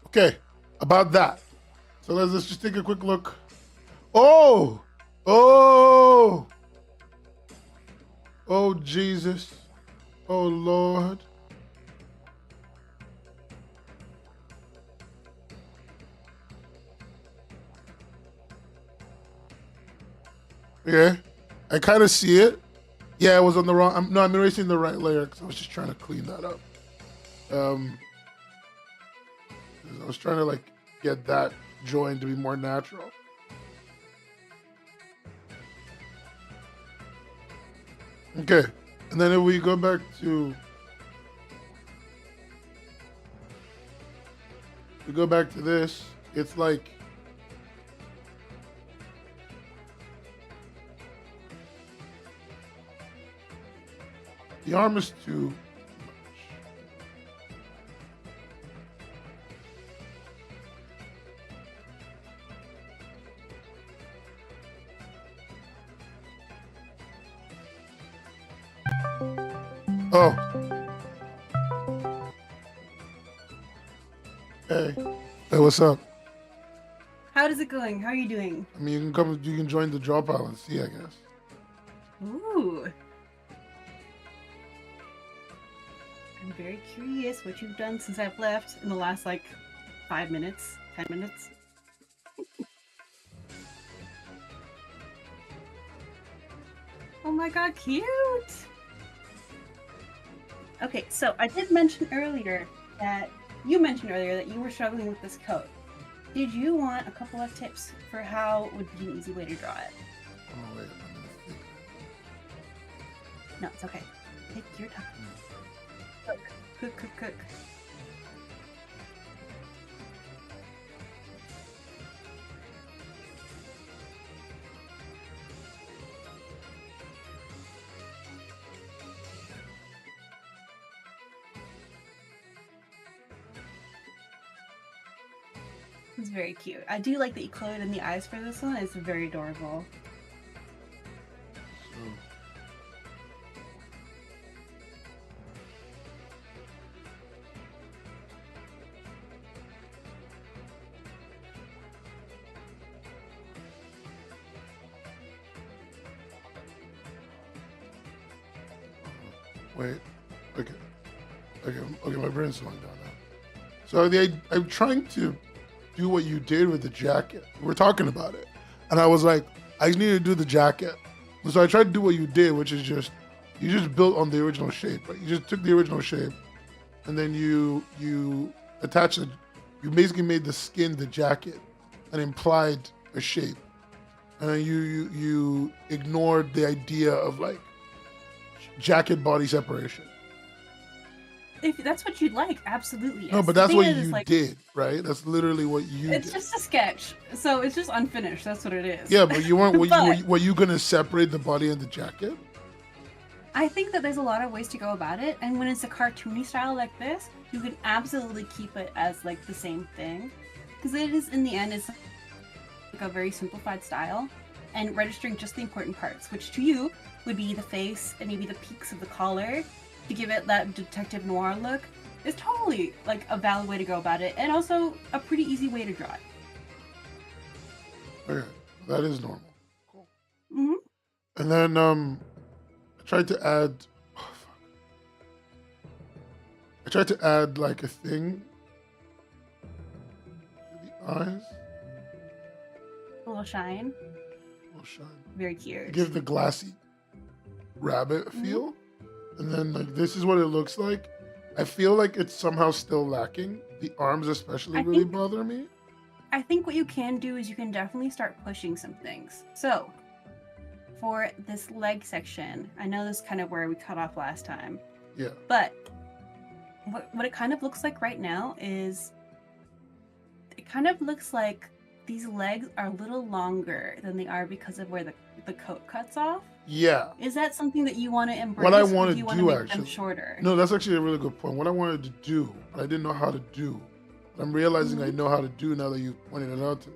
Okay, about that. So let's just take a quick look. Oh, oh, Jesus. Oh, Lord. Okay, I kind of see it. Yeah, I was on the wrong. I'm erasing the right layer because I was just trying to clean that up. I was trying to like get that join to be more natural. Okay, and then if we go back to this, it's like the arm is too much. Oh. Hey. Hey, what's up? How is it going? How are you doing? I mean, you can join the draw pile and see, I guess. Ooh. I'm very curious what you've done since I've left in the last, like, 5 minutes, 10 minutes. Oh my god, cute! Okay, so I did mention earlier that you were struggling with this coat. Did you want a couple of tips for how would be an easy way to draw it? Oh, wait, I'm gonna think. No, it's okay. Take your time. Cook. It's very cute. I do like that you colored in the eyes for this one. It's very adorable. So, wait. Okay, my brain's slowing down now. So I'm trying to do what you did with the jacket. We're talking about it. And I was like, I need to do the jacket. And so I tried to do what you did, which is you just built on the original shape, right? You just took the original shape and then you attached it. You basically made the skin the jacket and implied a shape, and then you ignored the idea of like jacket body separation. If that's what you'd like, absolutely. Yes. No, but The that's thing what is, you like, did, right? That's literally what you it's did. just a sketch, so it's just unfinished. That's what it is. Yeah, but you weren't. But- Were you gonna separate the body and the jacket? I think that there's a lot of ways to go about it, and when it's a cartoony style like this, you can absolutely keep it as like the same thing, because it is in the end is like a very simplified style, and registering just the important parts, which to you would be the face and maybe the peaks of the collar to give it that detective noir look, is totally like a valid way to go about it, and also a pretty easy way to draw it. Okay, that is normal. Cool. Hmm. And then I tried to add. Oh, fuck. I tried to add like a thing to the eyes. A little shine, Oh, shine. very cute. Give the glassy rabbit feel, and then like this is what it looks like. I feel like it's somehow still lacking. The arms especially I really think- bother me. I think what you can do is you can definitely start pushing some things. So, for this leg section, I know this is kind of where we cut off last time, Yeah. but what it kind of looks like right now is it kind of looks like these legs are a little longer than they are because of where the coat cuts off. Yeah. Is that something that you want to embrace? What I or wanna do you want do, to make them actually- shorter? No, that's actually a really good point. What I wanted to do, but I didn't know how to do, but I'm realizing I know how to do now that you pointed it out to me,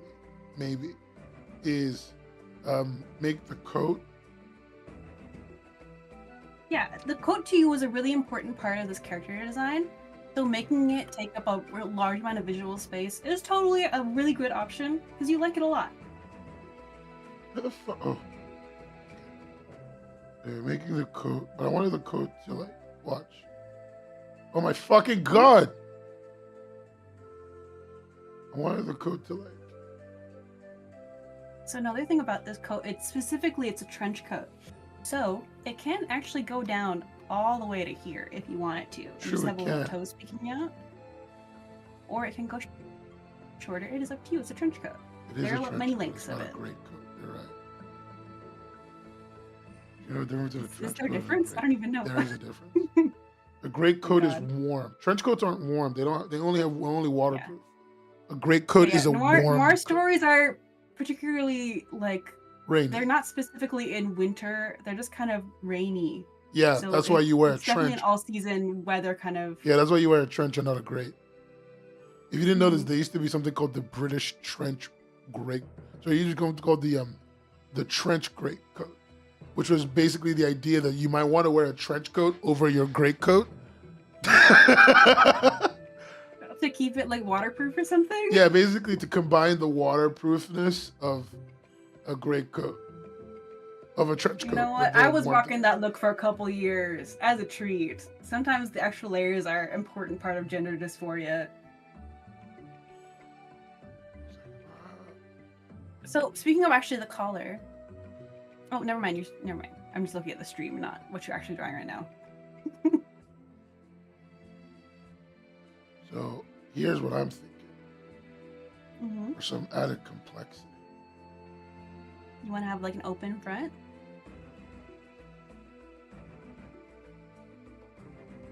maybe, is make the coat. Yeah, the coat to you was a really important part of this character design. So making it take up a large amount of visual space is totally a really good option because you like it a lot. Where the fuck? Oh. Yeah, making the coat, but I wanted the coat to like, watch. Oh my fucking god! I wanted the coat to like. So another thing about this coat, it's a trench coat. So it can actually go down all the way to here if you want it to. And Sure just it have a little can. toes peeking out. Or it can go shorter. It is up to you. It's a trench coat. It is There a are trench many coat. lengths It's of not it. a great coat. You're right. You know the difference in a Is trench there a coat and a difference? I great- don't even know. There is a difference. A great coat is God. warm. Trench coats aren't warm. They only waterproof. A great coat Yeah, is a noir, warm noir coat. stories are particularly like Rainy. they're not specifically in winter. They're just kind of rainy. Yeah, So that's why you wear a it's definitely trench. an all-season weather kind of. Yeah, that's why you wear a trench and not a great. If you didn't Mm-hmm. notice, there used to be something called the British trench great. So you just going to call the trench great coat, which was basically the idea that you might want to wear a trench coat over your great coat. To keep it like waterproof or something. Yeah, basically to combine the waterproofness of a great coat, of a trench coat. You know what? with the I was warmth. rocking that look for a couple years as a treat. Sometimes the extra layers are an important part of gender dysphoria. So speaking of actually the collar. Oh, never mind. Never mind. I'm just looking at the stream, not what you're actually drawing right now. So here's what I'm thinking Hmm. for some added complexity. You want to have like an open front?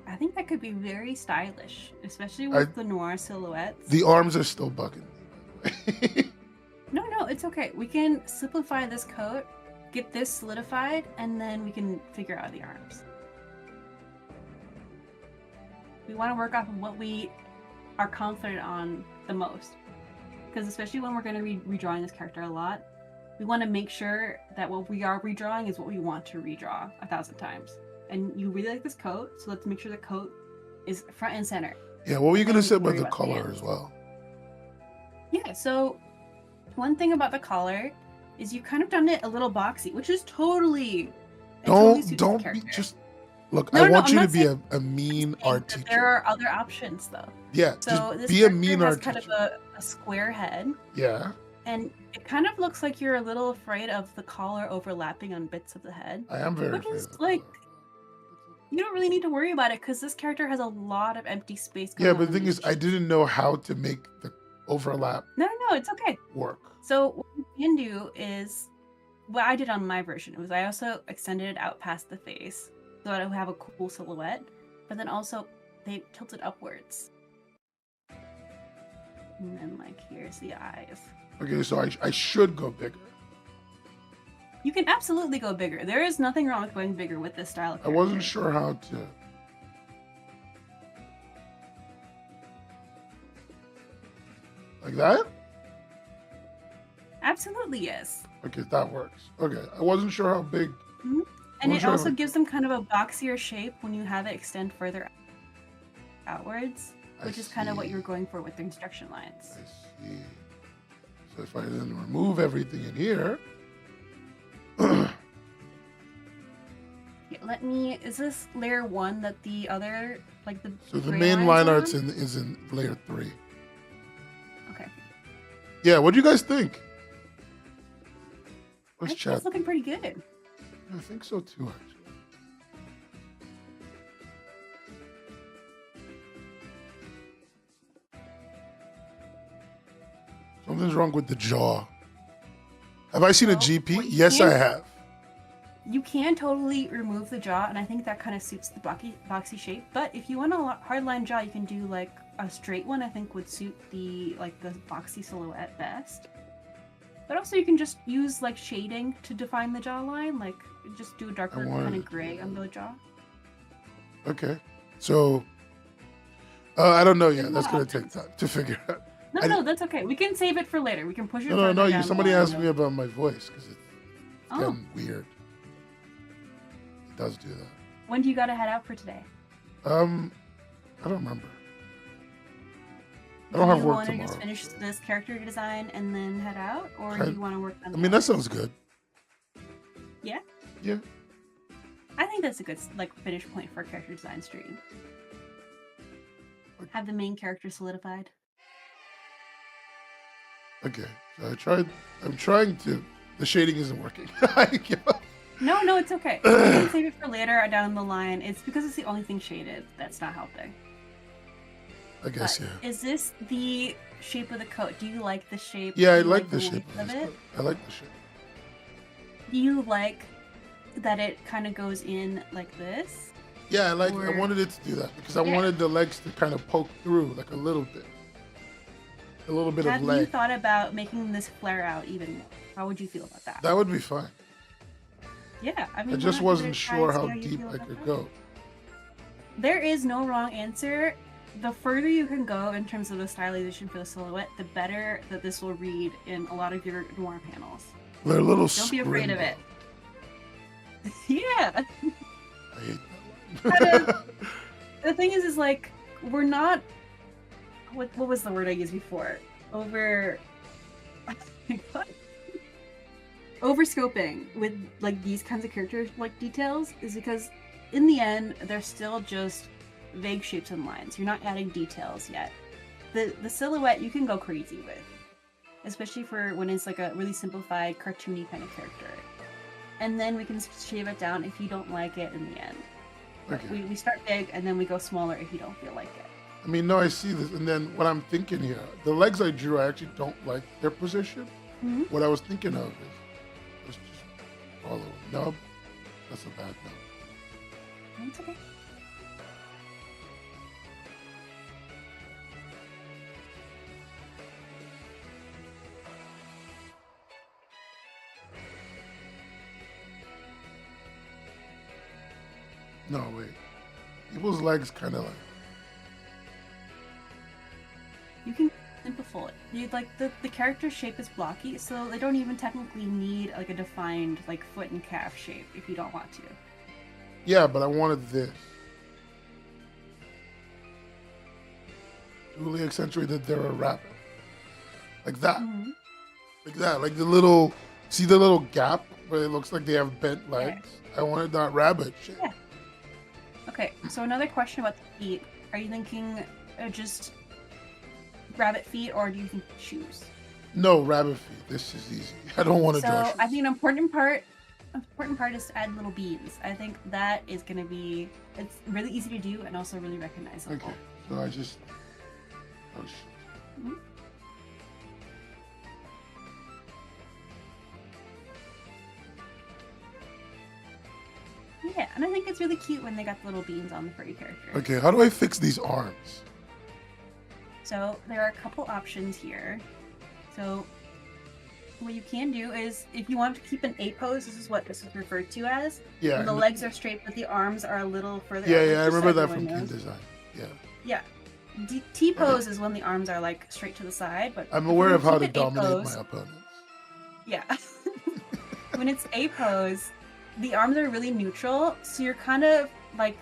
I think that could be very stylish, especially with the noir silhouettes. The arms are still bugging me, by the way. No, it's okay. We can simplify this coat, get this solidified, and then we can figure out the arms. We want to work off of what we are confident on the most. Because especially when we're going to be redrawing this character a lot, we want to make sure that what we are redrawing is what we want to redraw 1,000 times. And you really like this coat, so let's make sure the coat is front and center. Yeah, what were you And then gonna we say can about worry the about the color hands. as well? Yeah, so one thing about the collar is you've kind of done it a little boxy, which is totally Don't suits the be character. just look. No, I no, want I'm you to not be saying- a mean Saying art that teacher. There are other options though. Yeah, So just this be a character mean has art kind teacher. of a square head, Yeah, and it kind of looks like you're a little afraid of the collar overlapping on bits of the head. I am very Which afraid is, of the like, color. You don't really need to worry about it because this character has a lot of empty space. Yeah, going but the on thing is, I each- didn't know how to make the overlap No, it's okay. work. So what you can do is, what I did on my version was I also extended it out past the face so that it would have a cool silhouette, but then also they tilted upwards. And then like here's the eyes. Okay, so I should go bigger. You can absolutely go bigger. There is nothing wrong with going bigger with this style of I character. wasn't sure how to. Like that? Absolutely, yes. Okay, that works. Okay, I wasn't sure how big. And Well, it sure. also gives them kind of a boxier shape when you have it extend further outwards, I which is kind of what see. you were going for with the instruction lines. I see. So if I then remove everything in here, Okay, let me. Is this layer 1 that the other, like the? so the gray main lines line are art's on? is in layer 3. Okay. Yeah, what do you guys think? I Let's think chat. it's looking pretty good. I think so too, actually. Something's wrong with the jaw. Have I seen a Well, GP? what you Yes, I can- have. You can totally remove the jaw, and I think that kind of suits the boxy shape. But if you want a hardline jaw, you can do like a straight one. I think would suit the boxy silhouette best. But also, you can just use like shading to define the jawline. Like just do a darker wanted kind it of to gray be on the jaw. Okay. So, I don't know yet. There's That's more going to take options. time to figure out. No, I no, did- that's okay. We can save it for later. We can push it. No, no, further no. down the Somebody line, asked though. me about my voice because it's Oh, getting weird. It does do that. when do you gotta head out for today? I don't remember. I don't have Do you work want to tomorrow. just finish this character design and then head out, or Okay. do you want to work on? I the mean, that others? sounds good. Yeah. Yeah. I think that's a good like finish point for a character design stream. Have the main character solidified. Okay. So I'm trying to. The shading isn't working. I give up. No, it's okay. We can save it for later down the line. It's because it's the only thing shaded that's not helping. I guess, But yeah. is this the shape of the coat? Do you like the shape? Yeah, I Do you like the length shape of this it. coat. I like the shape. Do you like that it kind of goes in like this? Yeah, I Or- wanted it to do that because I Yeah. wanted the legs to kind of poke through like a little bit. A little bit Have of you leg. thought about making this flare out even more? How would you feel about that? That would be fine. Yeah, I mean, I why just not give it wasn't a try sure and see how you deep feel I about could that? go. There is no wrong answer. The further you can go in terms of the stylization for the silhouette, the better that this will read in a lot of your noir panels. They're a little Don't be afraid of scrim, it. Yeah. though. I hate Kind that one. The thing is like, we're not. What was the word I used before? Overscoping with like these kinds of character like details is because in the end they're still just vague shapes and lines. You're not adding details yet. The silhouette you can go crazy with, especially for when it's like a really simplified cartoony kind of character. And then we can shave it down if you don't like it in the end. But Okay. we start big and then we go smaller if you don't feel like it. I mean, no, I see this. And then what I'm thinking here, the legs I drew, I actually don't like their position. Mhm. What I was thinking of is, let's just follow a nub. That's a bad nub. It's okay. No, wait. People's legs kind of like. You can simplify it. You like the character shape is blocky, so they don't even technically need like a defined like foot and calf shape if you don't want to. Yeah, but I wanted this. Really accentuated they're a rabbit. Like that. Mhm. Like that. Like the little. See the little gap where it looks like they have bent legs? I wanted that rabbit shape. Yeah. Okay, so another question about the feet. Are you thinking just rabbit feet, or do you think shoes? No, rabbit feet. This is easy. I don't want to draw So shoes. I think an important part is to add little beans. I think that is going to be it's really easy to do and also really recognizable. Okay, so I just. Oh, shit. Mhm. Yeah, and I think it's really cute when they got the little beans on the furry character. Okay, how do I fix these arms? So there are a couple options here. So what you can do is, if you want to keep an A pose, this is what this is referred to as. Yeah. When the legs are straight, but the arms are a little further. Yeah, out, yeah, I just so remember that from everyone Kin knows. Design. Yeah. Yeah. T pose is when the arms are like straight to the side, but I'm if you aware wanna of how keep to it A dominate pose- my opponents. Yeah. When it's A pose, the arms are really neutral, so you're kind of like,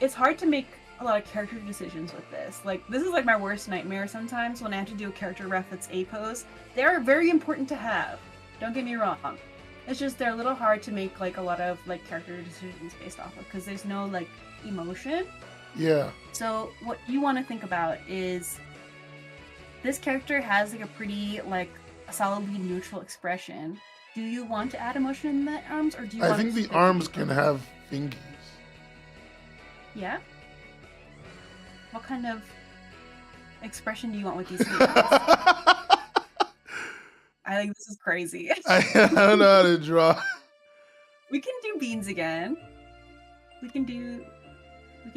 it's hard to make a lot of character decisions with this. Like, this is like my worst nightmare sometimes when I have to do a character ref that's A pose. They are very important to have. Don't get me wrong. It's just they're a little hard to make like a lot of like character decisions based off of because there's no like emotion. Yeah. So what you want to think about is this character has like a pretty like solidly neutral expression. Do you want to add emotion in the arms, or do you? I want think it the to stay arms neutral? can have fingies. Yeah. What kind of expression do you want with these things? I think this is crazy. I don't know how to draw. We can do beans again. We can do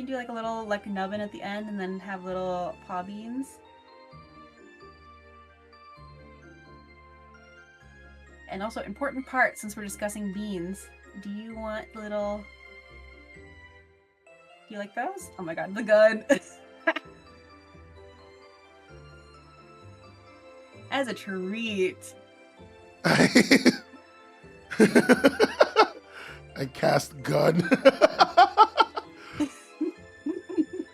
like a little like nubbin at the end, and then have little paw beans. And also, important part, since we're discussing beans, do you want little... Do you like those? Oh my god, the gun! As a treat. I cast gun.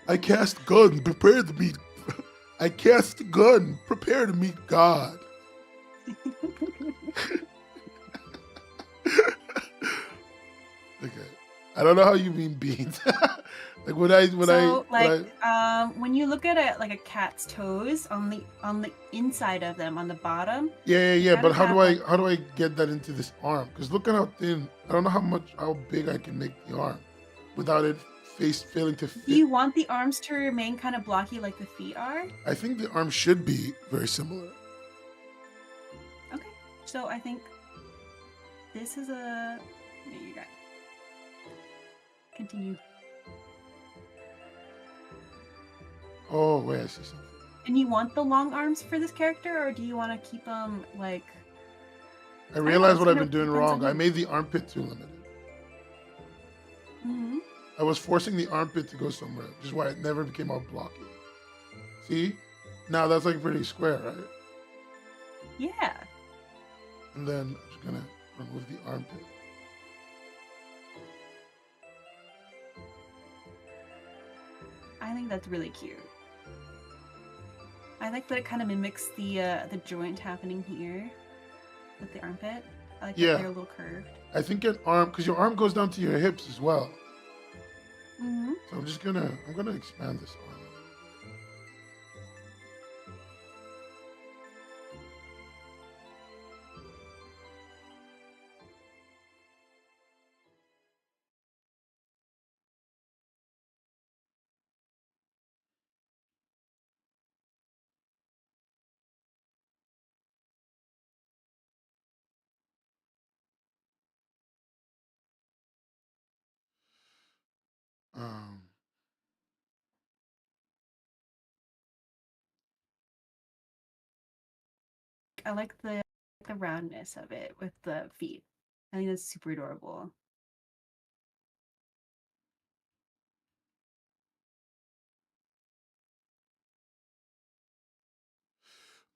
I cast gun, prepare to meet. I cast gun, prepare to meet God. Okay, I don't know how you mean beans. Like when you look at it like a cat's toes on the inside of them, on the bottom. Yeah. But gotta how do I get that into this arm? Because look at how thin. I don't know how big I can make the arm without it failing to fit. Do you want the arms to remain kind of blocky like the feet are? I think the arm should be very similar. Okay, so I think this is a... There you go. Continue. Oh wait, I see something. And you want the long arms for this character, or do you want to keep them like... I realized what I've it's been doing depends on wrong. I you. made the armpit too limited. Mm-hmm. I was forcing the armpit to go somewhere, which is why it never became all blocky. See? Now that's like pretty square, right? Yeah. And then I'm just gonna remove the armpit. I think that's really cute. I like that it kind of mimics the joint happening here with the armpit. I like Yeah. that they're a little curved. I think an arm, because your arm goes down to your hips as well. Mm-hmm. So I'm gonna expand this arm. Um, I like the roundness of it with the feet. I think that's super adorable.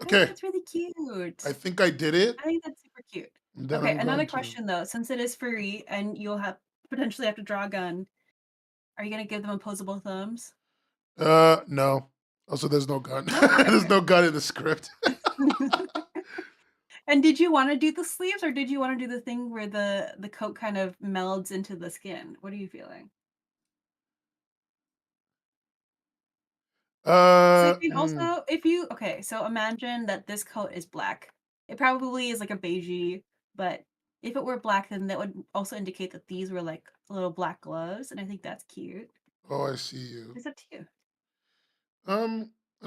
I okay, think that's really cute. I think I did it. I think that's super cute. And then Okay, I'm another going to- question though. Since it is furry and you'll have potentially have to draw a gun, are you gonna give them opposable thumbs? No. Also, there's no gun. There's no gun in the script. And did you want to do the sleeves, or did you want to do the thing where the coat kind of melds into the skin? What are you feeling? So you can also, if you okay, so imagine that this coat is black. It probably is like a beigey, but if it were black, then that would also indicate that these were like little black gloves, and I think that's cute. Oh, I see you. It's up to you. I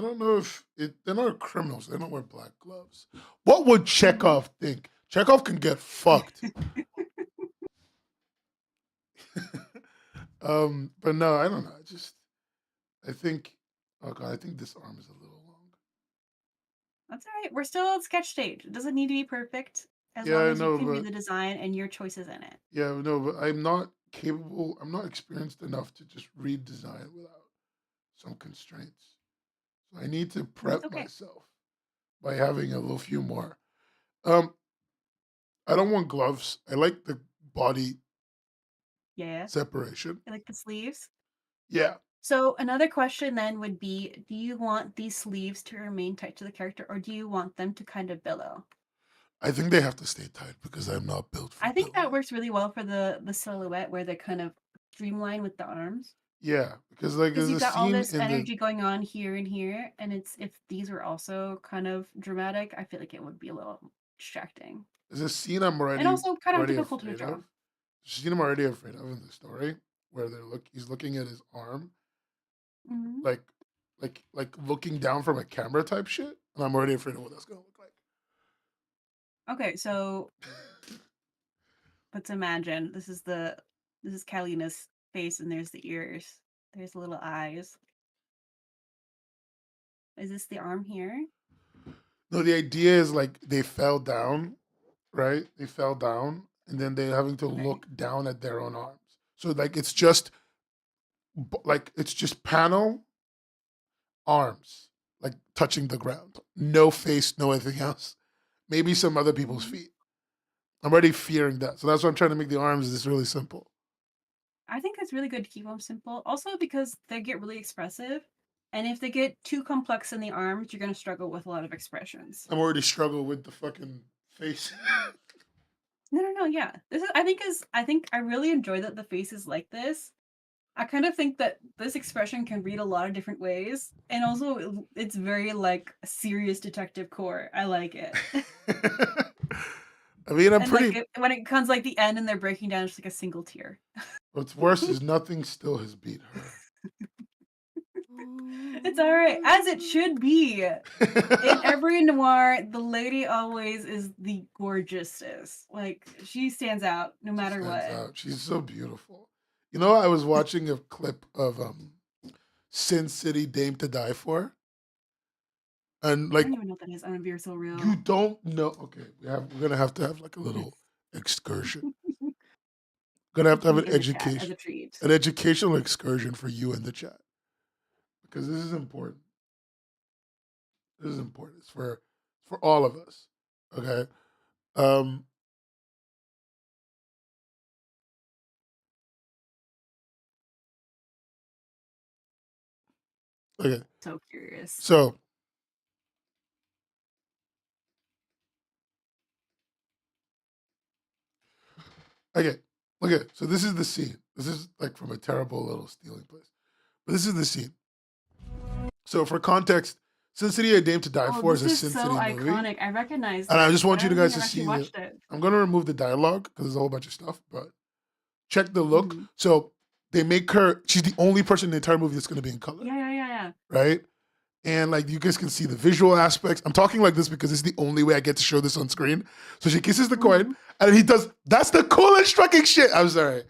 don't know if they're not criminals. They don't wear black gloves. What would Chekhov think? Chekhov can get fucked. But no, I don't know. I think, oh god, I think this arm is a little long. That's all right. We're still at sketch stage. It doesn't need to be perfect as Yeah, long I as you know, can do but the design and your choices in it. yeah, no, but I'm not capable. I'm not experienced enough to just read design without some constraints. So I need to That's prep okay. myself by having a little few more. Um, I don't want gloves. I like the body Yeah. separation. I like the sleeves. Yeah, So another question then would be, do you want these sleeves to remain tight to the character or do you want them to kind of billow? I think they have to stay tight because I'm not built for I think that billowing. works really well for the silhouette where they kind of streamline with the arms. Yeah, because like Because there's you've a got all scene this in the energy going on here and here, and it's if these were also kind of dramatic, I feel like it would be a little distracting. there's a scene I'm And also kind of difficult to afraid draw. of. Scene I'm already afraid of in the story where he's looking at his arm Mhm. like looking down from a camera type shit, and I'm already afraid of what that's gonna look like. Okay, so let's imagine this is Kalina's face and there's the ears. There's the little eyes. Is this the arm here? No, the idea is like they fell down, right? They fell down, and then they're having to Okay. look down at their own arms. So like it's just panel arms like touching the ground, no face, no anything else. Maybe some other people's Mhm. feet. I'm already fearing that, so that's why I'm trying to make the arms this really simple. I think it's really good to keep them simple. Also because they get really expressive. And if they get too complex in the arms, you're gonna struggle with a lot of expressions. I'm already struggling with the fucking face. No, yeah. This is I think I really enjoy that the face is like this. I kind of think that this expression can read a lot of different ways. And also it's very like serious detective core. I like it. I mean, I'm And like pretty. when it comes like the end and they're breaking down, it's like a single tear. What's worse is nothing still has beat her. It's all right, as it should be. In every noir, the lady always is the gorgeousest. Like she stands out no matter Stands what. out. She's so beautiful. You know, I was watching a clip of Sin City Dame to Die For, and I like don't even know what that is. I'm gonna be so real. you don't know. Okay, we're gonna have to have like a little excursion. Gonna have to have Me and the chat as a treat. an educational excursion for you in the chat because this is important. This is important. It's for all of us. Okay. Um. Okay. So curious. So okay. Okay. So this is the scene. This is like from a terrible little stealing place. But this is the scene. So for context, Sin City: A Dame to Die Oh, For is this a is Sin so City movie. iconic. I recognize And I this, just but want I you don't guys think to I've actually see watched it. I'm gonna remove the dialogue because there's a whole bunch of stuff, but check the look. Mhm. So they make her she's the only person in the entire movie that's gonna be in color. Yeah. Right? And like you guys can see the visual aspects. I'm talking like this because it's the only way I get to show this on screen. So she kisses the coin, Mhm. and he does. That's the coolest fucking shit. I'm sorry.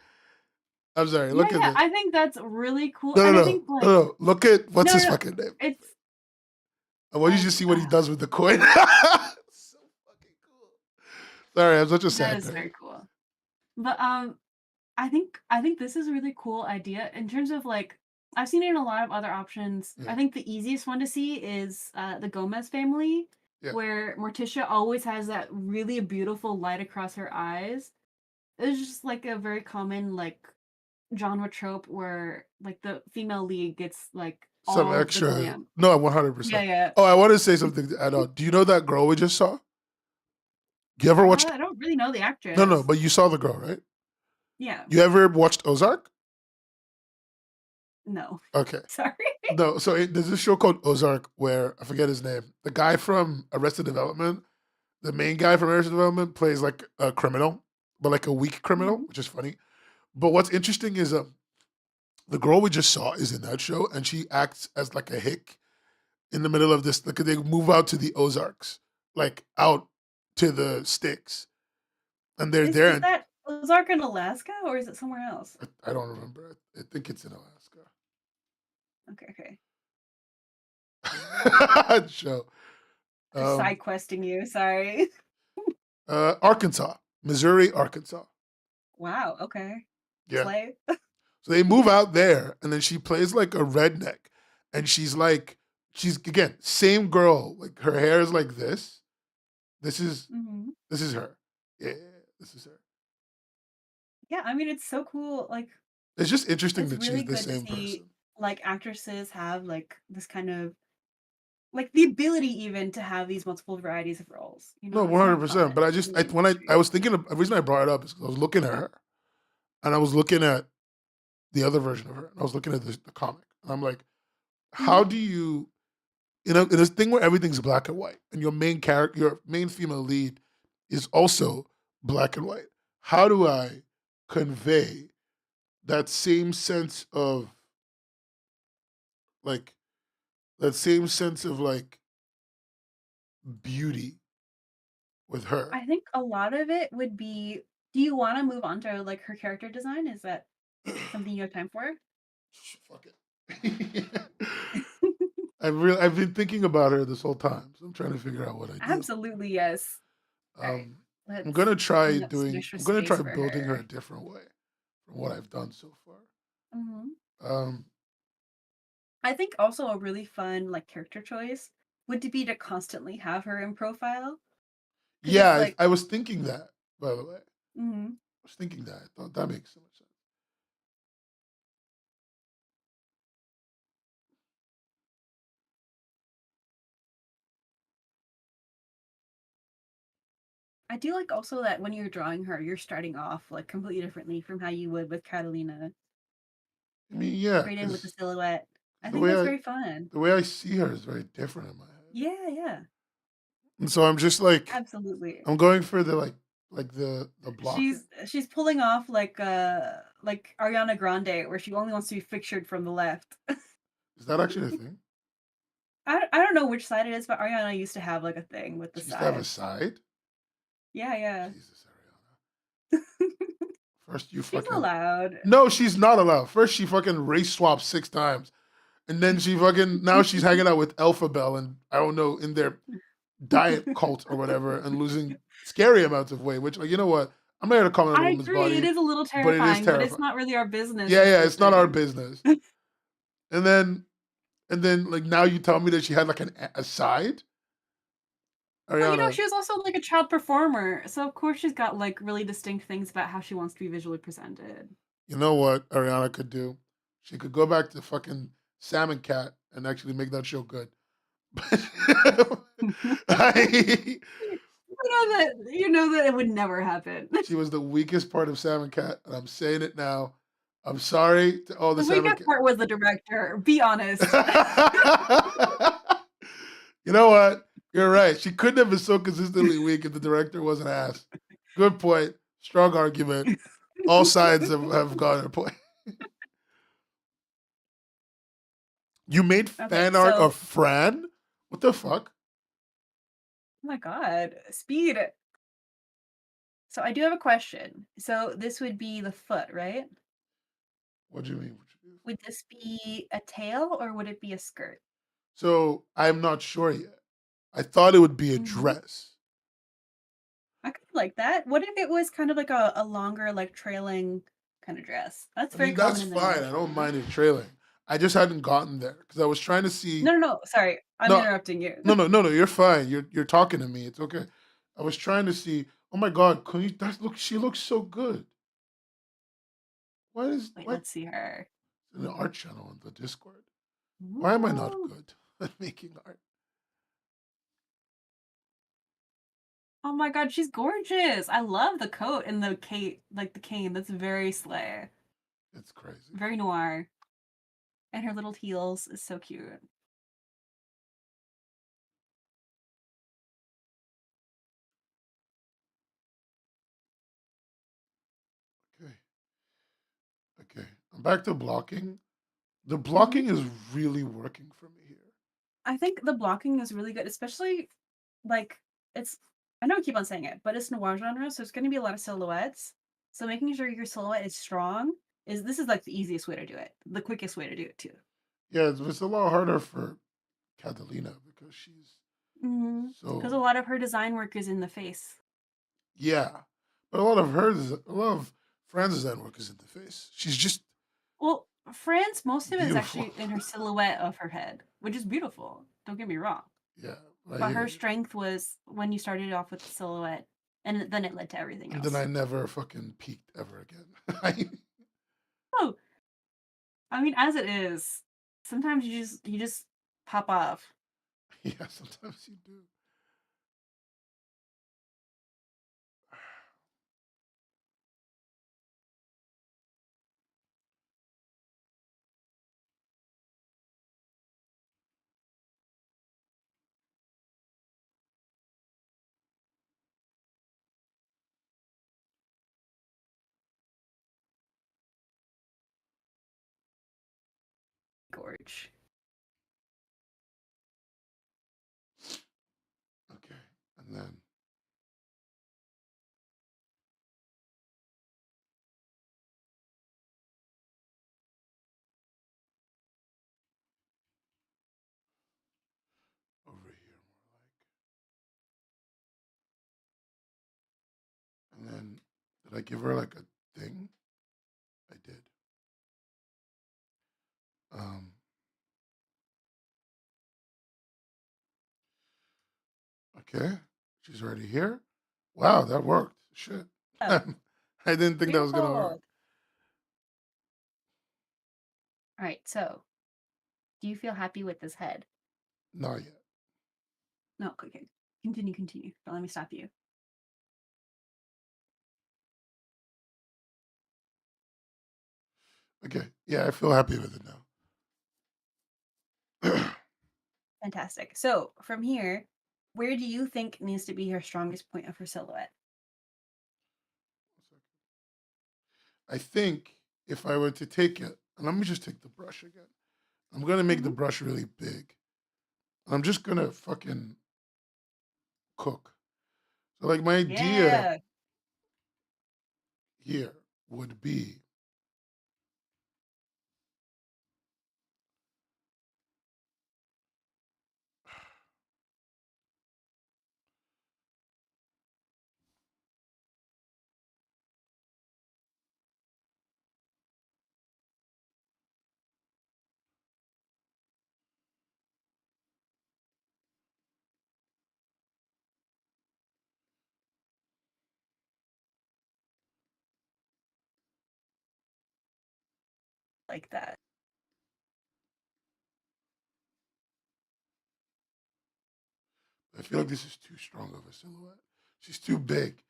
Look at Yeah. this. I think that's really cool. No, And no, I no, think like no, no. Look at what's his no. fucking name. It's I want you to oh see what he does with the coin. So fucking cool. Sorry, I'm such a that sad is very parent. cool. But I think this is a really cool idea in terms of like I've seen it in a lot of other options. Yeah. I think the easiest one to see is the Gomez family, Yeah. where Morticia always has that really beautiful light across her eyes. It's just like a very common like genre trope where like the female lead gets like Some all of the extra. glam. No, Yeah, 100%. yeah. Oh, I want to say something to add on. Do you know that girl we just saw? You ever watched? I don't really know the No, actress. but you saw the girl, right? Yeah, You ever watched Ozark? no, Okay. sorry. No, so there's this show called Ozark where I forget his name. The guy from Arrested Development, the main guy from Arrested Development, plays like a criminal, but like a weak criminal, Mhm. which is funny. But what's interesting is the girl we just saw is in that show, and she acts as like a hick in the middle of this. Like they move out to the Ozarks, like out to the sticks, and they're there. Is And that Ozark in Alaska, or is it somewhere else? I don't remember. I think it's in Alaska. Okay. Show. Just side questing you. Sorry. Arkansas, Missouri, Arkansas. Wow. Okay. Yeah. Slay. So they move out there, and then she plays like a redneck, and she's again same girl. Like her hair is like this. This is Hmm. her. Yeah, this is her. Yeah, I mean it's so cool. Like It's just interesting it's that she's really the good to same see person. like actresses have like this kind of like the ability even to have these multiple varieties of roles. You No, know, one it's hundred not percent. common But I in just the when I industry. was thinking of the reason I brought it up is because I was looking at her, and I was looking at the other version of her, and I was looking at the comic, and I'm like, Mhm. how do you in this thing where everything's black and white, and your main character, your main female lead, is also black and white. How do I convey that same sense of like beauty with her? I think a lot of it would be, do you want to move on to like her character design? Is that something you have time for? Fuck it. I've been thinking about her this whole time, so I'm trying to figure out what I do. Absolutely, yes. All right. Um, I'm Let's gonna try bring up some doing. extra I'm gonna space try for building her her. a different way from what I've done so far. Hmm. Um, I think also a really fun like character choice would be to constantly have her in profile because yeah, it's like, I was thinking that. By the way, I mhm. was thinking that. I thought that makes so much sense. I do like also that when you're drawing her, you're starting off like completely differently from how you would with Catalina. I mean, yeah, Straight in with the because silhouette. I the think way that's I very fun. the way I see her is very different in my head, Yeah. and so I'm just like Absolutely. I'm going for the the blocking. She's pulling off like Ariana Grande, where she only wants to be pictured from the left. Is that actually a thing? I don't know which side it is, but Ariana used to have like a thing with the She used to have a sides. side. Yeah. Jesus, Ariana. First, you She's fucking allowed. no, she's not allowed. First, she fucking race swapped 6 times, and then she fucking now she's hanging out with Alphabel and I don't know in their diet cult or whatever and losing scary amounts of weight. Which, like, you know what? I'm not here to comment on a I woman's agree. It body, is a little but it is terrifying, but it's terrifying. not really our business, Yeah, it's not our sister. business. And then like now you tell me that she had like a side. Well, Ariana, she was also like a child performer, so of course she's got like really distinct things about how she wants to be visually presented. you know what Ariana could do? She could go back to fucking Salmon Cat and actually make that show good. I, You know that it would never happen. she was the weakest part of Salmon Cat, and I'm saying it now. I'm sorry to all the The Salmon weakest Cat. part was the director. Be honest. You know what? You're right. She couldn't have been so consistently weak if the director was an ass. Good point. Strong argument. All sides have got a point. You made Okay, fan art so of Fran? What the fuck? oh my god, speed. So I do have a question. So this would be the foot, right? What do you mean? Would this be a tail or would it be a skirt? So I'm not sure yet. I thought it would be a Hmm. dress. I could like that. What if it was kind of like a longer, like trailing kind of dress? That's I very mean, that's common in the fine. newer I don't genre. mind it trailing. I just hadn't gotten there because I was trying to see. No. Sorry, I'm No, interrupting you. no. You're fine. You're talking to me. It's okay. I was trying to see. Oh my God, can you? That's look. She looks so good. Wait, Why let's see her. in the art channel on the Discord? Why am I not Ooh. good at making art? Oh my god, she's gorgeous. I love the coat and the cape, like the cane. That's very slay. It's crazy. Very noir. And her little heels is so cute. Okay. Okay. I'm back to blocking. The Mhm. blocking is really working for me here. I think the blocking is really good, especially like it's I know I keep on saying it, but it's noir genre, so it's gonna be a lot of silhouettes. So making sure your silhouette is strong this is like the easiest way to do it, the quickest way to do it too. Yeah, it's a lot harder for Catalina because she's Because a so lot of her design work is in the face. yeah. But a lot of Fran's design work is in the face. She's just Well, Fran's most of it is beautiful. actually in her silhouette of her head, which is beautiful. Don't get me wrong. Yeah, I But hear her you. strength was when you started off with the silhouette, and then it led to everything And else. then I never fucking peaked ever again. Oh, I mean, as it is, sometimes you just pop off. Yeah, sometimes you do. Gorge. Okay, and then over here more like. And then did I give her like a thing? I did. Um, okay, she's already here. Wow, that worked. Shit. Oh, I didn't think that was gonna work. beautiful. All right, so do you feel happy with this head? Not yet. No, okay. Continue. Don't let me stop you. Okay, yeah, I feel happy with it now. Fantastic. So from here, where do you think needs to be her strongest point of her silhouette? I think if I were to take it, and let me just take the brush again. I'm gonna make the brush really big. I'm just gonna fucking cook. So like my idea Yeah. here would be Like that. I feel like this is too strong of a silhouette. She's too big.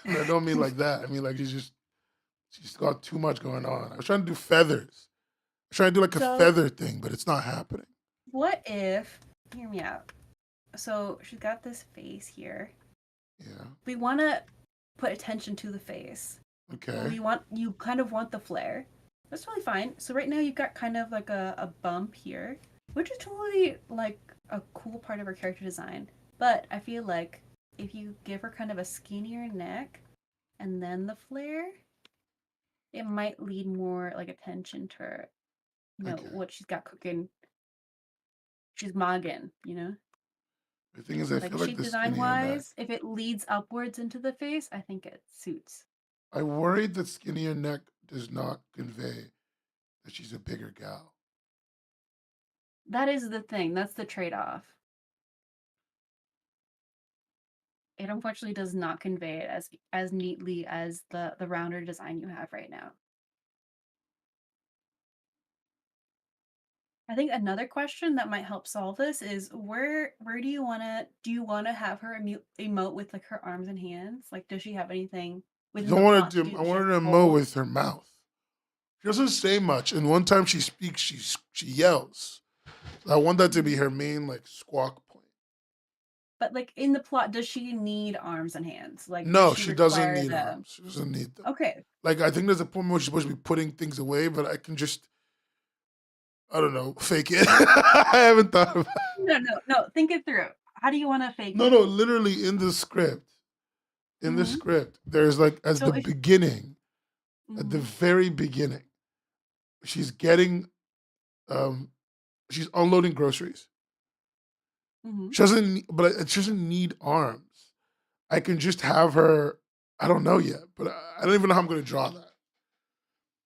And I don't mean like that. I mean like she's got too much going on. I was trying to do feathers. I was trying to do like a So feather thing, but it's not happening. what if, hear me out. So she's got this face here. Yeah. We want to put attention to the face. Okay. You kind of want the flare. That's totally fine. So right now you've got kind of like a bump here, which is totally like a cool part of her character design. But I feel like if you give her kind of a skinnier neck and then the flare, it might lead more like attention to her, Okay. what she's got cooking. She's mogging, The thing is, I like feel like shape the design skinnier neck. wise, if it leads upwards into the face, I think it suits. I worried that skinnier neck does not convey that she's a bigger gal. That is the thing. That's the trade-off. It unfortunately does not convey it as neatly as the rounder design you have right now. I think another question that might help solve this is where do you want to have her emote with like her arms and hands? Like, does she have anything I within don't the want plot her to to. do I that she want has her to to mow hold? with her mouth. She doesn't say much, and one time she speaks, she yells. So I want that to be her main like squawk point. But like in the plot, does she need arms and hands? Like, No, does she she doesn't require need them? arms. She doesn't need them. Okay. Like I think there's a point where she's supposed to be putting things away, but I can just, I don't know, fake it. I haven't thought about it. No. Think it through. How do you want to fake No, it? no, literally in the script, in the Mm-hmm. script, there's like as So the if beginning, at the mm-hmm. very beginning, she's getting um she's unloading groceries. Mm-hmm. She doesn't, she doesn't need arms. I can just have her. I don't know yet, but I don't even know how I'm going to draw that.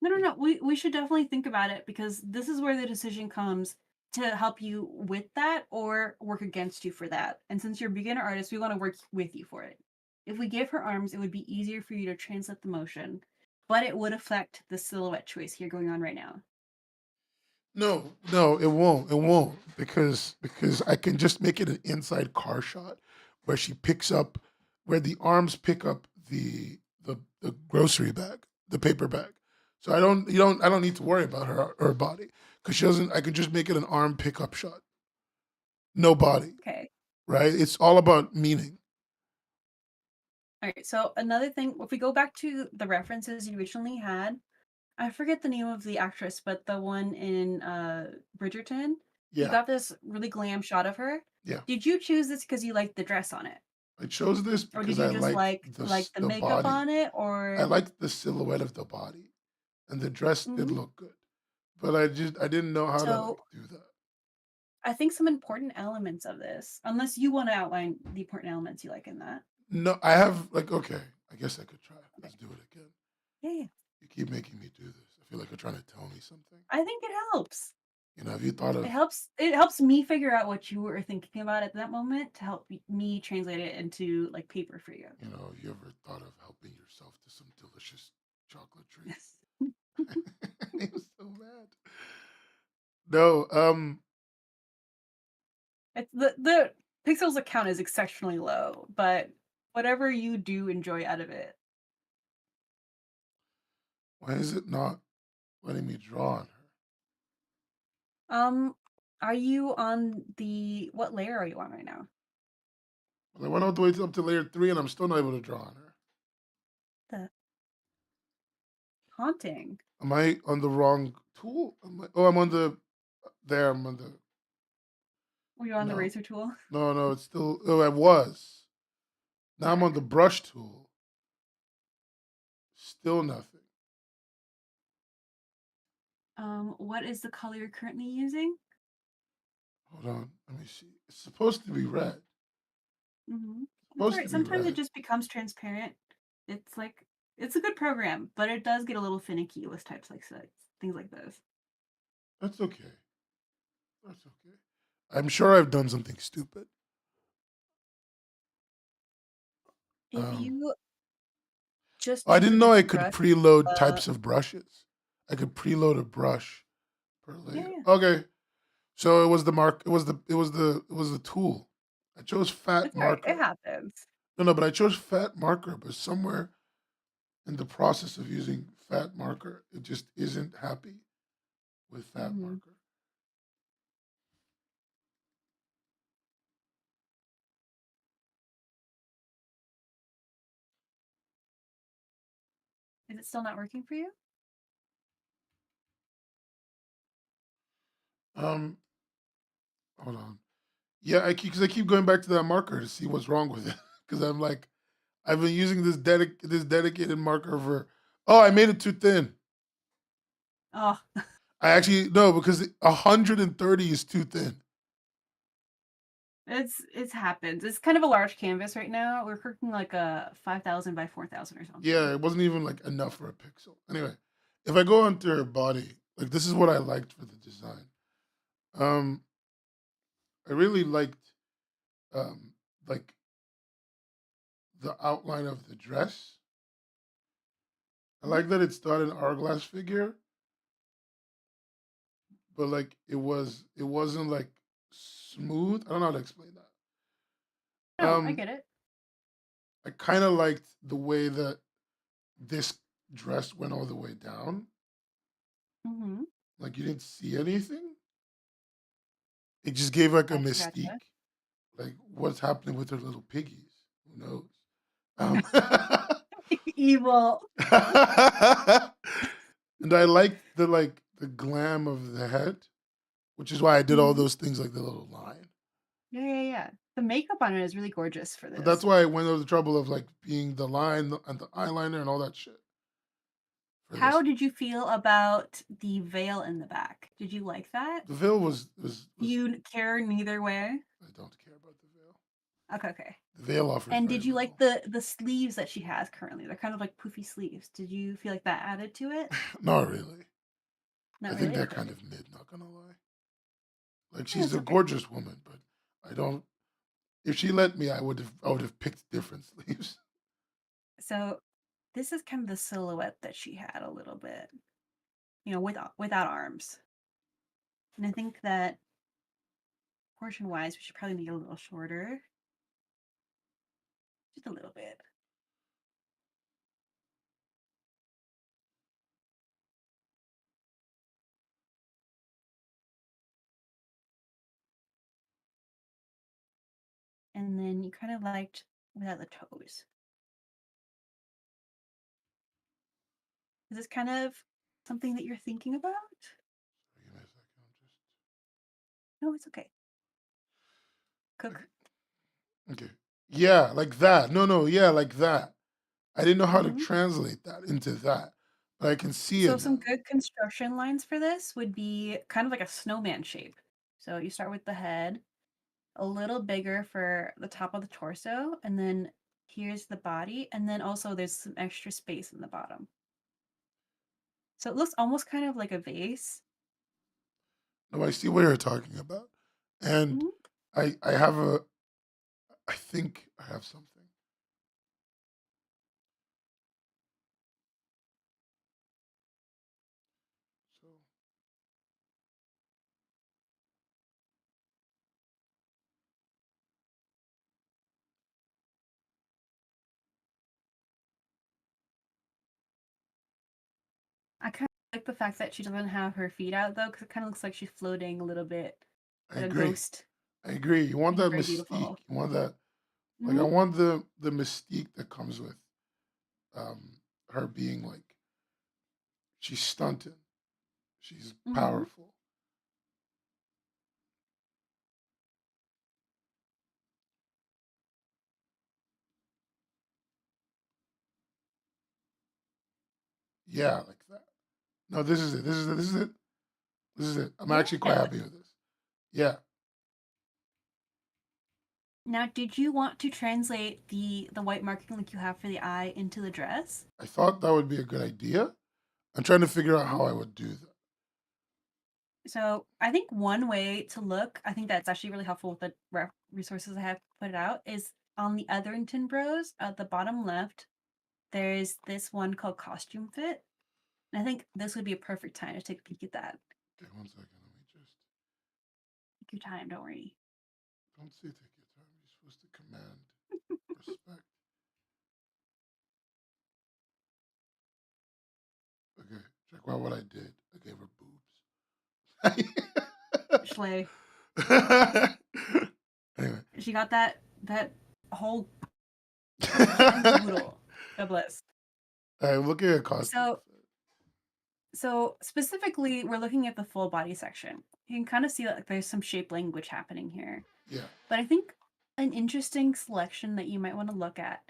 No. We should definitely think about it because this is where the decision comes to help you with that or work against you for that. And since you're a beginner artist, we want to work with you for it. If we gave her arms, it would be easier for you to translate the motion, but it would affect the silhouette choice here going on right now. No, no, it won't. It won't because I can just make it an inside car shot where she picks up, where the arms pick up the grocery bag, the paper bag. So I don't need to worry about her body because she doesn't. I can just make it an arm pickup shot, no body, Okay. right? It's all about meaning. All right. So another thing, if we go back to the references you originally had, I forget the name of the actress, but the one in Bridgerton, you Yeah, got this really glam shot of her. yeah. Did you choose this because you liked the dress on it? I chose this Or did because you I just liked like the the makeup body. on it? I Or liked the silhouette of the body, and the dress did Mhm. look good, but I didn't know how to like So do that. I think some important elements of this, unless you want to outline the important elements you like in that. No, I have like okay. I guess I could try. Okay. Let's do it again. Yeah. You keep making me do this. I feel like you're trying to tell me something. I think it helps. You know, have you thought of It helps me figure out what you were thinking about at that moment to help me translate it into like paper for you. you know you ever thought of helping yourself to some delicious chocolate treat? Yes. It was so bad. No, It's the pixels account is exceptionally low, but whatever you do enjoy out of it. why is it not letting me draw on her? Um, are you on what layer are you on right now? Well, I went all the way up to layer 3, and I'm still not able to draw on her. The haunting. Am I on the wrong tool? Oh, I'm on the there. I'm on the Were you on the no, razor tool? no, no. It's still. Oh, I was. Now I'm Okay. on the brush tool. Still nothing. What is the color you're currently using? Hold on. Let me see. It's supposed to be red. Mm-hmm. That's all Supposed to right. be Sometimes it red. just becomes transparent. It's like it's a good program, but it does get a little finicky with types like things like those. That's okay. That's okay. I'm sure I've done something stupid. If Um, you just I use a didn't know I different could brush, preload uh, types of brushes. I could preload a brush per yeah, layer. yeah, Okay. So it was the mark. It was the tool. I chose fat it's all right. It marker. happens. No, no, but I chose fat marker. But somewhere in the process of using fat marker, it just isn't happy with fat Hmm. marker. Is it still not working for you? Um, hold on. Yeah, because I keep going back to that marker to see what's wrong with it. Because I'm like, I've been using this dedicated marker for. Oh, I made it too thin. Oh, I actually no because 130 is too thin. it's happens. It's kind of a large canvas right now. We're cooking like a 5,000 by 4,000 or something. Yeah, it wasn't even like enough for a pixel. Anyway, if I go onto her body, like this is what I liked for the design. Um, I really liked um like the outline of the dress. I Mhm. like that it's not an hourglass figure, but like it wasn't like smooth. I don't know how to explain that. No, I Um, get it. I kind of liked the way that this dress went all the way down. Hmm. Like you didn't see anything. It just gave like a Gotcha. mystique. Like what's happening with her little piggies? Who knows? Um, Evil. and I liked the glam of the head, which is why I did all Hmm. those things like the little line. Yeah. The makeup on it is really gorgeous for But that's this. why I went to the trouble of like being the line and the eyeliner and all that shit for How this. did you feel about the veil in the back? Did you like that? The veil was You care neither way? I don't care about the veil. Okay. The veil offers And very did you like little. the sleeves that she has currently? They're kind of like poofy sleeves. Did you feel like that added to it? Not really. Not I think really? they're Okay. kind of mid, not gonna lie. Like Yeah, she's that's a okay. gorgeous woman, but I don't. If she let me, I would have picked different sleeves. So this is kind of the silhouette that she had a little bit, without arms. And I think that portion wise, we should probably make it a little shorter. Just a little bit. And then you kind of liked without the toes. Is this kind of something that you're thinking about? Give me a second. I'm just No, it's okay. Cook. okay. Yeah, like that. No, yeah, like that. I didn't know how to Mhm. translate that into that, but I can see So it some now. good construction lines for this would be kind of like a snowman shape. So you start with the head, a little bigger for the top of the torso, and then here's the body, and then also there's some extra space in the bottom. So it looks almost kind of like a vase. No, I see what you're talking about, and Mhm. I have a. I think I have something. So I kind of like the fact that she doesn't have her feet out though, because it kind of looks like she's floating a little bit, I like a agree. ghost. I agree. You want I think it's that very mystique. beautiful. You want that. Like I Hmm. want the mystique that comes with um her being like she's stunted. She's Hmm. powerful. Yeah, like that. No, this is it. This is it. This is it. This is it. I'm actually quite Yeah. happy with this. Yeah. Now, did you want to translate the white marking like you have for the eye into the dress? I thought that would be a good idea. I'm trying to figure out how I would do that. So I think one way to look, I think that's actually really helpful with the resources I have put out, is on the Etherington Bros at the bottom left. There's this one called Costume Fit, and I think this would be a perfect time to take a peek at that. Okay, 1 second. Let me just Take your time, don't worry. don't say take your time. You're supposed to command respect. Okay, check out what I did. I gave her boobs. Schley, Anyway. she got that whole kit and caboodle. God bless. I'm looking at costume. So specifically, we're looking at the full body section. You can kind of see that like, there's some shape language happening here. Yeah. But I think an interesting selection that you might want to look at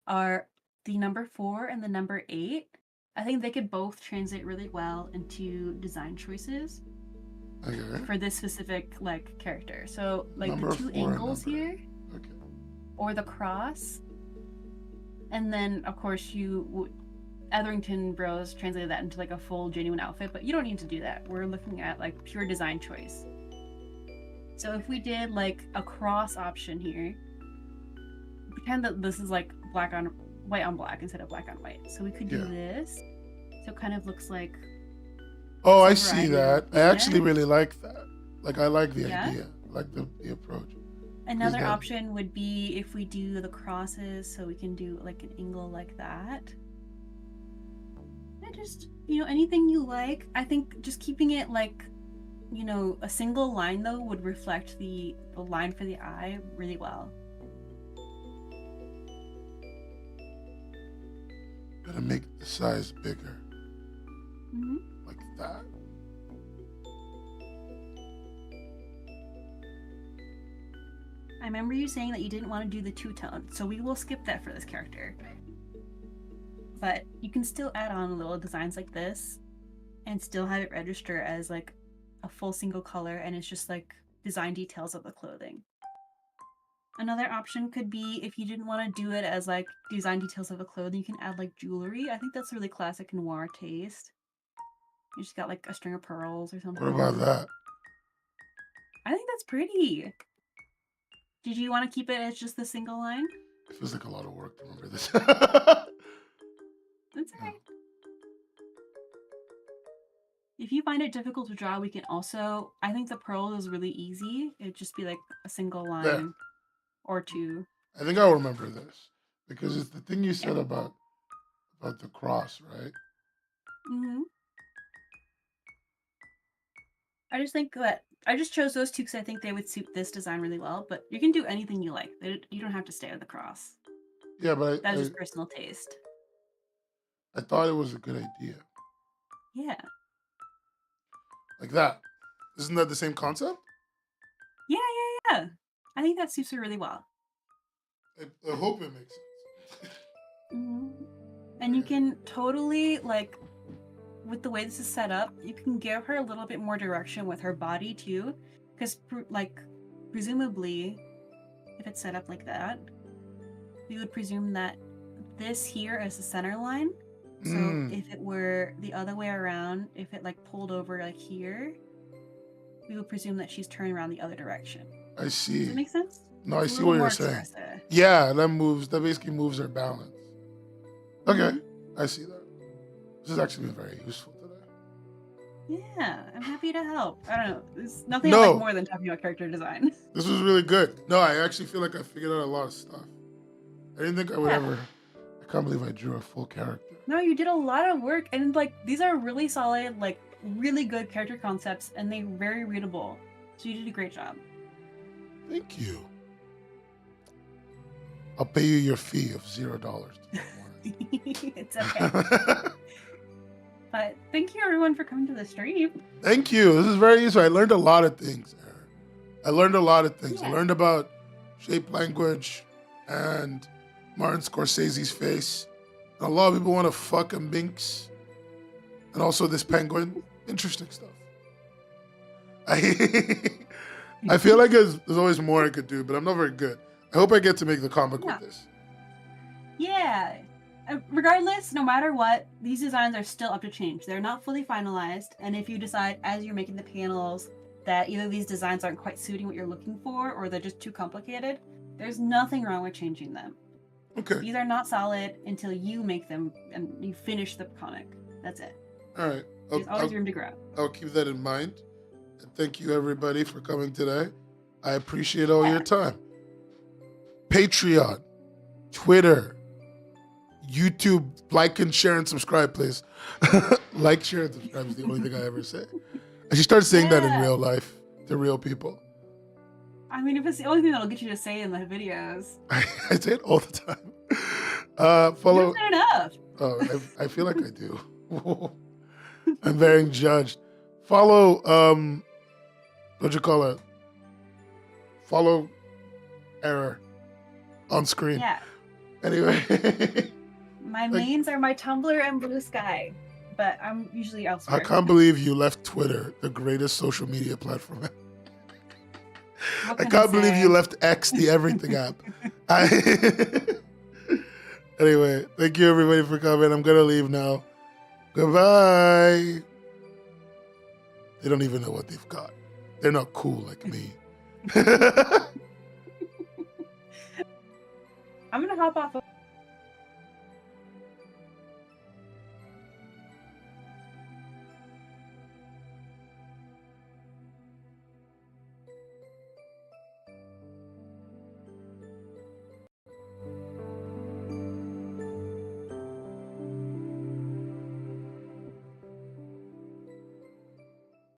are the number 4 and the number 8. I think they could both translate really well into design choices Okay. for this specific like character. So like Number the two 4 and angles number here 8. Okay. or the cross. And then of course Etherington Bros translated that into like a full genuine outfit, but you don't need to do that. We're looking at like pure design choice. So if we did like a cross option here, pretend that this is like white on black instead of black on white. So we could do this. So it kind of looks like Oh, I some see variety of that. I actually movement. really like that. Like I like the Yeah. idea. I like the approach. Another that- option would be if we do the crosses, so we can do like an angle like that. And just, anything you like. I think just keeping it like, a single line though would reflect the line for the eye really well. Gotta make the size bigger. Hmm. Like that. remember you saying that you didn't want to do the two-tone, so we will skip that for this character. But you can still add on little designs like this and still have it register as like a full single color, and it's just like design details of the clothing. Another option could be if you didn't want to do it as like design details of the clothing, you can add like jewelry. I think that's really classic noir taste. You just got like a string of pearls or something. What about that? I think that's pretty. Did you want to keep it as just the single line? It feels like a lot of work to remember this. That's alright. If you find it difficult to draw, we can also, I think the pearl is really easy. It'd just be like a single line Yeah. or two. I think I'll remember this because it's the thing you said about the cross, right? Mm-hmm. I just think that I just chose those two because I think they would suit this design really well. But you can do anything you like. You don't have to stay with the cross. Yeah, but That's just personal taste. I thought it was a good idea. Yeah. Like that. Isn't that the same concept? Yeah. I think that suits her really well. I hope it makes sense. Mhm. And you can totally, like, with the way this is set up, you can give her a little bit more direction with her body too. Because, presumably, if it's set up like that, we would presume that this here is the center line. So if it were the other way around, if it like pulled over like here, we would presume that she's turning around the other direction. I see. Does that make sense? No, It's I a see little what you're more saying. expressive. Yeah, that basically moves her balance. Okay, I see that. This has actually been very useful today. Yeah, I'm happy to help. I don't know. There's nothing I No. like more than talking about character design. This was really good. No, I actually feel like I figured out a lot of stuff. I didn't think I would Yeah. ever. I can't believe I drew a full character. No, you did a lot of work, and like these are really solid, like really good character concepts, and they're very readable. So you did a great job. Thank you. I'll pay you your fee of $0 tomorrow It's okay. morning. But thank you everyone for coming to the stream. Thank you. This is very useful. I learned a lot of things, Aaron. I learned a lot of things. I Yeah. learned about shape language and Martin Scorsese's face. And a lot of people want to fuck a minx. And also this penguin. Interesting stuff. I feel like there's always more I could do, but I'm not very good. I hope I get to make the comic Yeah. with this. Yeah. Regardless, no matter what, these designs are still up to change. They're not fully finalized, and if you decide as you're making the panels that either these designs aren't quite suiting what you're looking for or they're just too complicated, there's nothing wrong with changing them. Okay. These are not solid until you make them and you finish the comic. That's it. All right. There's always room to grow. I'll keep that in mind. And thank you, everybody, for coming today. I appreciate all your time. Patreon, Twitter, YouTube, like and share and subscribe, please. Like, share, and subscribe is the only thing I ever say. I should start saying that in Yeah. real life to real people. I mean, if it's the only thing that'll get you to say in the videos, I say it all the time. you Follow. don't say enough. Oh, I feel like I do. I'm being judged. Follow, what'd you call it? Follow Error on screen. Yeah. Anyway, My mains are my Tumblr and Blue Sky, but I'm usually elsewhere. I can't believe you left Twitter, the greatest social media platform. What I can can't believe say? you left X, the everything app. Anyway, thank you everybody for coming. I'm gonna leave now. Goodbye. They don't even know what they've got. They're not cool like me. I'm gonna hop off